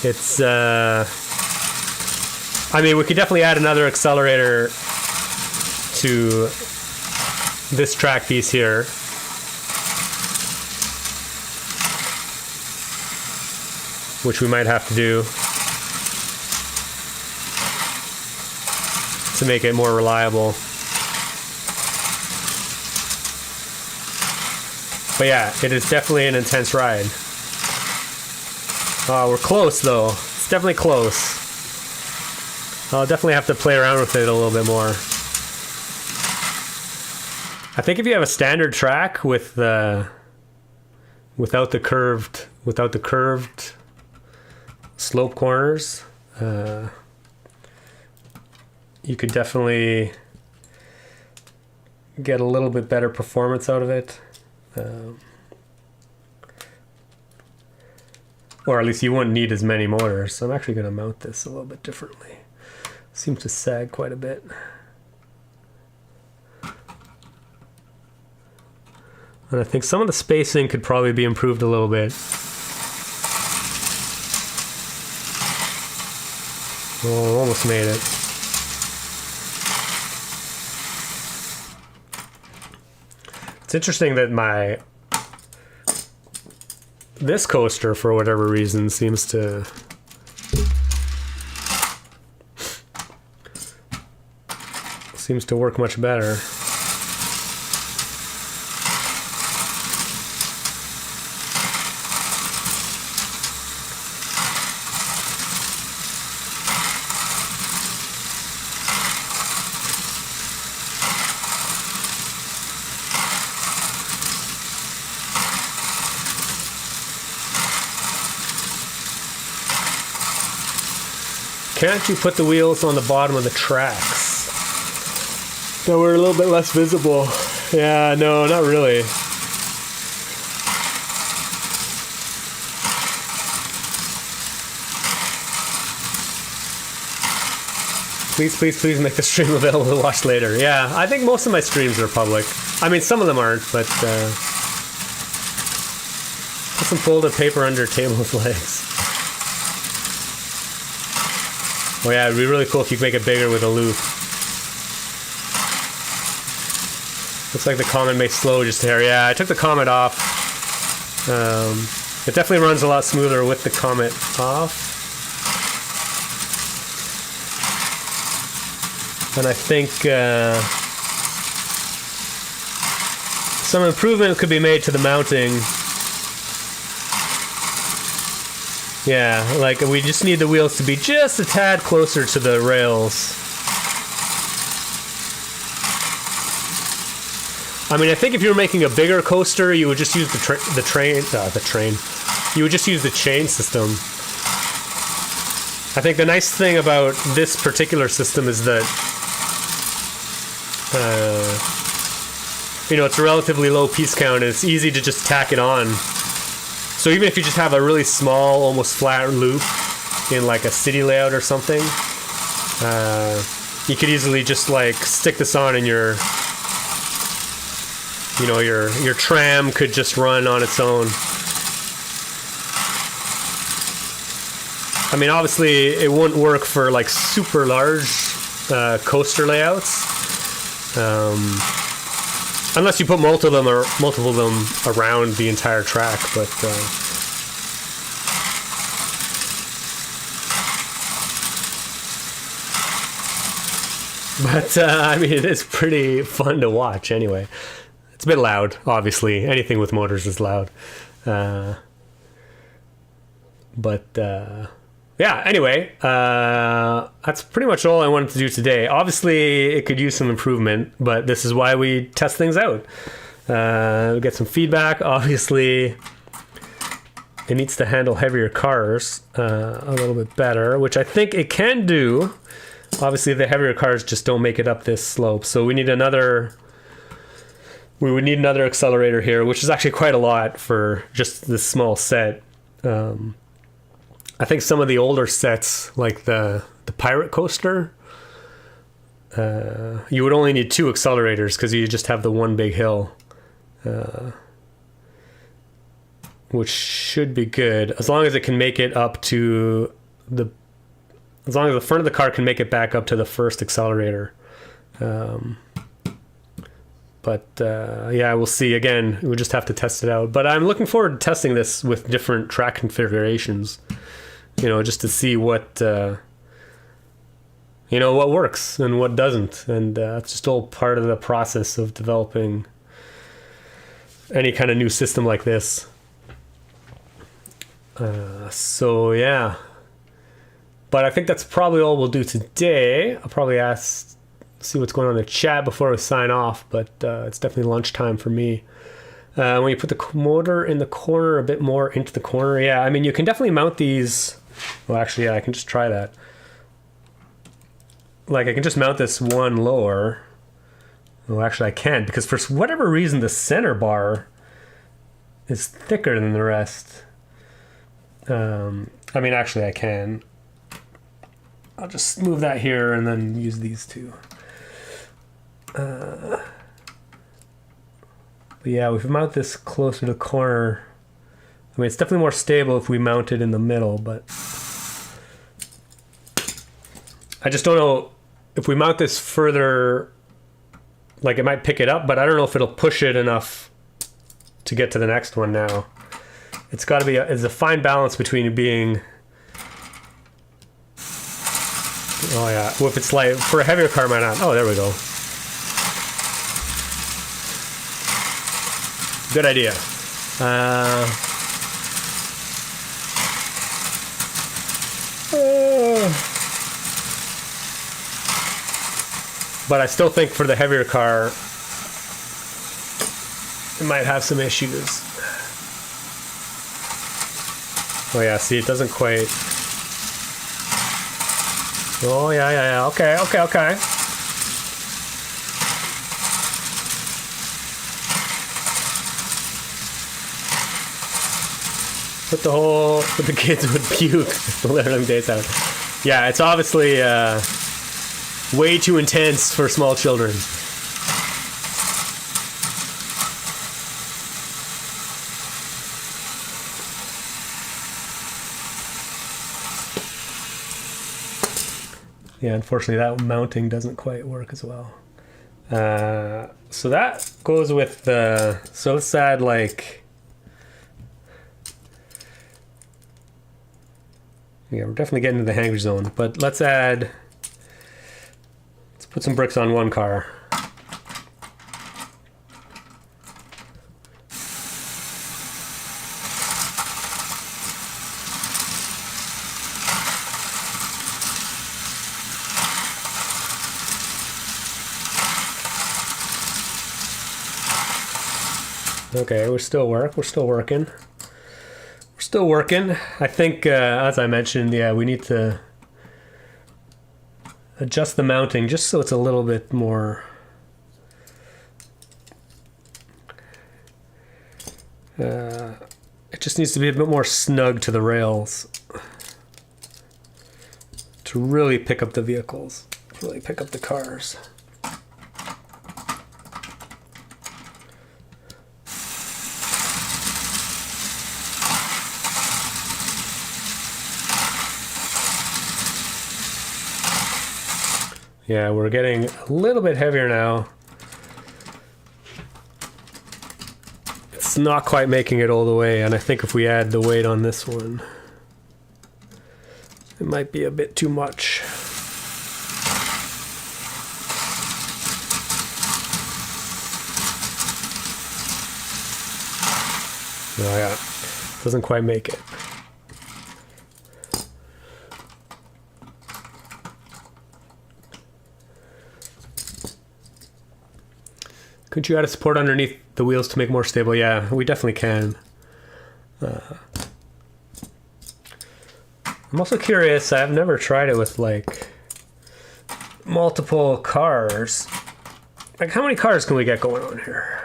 it's... I mean, we could definitely add another accelerator to this track piece here. Which we might have to do to make it more reliable. But yeah, it is definitely an intense ride. We're close though. It's definitely close. I'll definitely have to play around with it a little bit more. I think if you have a standard track with without the curved slope corners, you could definitely get a little bit better performance out of it. Or at least you wouldn't need as many motors. So I'm actually going to mount this a little bit differently. Seems to sag quite a bit. And I think some of the spacing could probably be improved a little bit. Oh, almost made it. It's interesting that this coaster, for whatever reason, seems to work much better. Can't you put the wheels on the bottom of the tracks? So we're a little bit less visible. Yeah, no, not really. Please, please, please make the stream available to watch later. Yeah, I think most of my streams are public. I mean, some of them aren't, but put some folded paper under table's legs. Oh yeah, it'd be really cool if you could make it bigger with a loop. Looks like the comment may slow just there. Yeah, I took the comment off. It definitely runs a lot smoother with the comment off. And I think some improvement could be made to the mounting. Yeah, like we just need the wheels to be just a tad closer to the rails. I mean, I think if you were making a bigger coaster, you would just use the train. You would just use the chain system. I think the nice thing about this particular system is that, you know, it's a relatively low piece count and it's easy to just tack it on. So even if you just have a really small, almost flat loop in like a city layout or something, you could easily just like stick this on and your tram could just run on its own. I mean, obviously it wouldn't work for like super large coaster layouts. Unless you put multiple of them around the entire track, but I mean, it is pretty fun to watch anyway. It's a bit loud, obviously. Anything with motors is loud. Yeah, anyway, that's pretty much all I wanted to do today. Obviously, it could use some improvement, but this is why we test things out. We get some feedback. Obviously, it needs to handle heavier cars a little bit better, which I think it can do. Obviously, the heavier cars just don't make it up this slope, so we would need another accelerator here, which is actually quite a lot for just this small set. I think some of the older sets, like the Pirate Coaster, you would only need 2 accelerators because you just have the one big hill, which should be good as long as it can make it up to as long as the front of the car can make it back up to the first accelerator. Yeah, we'll see. Again, we'll just have to test it out. But I'm looking forward to testing this with different track configurations, you know, just to see what works and what doesn't. And it's just all part of the process of developing any kind of new system like this. So yeah. But I think that's probably all we'll do today. I'll probably see what's going on in the chat before we sign off, but it's definitely lunchtime for me. When you put the motor in the corner a bit more into the corner, yeah, I mean, you can definitely mount these. Well, actually, yeah, I can just try that. Like, I can just mount this one lower. Well, actually, I can't, because for whatever reason, the center bar is thicker than the rest. I mean, actually, I can. I'll just move that here and then use these two. But yeah, if we mount this closer to the corner, I mean, it's definitely more stable if we mount it in the middle, but I just don't know if we mount this further, like it might pick it up, but I don't know if it'll push it enough to get to the next one now. It's got to be, it's a fine balance between it being, oh yeah, well, if it's like, for a heavier car, might not, oh, there we go. Good idea. But I still think for the heavier car, it might have some issues. Oh yeah, see, it doesn't quite. Oh yeah. Okay. But the kids would puke. Let them taste out. Yeah, it's obviously way too intense for small children. Yeah, unfortunately that mounting doesn't quite work as well. So that goes with the, so let's add like, yeah, we're definitely getting into the hangry zone, but let's put some bricks on one car. Okay, we're still working. I think, as I mentioned, yeah, we need to adjust the mounting just so it's a little bit more it just needs to be a bit more snug to the rails to really pick up the vehicles, really pick up the cars. Yeah, we're getting a little bit heavier now. It's not quite making it all the way, and I think if we add the weight on this one, it might be a bit too much. Oh yeah, doesn't quite make it. Couldn't you add a support underneath the wheels to make more stable? Yeah, we definitely can. I'm also curious, I've never tried it with like multiple cars. Like how many cars can we get going on here?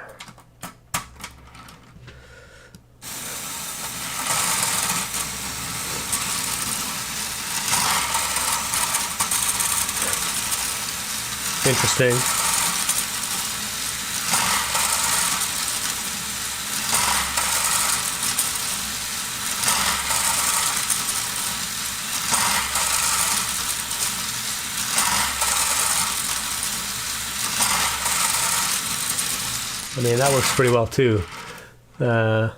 Interesting. I mean, that works pretty well too. I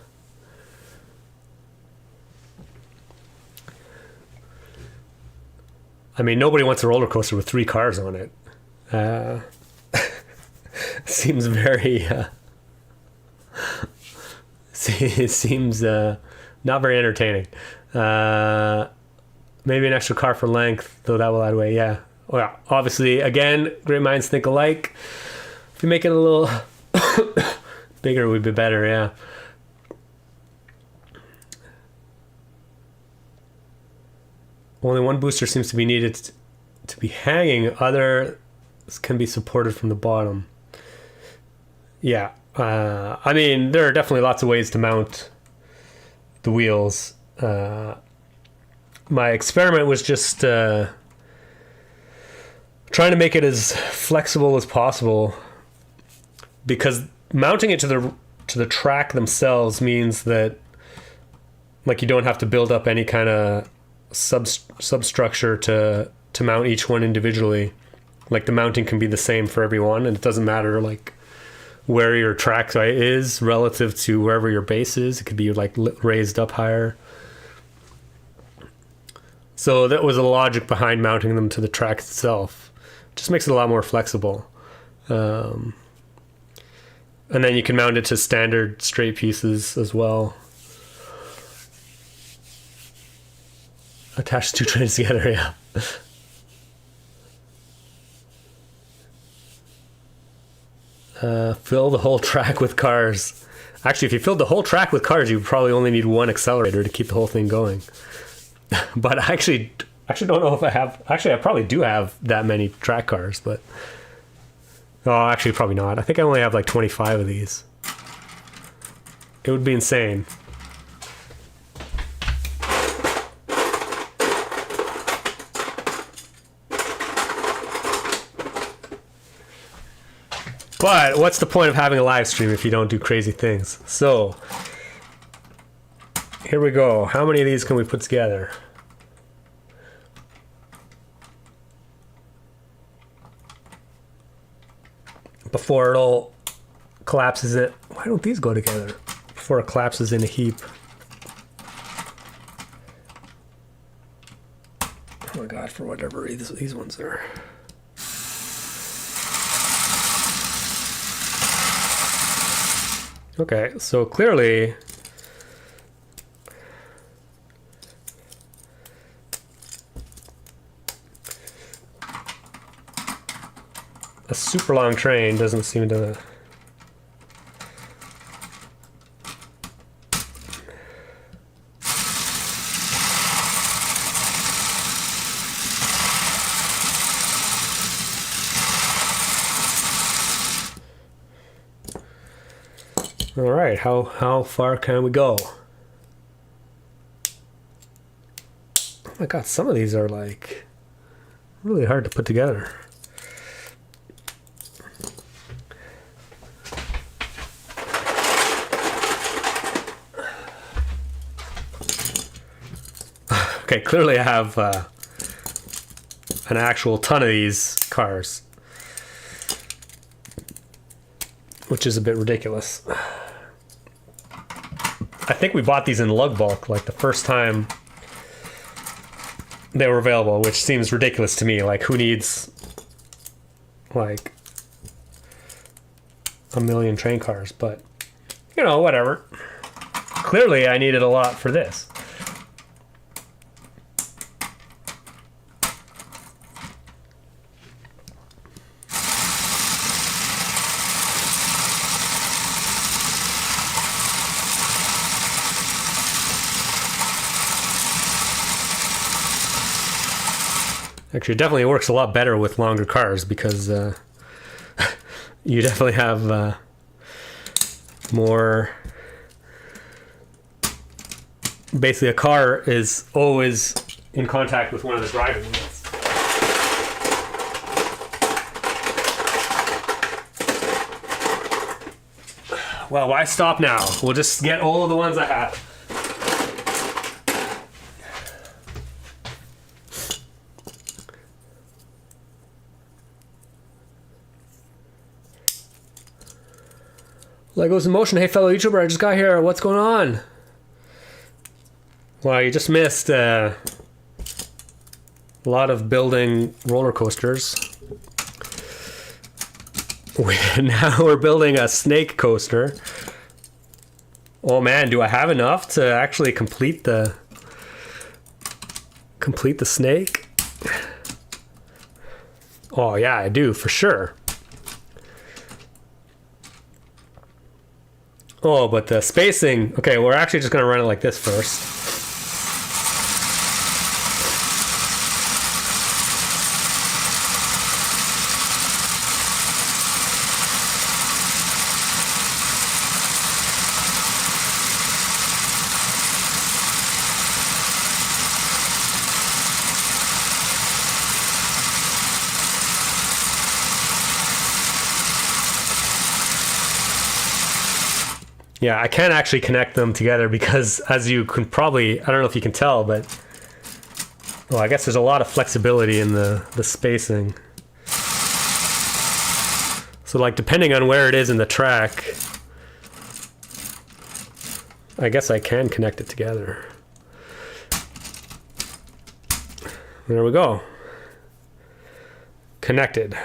mean, nobody wants a roller coaster with 3 cars on it. Seems very. It seems not very entertaining. Maybe an extra car for length, though that will add weight. Yeah. Well, obviously, again, great minds think alike. If you make it a little Bigger would be better, yeah. Only one booster seems to be needed to be hanging. Others can be supported from the bottom. Yeah. I mean, there are definitely lots of ways to mount the wheels. My experiment was just trying to make it as flexible as possible, because mounting it to the track themselves means that, like, you don't have to build up any kind of substructure to mount each one individually. Like, the mounting can be the same for everyone, and it doesn't matter like where your track is relative to wherever your base is. It could be like raised up higher. So that was the logic behind mounting them to the track itself. Just makes it a lot more flexible. And then you can mount it to standard straight pieces as well. Attach two trains together, yeah. Fill the whole track with cars. Actually, if you filled the whole track with cars, you would probably only need one accelerator to keep the whole thing going. But I actually don't know if I have... Actually, I probably do have that many track cars, but... Oh, actually, probably not. I think I only have like 25 of these. It would be insane. But what's the point of having a live stream if you don't do crazy things? So, here we go. How many of these can we put together? Before it all collapses it. Why don't these go together? Before it collapses in a heap. Oh my god, for whatever these ones are. Okay, so clearly a super long train doesn't seem to... All right, how far can we go? Oh my god, some of these are like really hard to put together. Okay, clearly I have an actual ton of these cars, which is a bit ridiculous. I think we bought these in lug bulk like the first time they were available, which seems ridiculous to me. Like, who needs like a million train cars? But, you know, whatever. Clearly I needed a lot for this. Actually, it definitely works a lot better with longer cars because you definitely have more... Basically, a car is always in contact with one of the driving wheels. Well, why stop now? We'll just get all of the ones I have. Legos in motion. Hey, fellow YouTuber, I just got here. What's going on? Well, you just missed a lot of building roller coasters. Now we're building a snake coaster. Oh man, do I have enough to actually complete the snake? Oh yeah, I do, for sure. Oh, but the spacing. Okay, we're actually just going to run it like this first. Yeah, I can't actually connect them together because, as you can probably, I don't know if you can tell, but well, I guess there's a lot of flexibility in the spacing. So like depending on where it is in the track, I guess I can connect it together. There we go. Connected.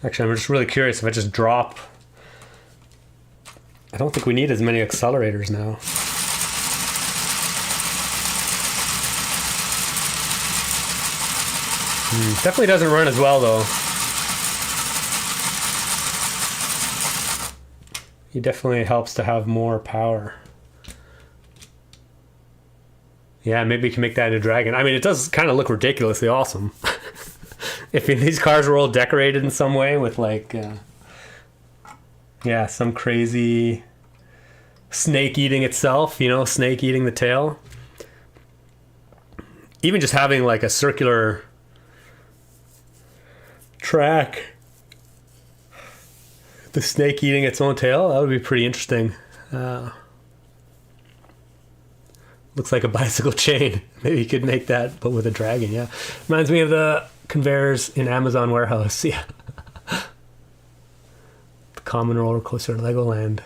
Actually, I'm just really curious if I just drop. I don't think we need as many accelerators now. Definitely doesn't run as well though. It definitely helps to have more power. Yeah, maybe we can make that into Dragon. I mean, it does kind of look ridiculously awesome. If these cars were all decorated in some way with like, yeah, some crazy snake eating itself, you know, snake eating the tail. Even just having like a circular track, the snake eating its own tail, that would be pretty interesting. Looks like a bicycle chain. Maybe you could make that, but with a dragon, yeah. Reminds me of the conveyors in Amazon warehouse, yeah. The common roller coaster in Legoland.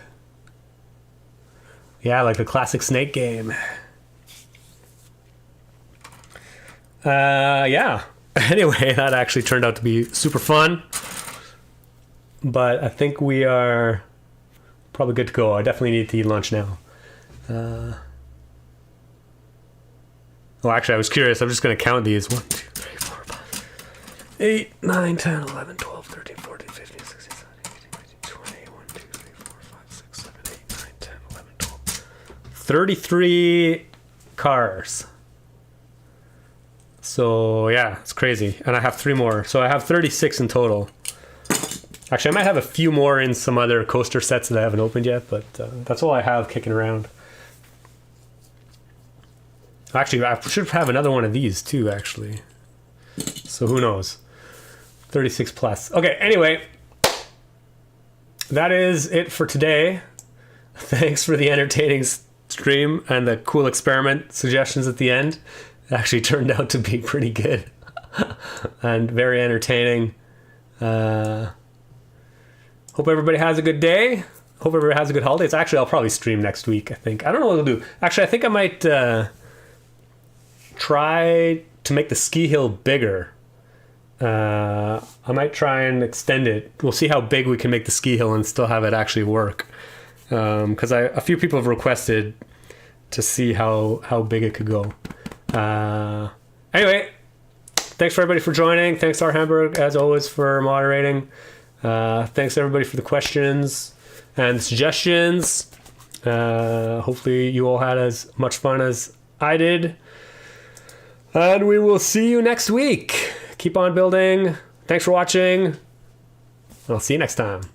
Yeah, like the classic Snake game. Yeah. Anyway, that actually turned out to be super fun. But I think we are probably good to go. I definitely need to eat lunch now. Well, actually, I was curious. I'm just going to count these. 1, 2, 3, 4, 5, 8, 9, 10, 11, 12, 13, 14, 15, 16, 17, 18, 19, 20, 1, 2, 3, 4, 5, 6, 7, 8, 9, 10, 11, 12. 33 cars. So, yeah, it's crazy. And I have 3 more. So I have 36 in total. Actually, I might have a few more in some other coaster sets that I haven't opened yet, but that's all I have kicking around. Actually, I should have another one of these too, actually. So who knows? 36 plus. Okay, anyway. That is it for today. Thanks for the entertaining stream and the cool experiment suggestions at the end. It actually turned out to be pretty good. And very entertaining. Hope everybody has a good day. Hope everybody has a good holiday. It's actually, I'll probably stream next week, I think. I don't know what I'll do. Actually, I think I might try to make the ski hill bigger. I might try and extend it. We'll see how big we can make the ski hill and still have it actually work. Because a few people have requested to see how big it could go. Anyway, thanks for everybody for joining. Thanks to our Hamburg, as always, for moderating. Thanks everybody for the questions and suggestions. Hopefully you all had as much fun as I did. And we will see you next week. Keep on building. Thanks for watching. I'll see you next time.